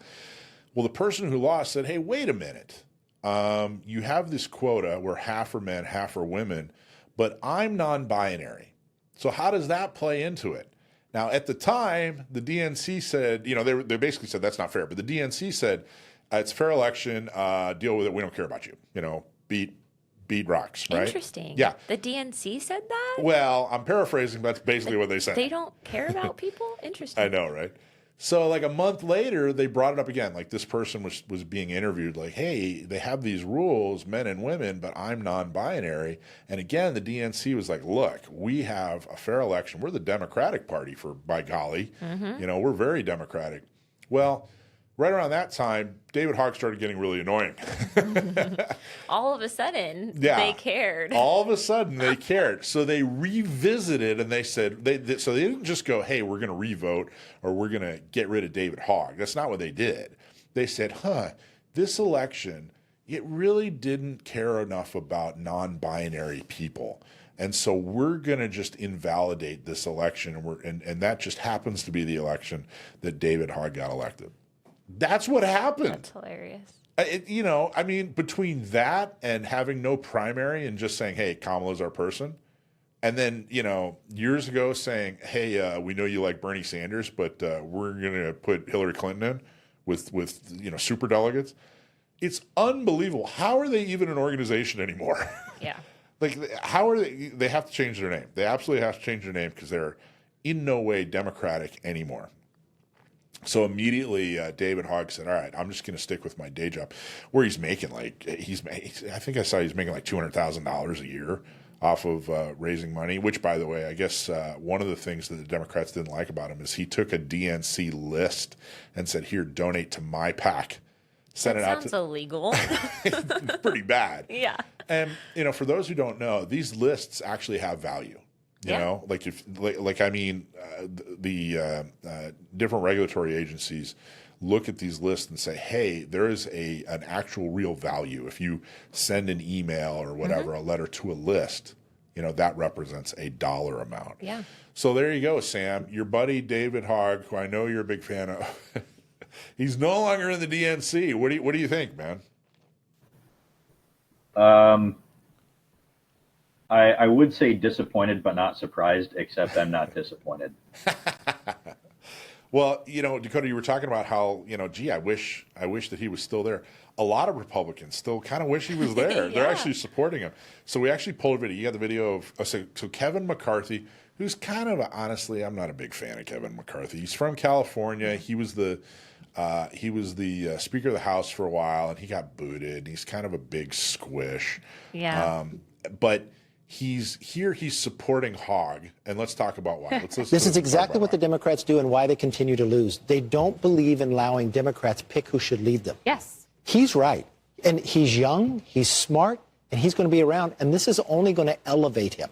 Well, the person who lost said, hey, wait a minute. You have this quota where half are men, half are women, but I'm non-binary. So how does that play into it? Now, at the time, the DNC said, they basically said that's not fair, but the DNC said, it's a fair election. Deal with it. We don't care about you. Beat rocks, right? Interesting. Yeah. The DNC said that? Well, I'm paraphrasing, but that's basically what they said. They don't care about people? Interesting. I know, right? So like a month later, they brought it up again. Like this person was being interviewed like, hey, they have these rules, men and women, but I'm non-binary. And again, the DNC was like, look, we have a fair election. We're the Democratic Party, by golly. We're very democratic. Well, right around that time, David Hogg started getting really annoying. All of a sudden, they cared. All of a sudden, they cared. So they revisited, and they said, so they didn't just go, hey, we're going to revote, or we're going to get rid of David Hogg. That's not what they did. They said, this election, it really didn't care enough about non-binary people. And so we're going to just invalidate this election, and that just happens to be the election that David Hogg got elected. That's what happened. That's hilarious. Between that and having no primary and just saying, hey, Kamala's our person. And then, years ago saying, hey, we know you like Bernie Sanders, but we're going to put Hillary Clinton in with super delegates. It's unbelievable. How are they even an organization anymore? Yeah. How are they? They have to change their name. They absolutely have to change their name because they're in no way democratic anymore. So immediately, David Hogg said, all right, I'm just going to stick with my day job, where he's making I think I saw he's making like $200,000 a year off of raising money, which, by the way, I guess one of the things that the Democrats didn't like about him is he took a DNC list and said, here, donate to my PAC. Sent it out. Sounds illegal. It's pretty bad. Yeah. And, for those who don't know, these lists actually have value. The different regulatory agencies look at these lists and say, hey, there is an actual real value. If you send an email or whatever, a letter to a list, that represents a dollar amount. Yeah. So there you go, Sam. Your buddy David Hogg, who I know you're a big fan of, he's no longer in the DNC. What do you think, man? I would say disappointed, but not surprised, except I'm not disappointed. Well, Dakota, you were talking about how, I wish that he was still there. A lot of Republicans still kind of wish he was there. They're actually supporting him. So we actually pulled a video. You got the video of so Kevin McCarthy, who's kind of, honestly, I'm not a big fan of Kevin McCarthy. He's from California. He was the Speaker of the House for a while, and he got booted. He's kind of a big squish. Yeah. But he's supporting Hogg, and let's talk about why. This is exactly what the Democrats do and why they continue to lose. They don't believe in allowing Democrats pick who should lead them. Yes. He's right. And he's young, he's smart, and he's going to be around. And this is only going to elevate him.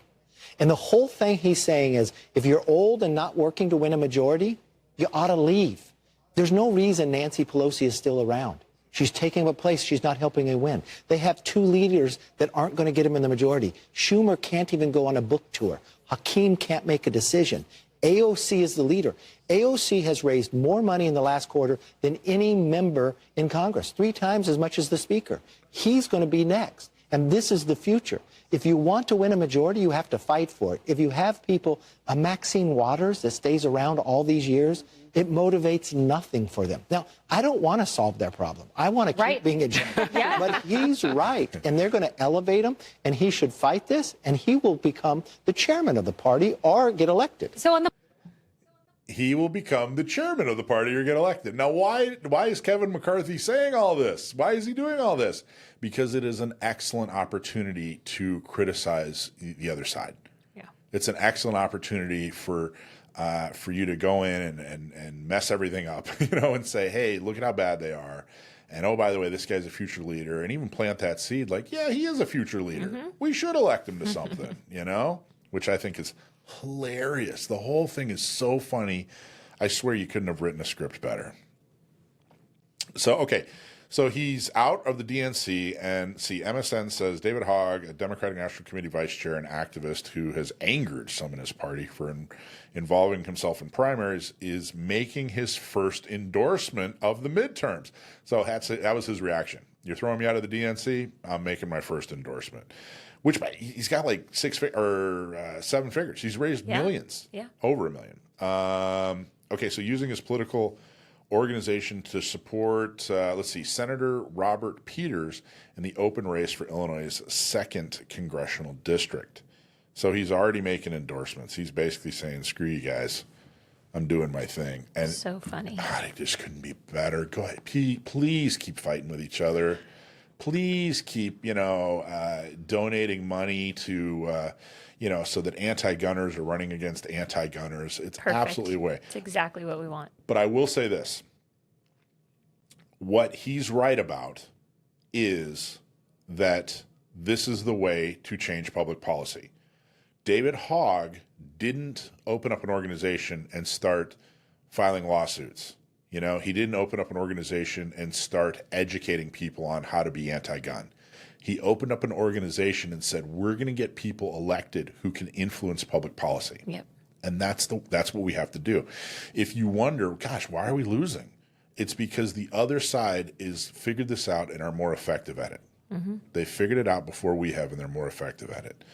And the whole thing he's saying is, if you're old and not working to win a majority, you ought to leave. There's no reason Nancy Pelosi is still around. She's taking a place. She's not helping him win. They have two leaders that aren't going to get him in the majority. Schumer can't even go on a book tour. Hakeem can't make a decision. AOC is the leader. AOC has raised more money in the last quarter than any member in Congress, 3 times as much as the Speaker. He's going to be next. And this is the future. If you want to win a majority, you have to fight for it. If you have people, a Maxine Waters that stays around all these years, it motivates nothing for them. Now, I don't want to solve their problem. I want to keep being a general. But he's right. And they're going to elevate him, and he should fight this, and he will become the chairman of the party or get elected. So on the he will become the chairman of the party or get elected. Now, why is Kevin McCarthy saying all this? Why is he doing all this? Because it is an excellent opportunity to criticize the other side. Yeah. It's an excellent opportunity for you to go in and mess everything up, and say, hey, look at how bad they are. And, oh, by the way, this guy's a future leader. And even plant that seed like, yeah, he is a future leader. We should elect him to something, which I think is hilarious. The whole thing is so funny. I swear you couldn't have written a script better. So he's out of the DNC, and MSN says David Hogg, a Democratic National Committee vice chair and activist who has angered some in his party for involving himself in primaries, is making his first endorsement of the midterms. So that was his reaction. You're throwing me out of the DNC? I'm making my first endorsement. Which he's got like 7 figures. He's raised millions, over $1 million. So using his political organization to support, Senator Robert Peters in the open race for Illinois' 2nd congressional district. So he's already making endorsements. He's basically saying, screw you guys. I'm doing my thing. And so funny. God, it just couldn't be better. Go ahead. Please keep fighting with each other. Please keep, donating money to, so that anti-gunners are running against anti-gunners. It's absolutely the way. It's exactly what we want. But I will say this. What he's right about is that this is the way to change public policy. David Hogg didn't open up an organization and start filing lawsuits. He didn't open up an organization and start educating people on how to be anti-gun. He opened up an organization and said, we're going to get people elected who can influence public policy. Yep. And that's what we have to do. If you wonder, gosh, why are we losing? It's because the other side is figured this out and are more effective at it. They figured it out before we have, and they're more effective at it.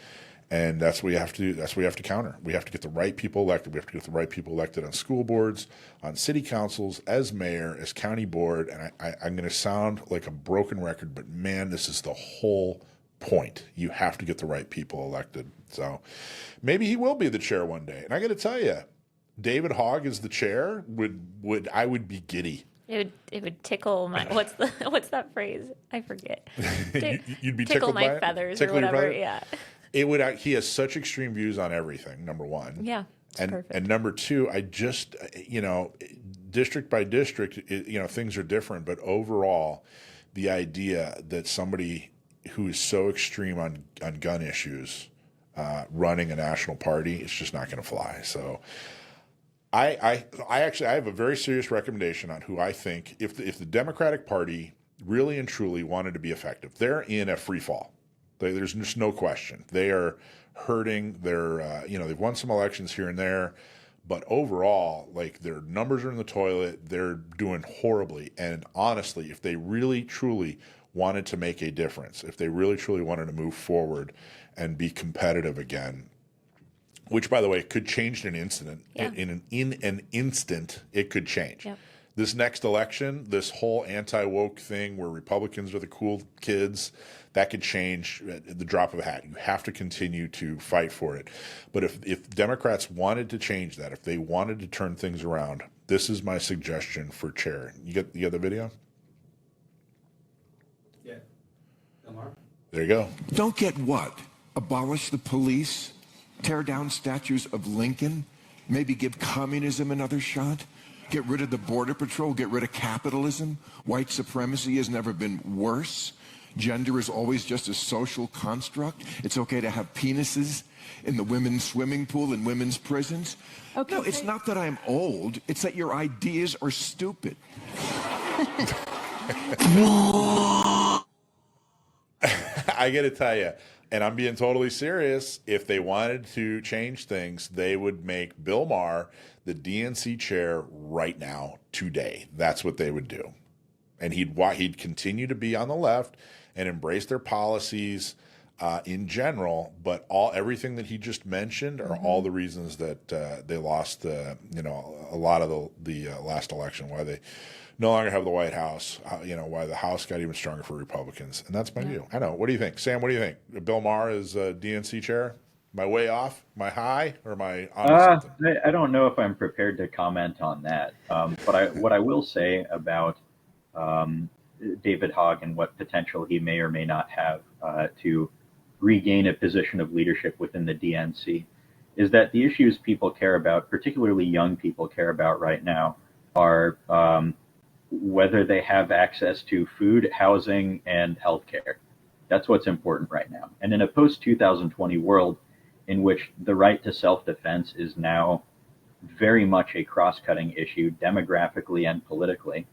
And that's what we have to do. That's what we have to counter. We have to get the right people elected. We have to get the right people elected on school boards, on city councils, as mayor, as county board. And I'm going to sound like a broken record, but man, this is the whole point. You have to get the right people elected. So maybe he will be the chair one day. And I got to tell you, David Hogg as the chair I would be giddy. It would tickle my what's that phrase? I forget. You'd be tickle tickled by my it? feathers Tickle or your whatever. feathers? Yeah. It would. He has such extreme views on everything. Number one. Yeah. Perfect. And number two, I just district by district, things are different, but overall, the idea that somebody who is so extreme on gun issues running a national party, it's just not going to fly. So I actually have a very serious recommendation on who I think, if the Democratic Party really and truly wanted to be effective, they're in a free fall. There's just no question. They are hurting. They're they've won some elections here and there, but overall, like, their numbers are in the toilet. They're doing horribly. And honestly, if they really truly wanted to make a difference, if they really truly wanted to move forward and be competitive again, which, by the way, could change in an instant. Yeah. In an instant, it could change. Yep. This next election, this whole anti-woke thing where Republicans are the cool kids, that could change at the drop of a hat. You have to continue to fight for it. But if Democrats wanted to change that, if they wanted to turn things around, this is my suggestion for chair. You get the video? Yeah. Omar? There you go. Don't get what? Abolish the police? Tear down statues of Lincoln? Maybe give communism another shot? Get rid of the Border Patrol? Get rid of capitalism? White supremacy has never been worse? Gender is always just a social construct? It's okay to have penises in the women's swimming pool in women's prisons? Okay. No, it's not that I'm old. It's that your ideas are stupid. I got to tell you, and I'm being totally serious, if they wanted to change things, they would make Bill Maher the DNC chair right now, today. That's what they would do. And he'd continue to be on the left and embrace their policies in general, but everything that he just mentioned are all the reasons that they lost a lot of the last election, why they no longer have the White House, why the House got even stronger for Republicans. And that's my view. I know. What do you think? Sam, what do you think? Bill Maher is DNC chair? Am I way off? Am I high? Or am I on something? I don't know if I'm prepared to comment on that. But what I will say about David Hogg and what potential he may or may not have to regain a position of leadership within the DNC is that the issues people care about, particularly young people care about right now, are whether they have access to food, housing, and healthcare. That's what's important right now. And in a post-2020 world in which the right to self-defense is now very much a cross-cutting issue demographically and politically,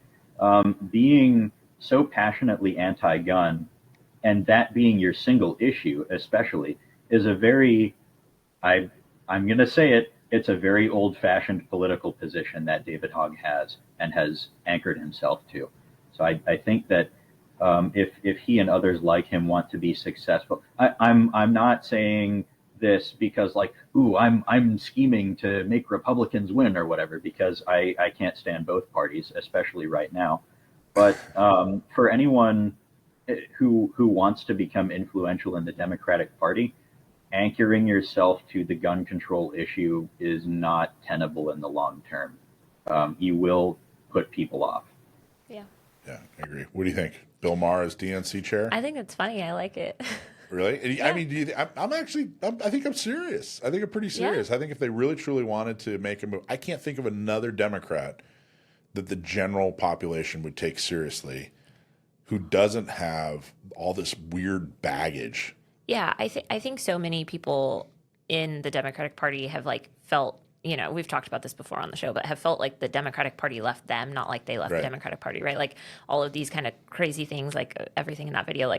being so passionately anti-gun and that being your single issue especially is a very, I'm going to say it, it's a very old-fashioned political position that David Hogg has and has anchored himself to. So I think that if he and others like him want to be successful, I'm not saying this because I'm scheming to make Republicans win or whatever, because I can't stand both parties, especially right now. But for anyone who wants to become influential in the Democratic Party, anchoring yourself to the gun control issue is not tenable in the long term. You will put people off. Yeah. Yeah, I agree. What do you think? Bill Maher as DNC chair? I think it's funny. I like it. Really? Yeah. I mean, I think I'm serious. I think I'm pretty serious. Yeah. I think if they really truly wanted to make a move, I can't think of another Democrat that the general population would take seriously who doesn't have all this weird baggage. Yeah, I think so many people in the Democratic Party have felt, we've talked about this before on the show, but have felt like the Democratic Party left them, not like they left the Democratic Party, right? Like all of these kind of crazy things, like everything in that video,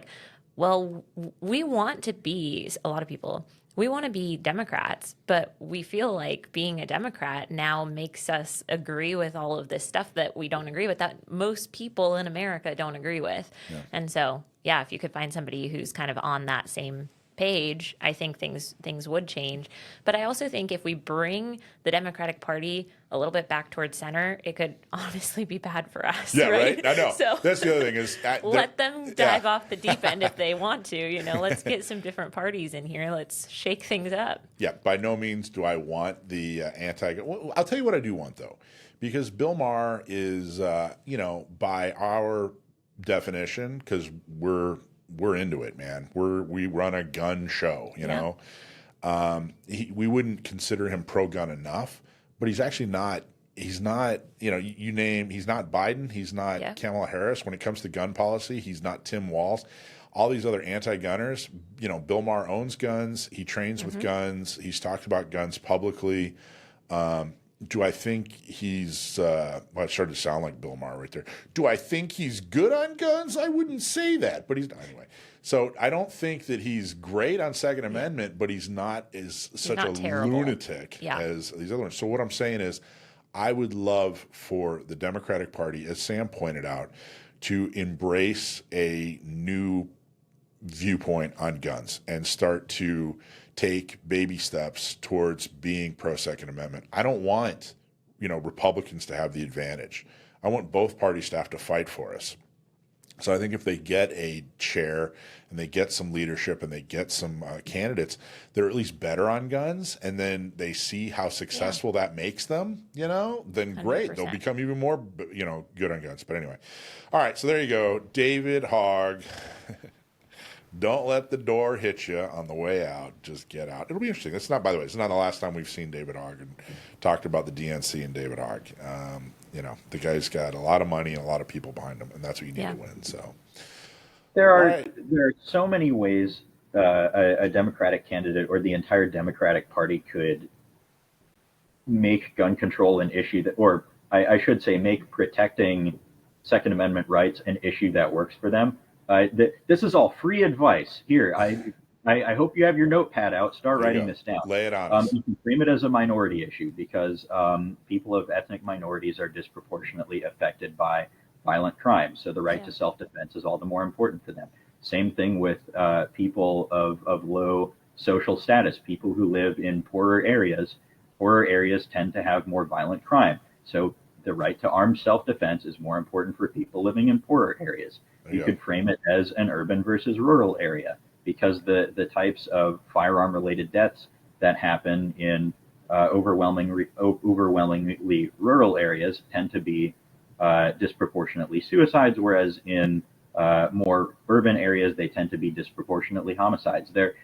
we want to be, a lot of people, we want to be Democrats, but we feel like being a Democrat now makes us agree with all of this stuff that we don't agree with, that most people in America don't agree with. Yeah. And so, yeah, if you could find somebody who's kind of on that same page, I think things would change. But I also think if we bring the Democratic Party a little bit back towards center, it could honestly be bad for us. Yeah, right? I know. So that's the other thing is let them dive off the deep end if they want to. Let's get some different parties in here. Let's shake things up. Yeah, by no means do I want the anti. Well, I'll tell you what I do want though, because Bill Maher is, by our definition, because we're into it, man. We run a gun show, you know. We wouldn't consider him pro-gun enough, but he's actually not. He's not. He's not Biden. He's not Kamala Harris. When it comes to gun policy, he's not Tim Walz. All these other anti-gunners. Bill Maher owns guns. He trains with guns. He's talked about guns publicly. Do I think he's, well, it started to sound like Bill Maher right there. Do I think he's good on guns? I wouldn't say that, but he's, anyway. So I don't think that he's great on Second Amendment, but he's not such a terrible. lunatic as these other ones. So what I'm saying is, I would love for the Democratic Party, as Sam pointed out, to embrace a new viewpoint on guns and start to take baby steps towards being pro-Second Amendment. I don't want, Republicans to have the advantage. I want both parties to have to fight for us. So I think if they get a chair and they get some leadership and they get some candidates, they're at least better on guns, and then they see how successful that makes them, then great. 100%. They'll become even more, good on guns. But anyway. All right, so there you go. David Hogg. Don't let the door hit you on the way out. Just get out. It'll be interesting. It's not, by the way, it's not the last time we've seen David Hogg and talked about the DNC and David Hogg. The guy's got a lot of money and a lot of people behind him, and that's what you need to win. So there are so many ways a Democratic candidate or the entire Democratic Party could make gun control an issue that, or I should say, make protecting Second Amendment rights an issue that works for them. This is all free advice. Here, I hope you have your notepad out. Start writing this down. Lay it on us. You can frame it as a minority issue because people of ethnic minorities are disproportionately affected by violent crime. So the right to self-defense is all the more important for them. Same thing with people of low social status, people who live in poorer areas. Poorer areas tend to have more violent crime. So the right to armed self-defense is more important for people living in poorer areas. You could frame it as an urban versus rural area, because the types of firearm-related deaths that happen in overwhelmingly rural areas tend to be disproportionately suicides, whereas in more urban areas they tend to be disproportionately homicides. There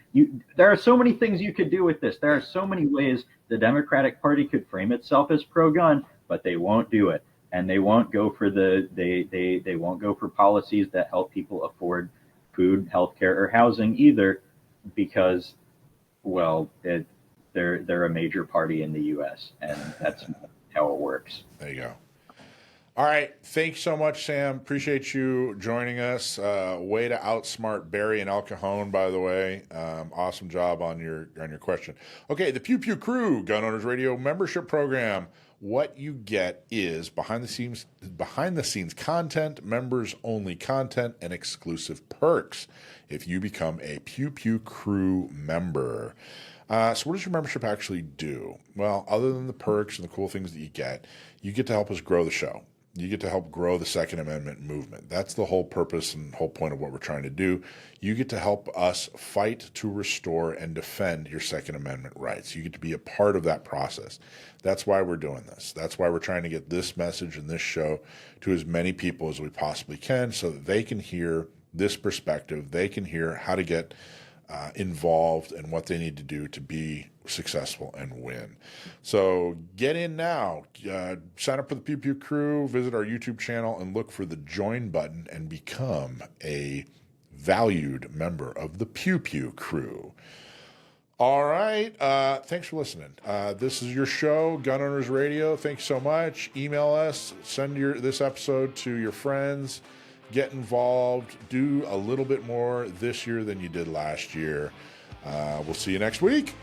are so many things you could do with this. There are so many ways the Democratic Party could frame itself as pro-gun, but they won't do it. And they won't go for they won't go for policies that help people afford food, healthcare, or housing either, because, well, they're a major party in the U.S. and that's how it works. There you go. All right, thanks so much, Sam. Appreciate you joining us. Way to outsmart Barry and El Cajon, by the way. Awesome job on your question. Okay, the Pew Pew Crew Gun Owners Radio membership program. What you get is behind the scenes content, members only content, and exclusive perks if you become a Pew Pew Crew member. So what does your membership actually do? Well, other than the perks and the cool things that you get to help us grow the show. You get to help grow the Second Amendment movement. That's the whole purpose and whole point of what we're trying to do. You get to help us fight to restore and defend your Second Amendment rights. You get to be a part of that process. That's why we're doing this. That's why we're trying to get this message and this show to as many people as we possibly can so that they can hear this perspective. They can hear how to get involved and what they need to do to be successful and win. So get in now. Sign up for the Pew Pew Crew. Visit our YouTube channel and look for the join button and become a valued member of the Pew Pew Crew. All right. Thanks for listening. This is your show, Gun Owners Radio. Thanks so much. Email us. Send this episode to your friends. Get involved. Do a little bit more this year than you did last year. We'll see you next week.